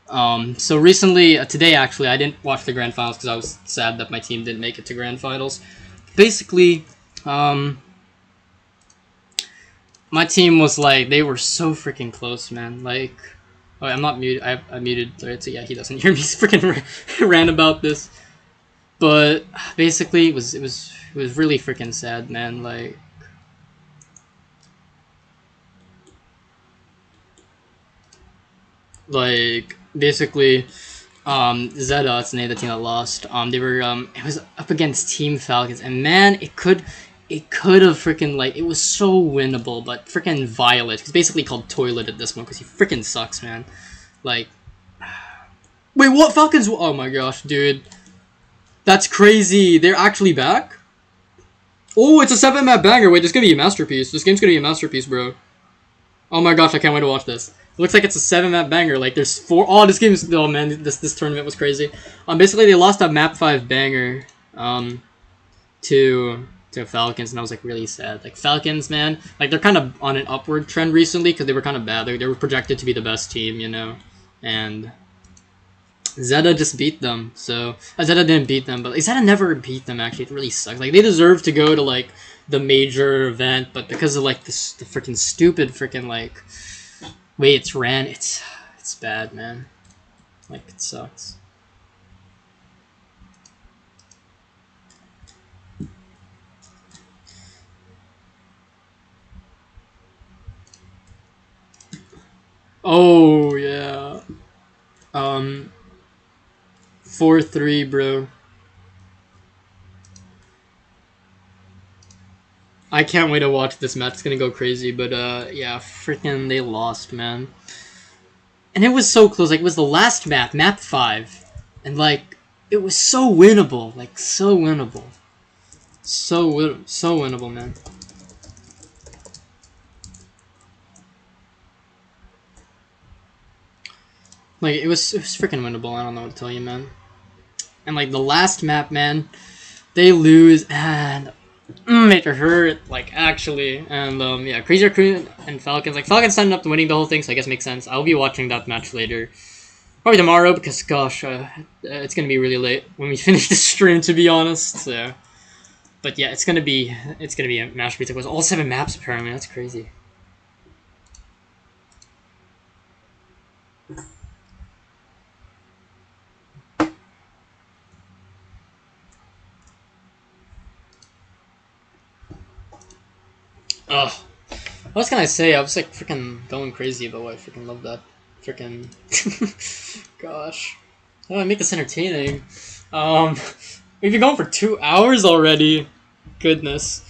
So recently, today actually, I didn't watch the grand finals because I was sad that my team didn't make it to grand finals. Basically, my team was like, they were so freaking close, man. Like, oh, I'm not muted. I muted. Right, so yeah, he doesn't hear me freaking rant about this. But basically, it was really freaking sad, man. Like basically, Zeta, it's the name of the team that lost. They were it was up against Team Falcons, and man, it could have freaking like it was so winnable, but freaking Violet, he's basically called Toilet at this one because he freaking sucks, man. Like, wait, what Falcons? Oh my gosh, dude. That's crazy. They're actually back? Oh, it's a 7-map banger. Wait, this is gonna be a masterpiece. This game's gonna be a masterpiece, bro. Oh my gosh, I can't wait to watch this. It looks like it's a 7-map banger. Like, there's 4... Oh, this game's... Oh, man, this tournament was crazy. Basically, they lost a map 5 banger, to Falcons, and I was, like, really sad. Like, Falcons, man, like, they're kind of on an upward trend recently, because they were kind of bad. They were projected to be the best team, you know? And Zeta just beat them, so... Zeta didn't beat them, but Zeta never beat them, actually. It really sucks. Like, they deserve to go to, like, the major event, but because of, like, the freaking stupid freaking, like, way it's ran, it's bad, man. Like, it sucks. Oh, yeah. 4-3, bro. I can't wait to watch this match. It's gonna go crazy, but yeah, freaking they lost, man. And it was so close. Like, it was the last map, map 5, and like it was so winnable, like so winnable, so winnable, man. Like it was freaking winnable. I don't know what to tell you, man. And like the last map, man, they lose, and it hurt, like, actually. And yeah, Crazy Raccoon and Falcons, like, Falcons ended up winning the whole thing, so I guess it makes sense. I'll be watching that match later, probably tomorrow, because gosh, it's gonna be really late when we finish the stream, to be honest. So, but yeah, it's gonna be a masterpiece. It was all 7 maps apparently. That's crazy. Ugh. What can I say? I was like freaking going crazy about why I freaking love that. Freaking gosh. How do I make this entertaining? We've been going for 2 hours already. Goodness.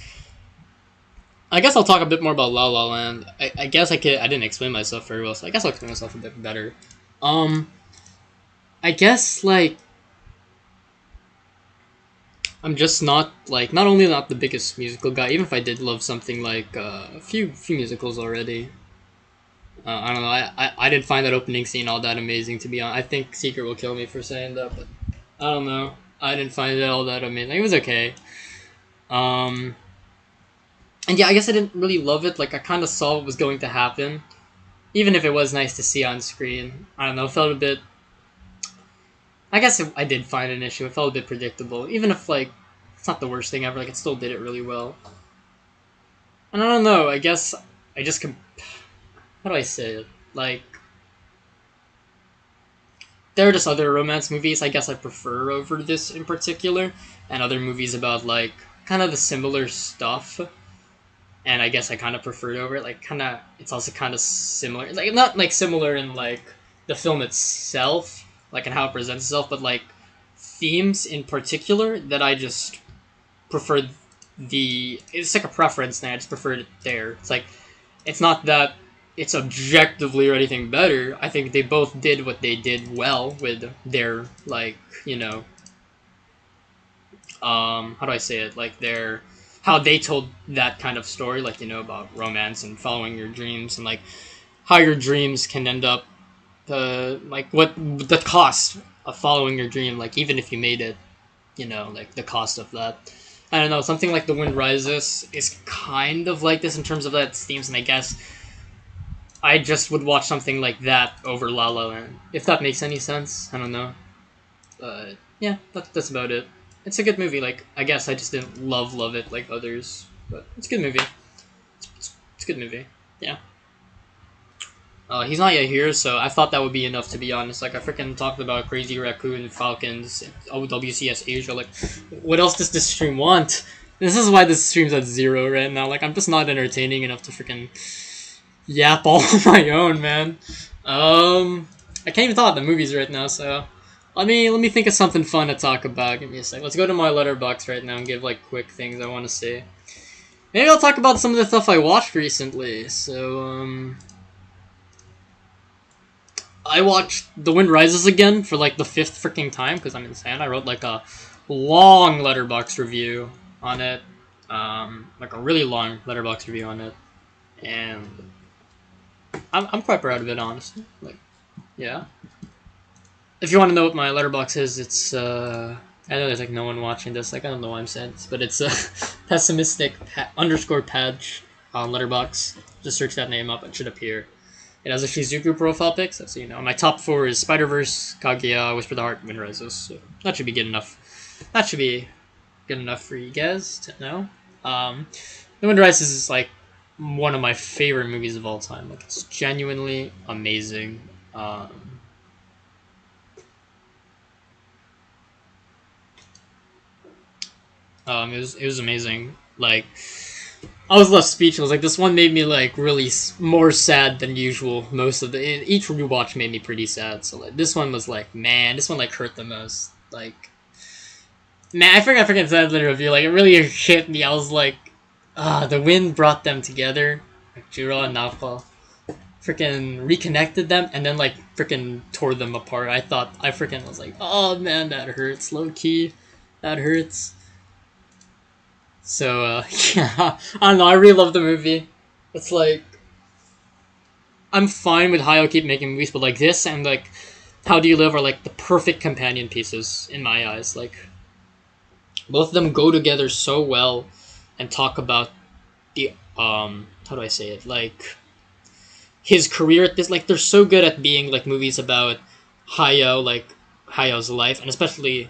I guess I'll talk a bit more about La La Land. I guess I didn't explain myself very well, so I guess I'll explain myself a bit better. I guess like I'm just not like not only not the biggest musical guy, even if I did love something like a few musicals already. I don't know. I didn't find that opening scene all that amazing, to be honest. I think Secret will kill me for saying that, but I don't know. I didn't find it all that amazing. It was okay. And yeah, I guess I didn't really love it. Like, I kind of saw what was going to happen, even if it was nice to see on screen. I don't know. It felt a bit. I guess I did find an issue. It felt a bit predictable, even if like it's not the worst thing ever. Like, it still did it really well. And I don't know. I guess I just how do I say it? Like, there are just other romance movies I guess I prefer over this in particular, and other movies about like kind of the similar stuff. And I guess I kind of prefer it over it. Like, kind of, it's also kind of similar. Like, not like similar in like the film itself, like in how it presents itself, but like themes in particular that I just prefer. It's like a preference thing. I just prefer it there. It's like it's not that it's objectively or anything better. I think they both did what they did well with their, like, you know, how do I say it? Like, their how they told that kind of story, like, you know, about romance and following your dreams, and like how your dreams can end up, like what the cost of following your dream, like even if you made it, you know, like the cost of that. I don't know, something like The Wind Rises is kind of like this in terms of that themes, and I guess I just would watch something like that over La La Land, if that makes any sense. I don't know. But yeah, that's about it. It's a good movie. Like, I guess I just didn't love it like others, but it's a good movie. It's a good movie. Yeah. He's not yet here, so I thought that would be enough, to be honest. Like, I freaking talked about Crazy Raccoon, Falcons, WCS Asia. Like, what else does this stream want? This is why this stream's at 0 right now. Like, I'm just not entertaining enough to freaking yap all on my own, man. I can't even talk about the movies right now, so let me think of something fun to talk about. Give me a sec. Let's go to my letterbox right now and give like quick things I want to say. Maybe I'll talk about some of the stuff I watched recently. So I watched The Wind Rises again for like the 5th freaking time because I'm insane. I wrote like a long letterbox review on it, like a really long letterbox review on it, and I'm quite proud of it, honestly. Like, yeah. If you want to know what my letterbox is, it's I know there's like no one watching this. Like I don't know why I'm saying this, but it's pessimistic underscore patch on letterbox. Just search that name up; it should appear. It has a Shizuku profile pic, so you know. My top 4 is Spider Verse, Kaguya, Whisper the Heart, Wind Rises. So that should be good enough. That should be good enough for you guys to know. The Wind Rises is like one of my favorite movies of all time. Like it's genuinely amazing. It was amazing. Like I was left speechless. Like this one made me like really more sad than usual. Most of each rewatch made me pretty sad. So like this one was like, man, this one like hurt the most. Like, man, I forgot to say in the review. Like it really hit me. I was like, the wind brought them together. Like Jiro and Naoko freaking reconnected them, and then like freaking tore them apart. I freaking was like, oh man, that hurts. Low key, that hurts. So yeah, I don't know. I really love the movie. It's like I'm fine with Hayao keep making movies, but like this and like How Do You Live are like the perfect companion pieces in my eyes. Like both of them go together so well and talk about the how do I say it, like his career at this. Like they're so good at being like movies about Hayao's life, and especially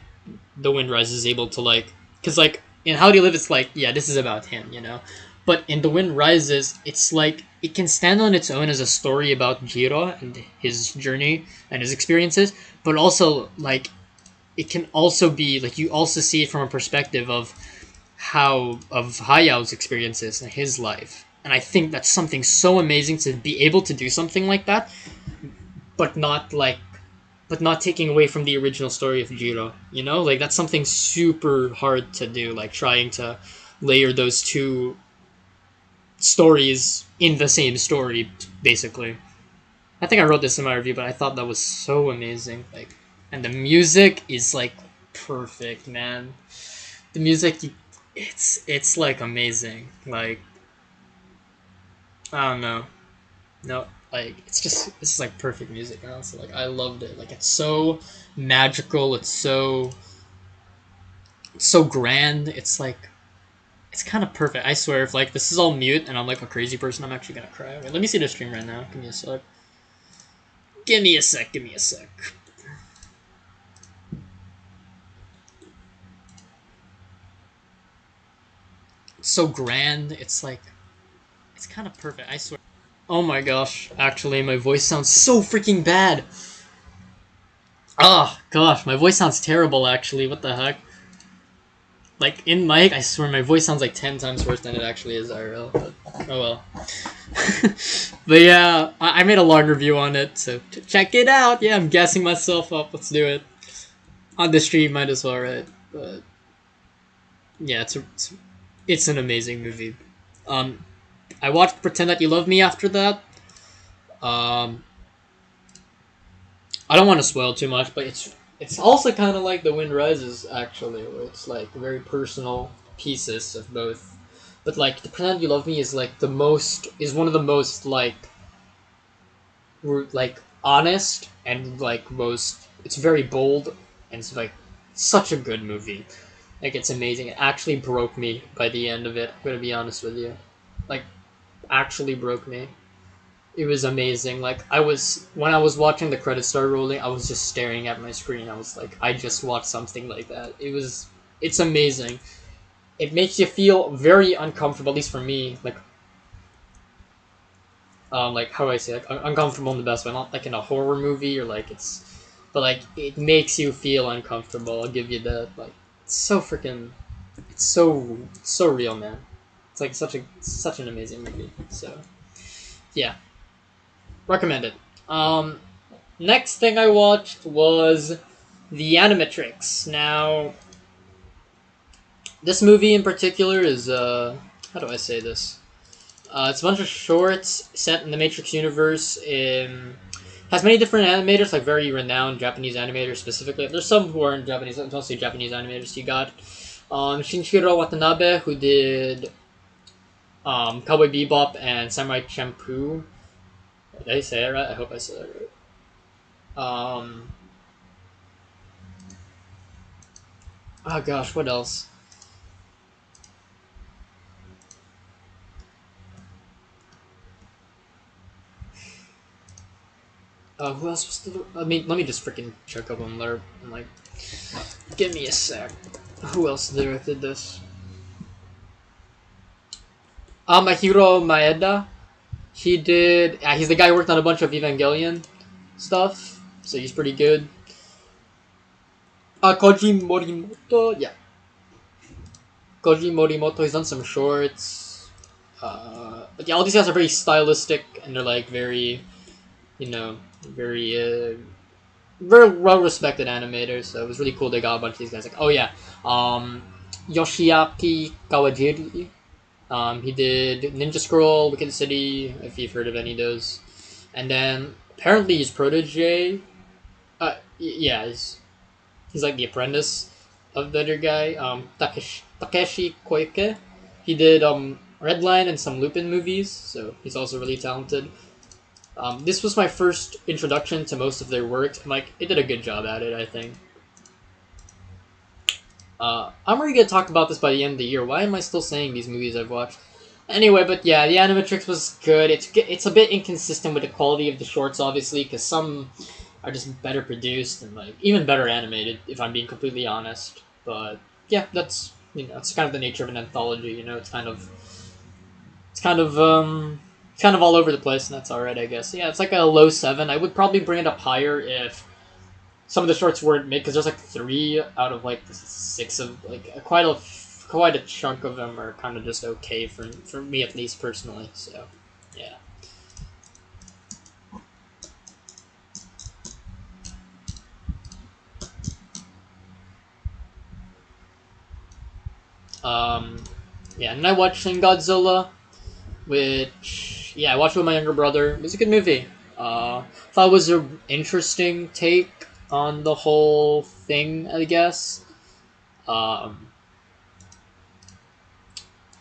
The Wind Rises is able to like, because like in How Do You Live it's like, yeah, this is about him, you know, but in The Wind Rises it's like it can stand on its own as a story about Jiro and his journey and his experiences, but also like it can also be like you also see it from a perspective of Hayao's experiences and his life. And I think that's something so amazing to be able to do something like that, but not like but not taking away from the original story of Jiro. You know, like that's something super hard to do. Like trying to layer those two stories in the same story, basically. I think I wrote this in my review, but I thought that was so amazing. Like, and the music is like perfect, man. The music, it's like amazing. Like, I don't know. No, like it's just like perfect music. Honestly, like I loved it. Like it's so magical. It's so grand. It's like it's kind of perfect. I swear, if like this is all mute and I'm like a crazy person, I'm actually gonna cry. Wait, let me see the stream right now. Give me a sec. Give me a sec. Give me a sec. It's so grand. It's like it's kind of perfect. I swear. Oh my gosh! Actually, my voice sounds so freaking bad. Oh gosh, my voice sounds terrible. Actually, what the heck? Like in mic, I swear my voice sounds like 10 times worse than it actually is IRL. But oh well. But yeah, I made a long review on it, so check it out. Yeah, I'm gassing myself up. Let's do it on the stream. Might as well, right? But yeah, it's an amazing movie. Um, I watched Pretend That You Love Me after that. Um, I don't want to spoil too much, but it's also kind of like The Wind Rises, actually, where it's like very personal pieces of both. But like, The Pretend You Love Me is like one of the most like honest and like most. It's very bold and it's like such a good movie. Like it's amazing. It actually broke me by the end of it. I'm gonna be honest with you, like actually broke me. It was amazing. Like when I was watching the credits start rolling, I was just staring at my screen. I was like, I just watched something like that. It's amazing. It makes you feel very uncomfortable, at least for me. Like how do I say, like uncomfortable in the best way, not like in a horror movie or like but like it makes you feel uncomfortable. I'll give you that. Like it's so freaking, it's so real, man. It's like such an amazing movie. So yeah, recommend it. Next thing I watched was The Animatrix. Now, this movie in particular is how do I say this? It's a bunch of shorts set in the Matrix universe. has many different animators, like very renowned Japanese animators specifically. There's some who aren't Japanese, mostly Japanese animators. You got Shinichiro Watanabe, who did Cowboy Bebop and Samurai Champloo. Did I say it right? I hope I said it right. Oh gosh, what else? Who else was the? Let me just freaking check up on Lerp and like, give me a sec. Who else directed this? Mahiro Maeda. He did. He's the guy who worked on a bunch of Evangelion stuff, so he's pretty good. Koji Morimoto. Yeah, Koji Morimoto. He's done some shorts. But yeah, all these guys are very stylistic and they're like very, very very well respected animators. So it was really cool they got a bunch of these guys. Like, oh yeah, Yoshiaki Kawajiri. He did Ninja Scroll, Wicked City, if you've heard of any of those. And then apparently his protege, yeah, he's like the apprentice of the other guy, Takeshi Koike. He did Redline and some Lupin movies, so he's also really talented. This was my first introduction to most of their work, and like it did a good job at it, I think. I'm already gonna talk about this by the end of the year. Why am I still saying these movies I've watched? Anyway, but yeah, the Animatrix was good. It's a bit inconsistent with the quality of the shorts, obviously, because some are just better produced and like even better animated. If I'm being completely honest, but yeah, that's it's kind of the nature of an anthology. It's kind of all over the place, and that's alright, I guess. Yeah, it's like a low 7. I would probably bring it up higher if some of the shorts weren't made, because there's like 3 out of like the 6 of like quite a chunk of them are kind of just okay for me at least personally. So yeah. Um, yeah, and I watched Shin Godzilla, which I watched with my younger brother. It was a good movie. Thought it was an interesting take on the whole thing, I guess. Um,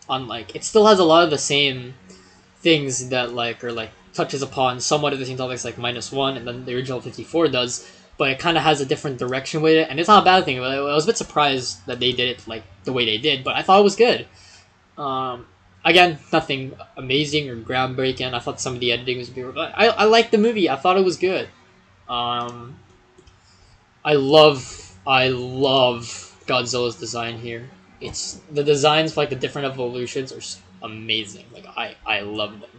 on like it still has a lot of the same things that like are like touches upon somewhat of the same topics like -1 and then the original 54 does, but it kind of has a different direction with it, and it's not a bad thing. I was a bit surprised that they did it like the way they did, but I thought it was good. Um, Again, nothing amazing or groundbreaking. I thought some of the editing was beautiful, but I liked the movie. I thought it was good. Um, I love Godzilla's design here. It's the designs for like the different evolutions are amazing. Like I love them.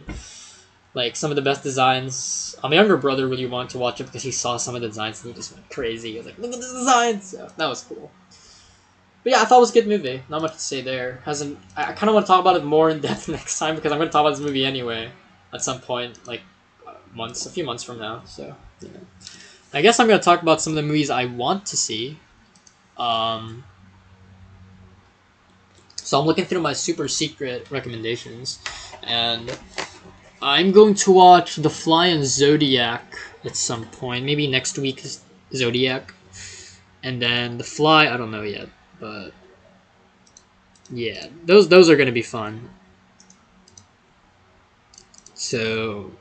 Like some of the best designs. My younger brother really wanted to watch it because he saw some of the designs and he just went crazy. He was like, "Look at the designs!" So that was cool. But yeah, I thought it was a good movie. Not much to say there. Hasn't I kind of want to talk about it more in depth next time because I'm going to talk about this movie anyway at some point, like a few months from now. So I guess I'm going to talk about some of the movies I want to see. Um, so I'm looking through my super secret recommendations, and I'm going to watch The Fly and Zodiac at some point. Maybe next week is Zodiac, and then The Fly. I don't know yet, but yeah, those are gonna be fun. So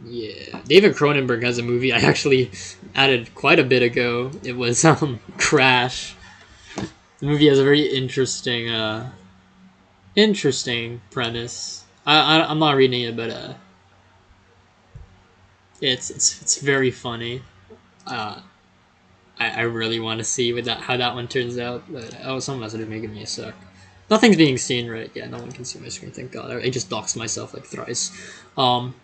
yeah, David Cronenberg has a movie I actually added quite a bit ago. It was Crash. The movie has a very interesting premise. I'm not reading it, but it's very funny. Uh, I really want to see how that one turns out. But some message is making me suck. Nothing's being seen, right? Yeah, no one can see my screen. Thank God. I just doxed myself like thrice. Um,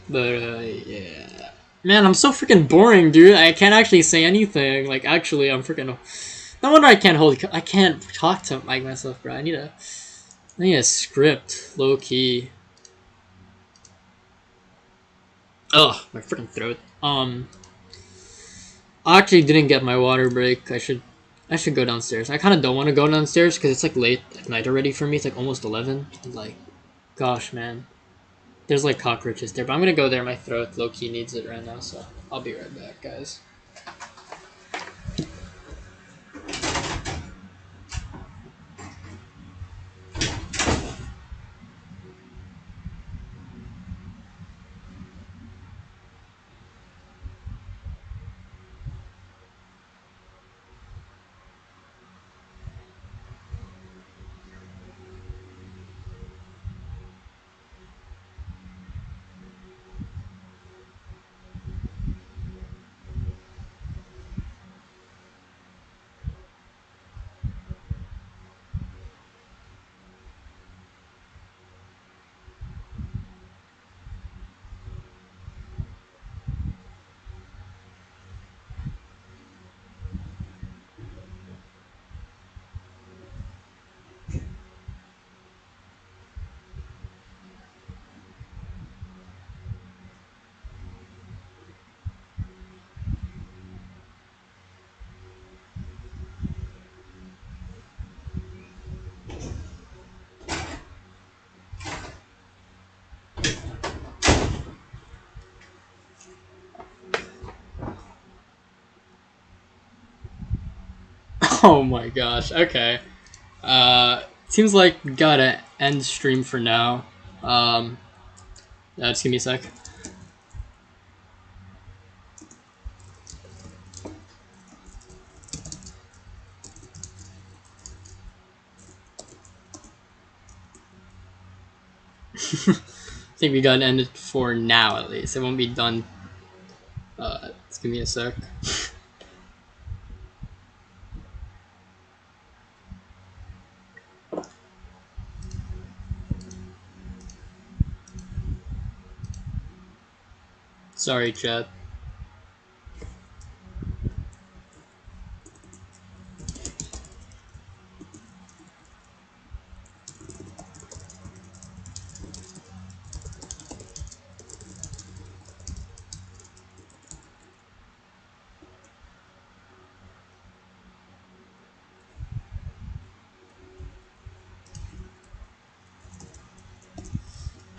but yeah, man, I'm so freaking boring, dude. I can't actually say anything. Like, actually, I'm freaking. No wonder I can't hold. I can't talk to like myself, bro. I need a script, low key. Ugh, my freaking throat. I actually didn't get my water break. I should I should go downstairs. I kind of don't want to go downstairs because it's like late at night already for me. It's like almost 11. Like, gosh, man. There's like cockroaches there, but I'm gonna go there. My throat low key needs it right now, so I'll be right back, guys. Oh my gosh. Okay. Seems like we gotta end stream for now. Just give me a sec. I think we gotta end it for now at least. It won't be done. Just give me a sec. Sorry, chat.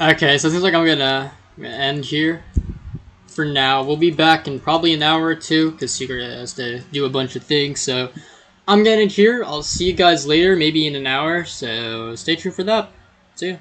Okay, so it seems like I'm gonna end here for now. We'll be back in probably an hour or two because Secret has to do a bunch of things. So I'm gonna end here. I'll see you guys later, maybe in an hour. So stay tuned for that. See ya.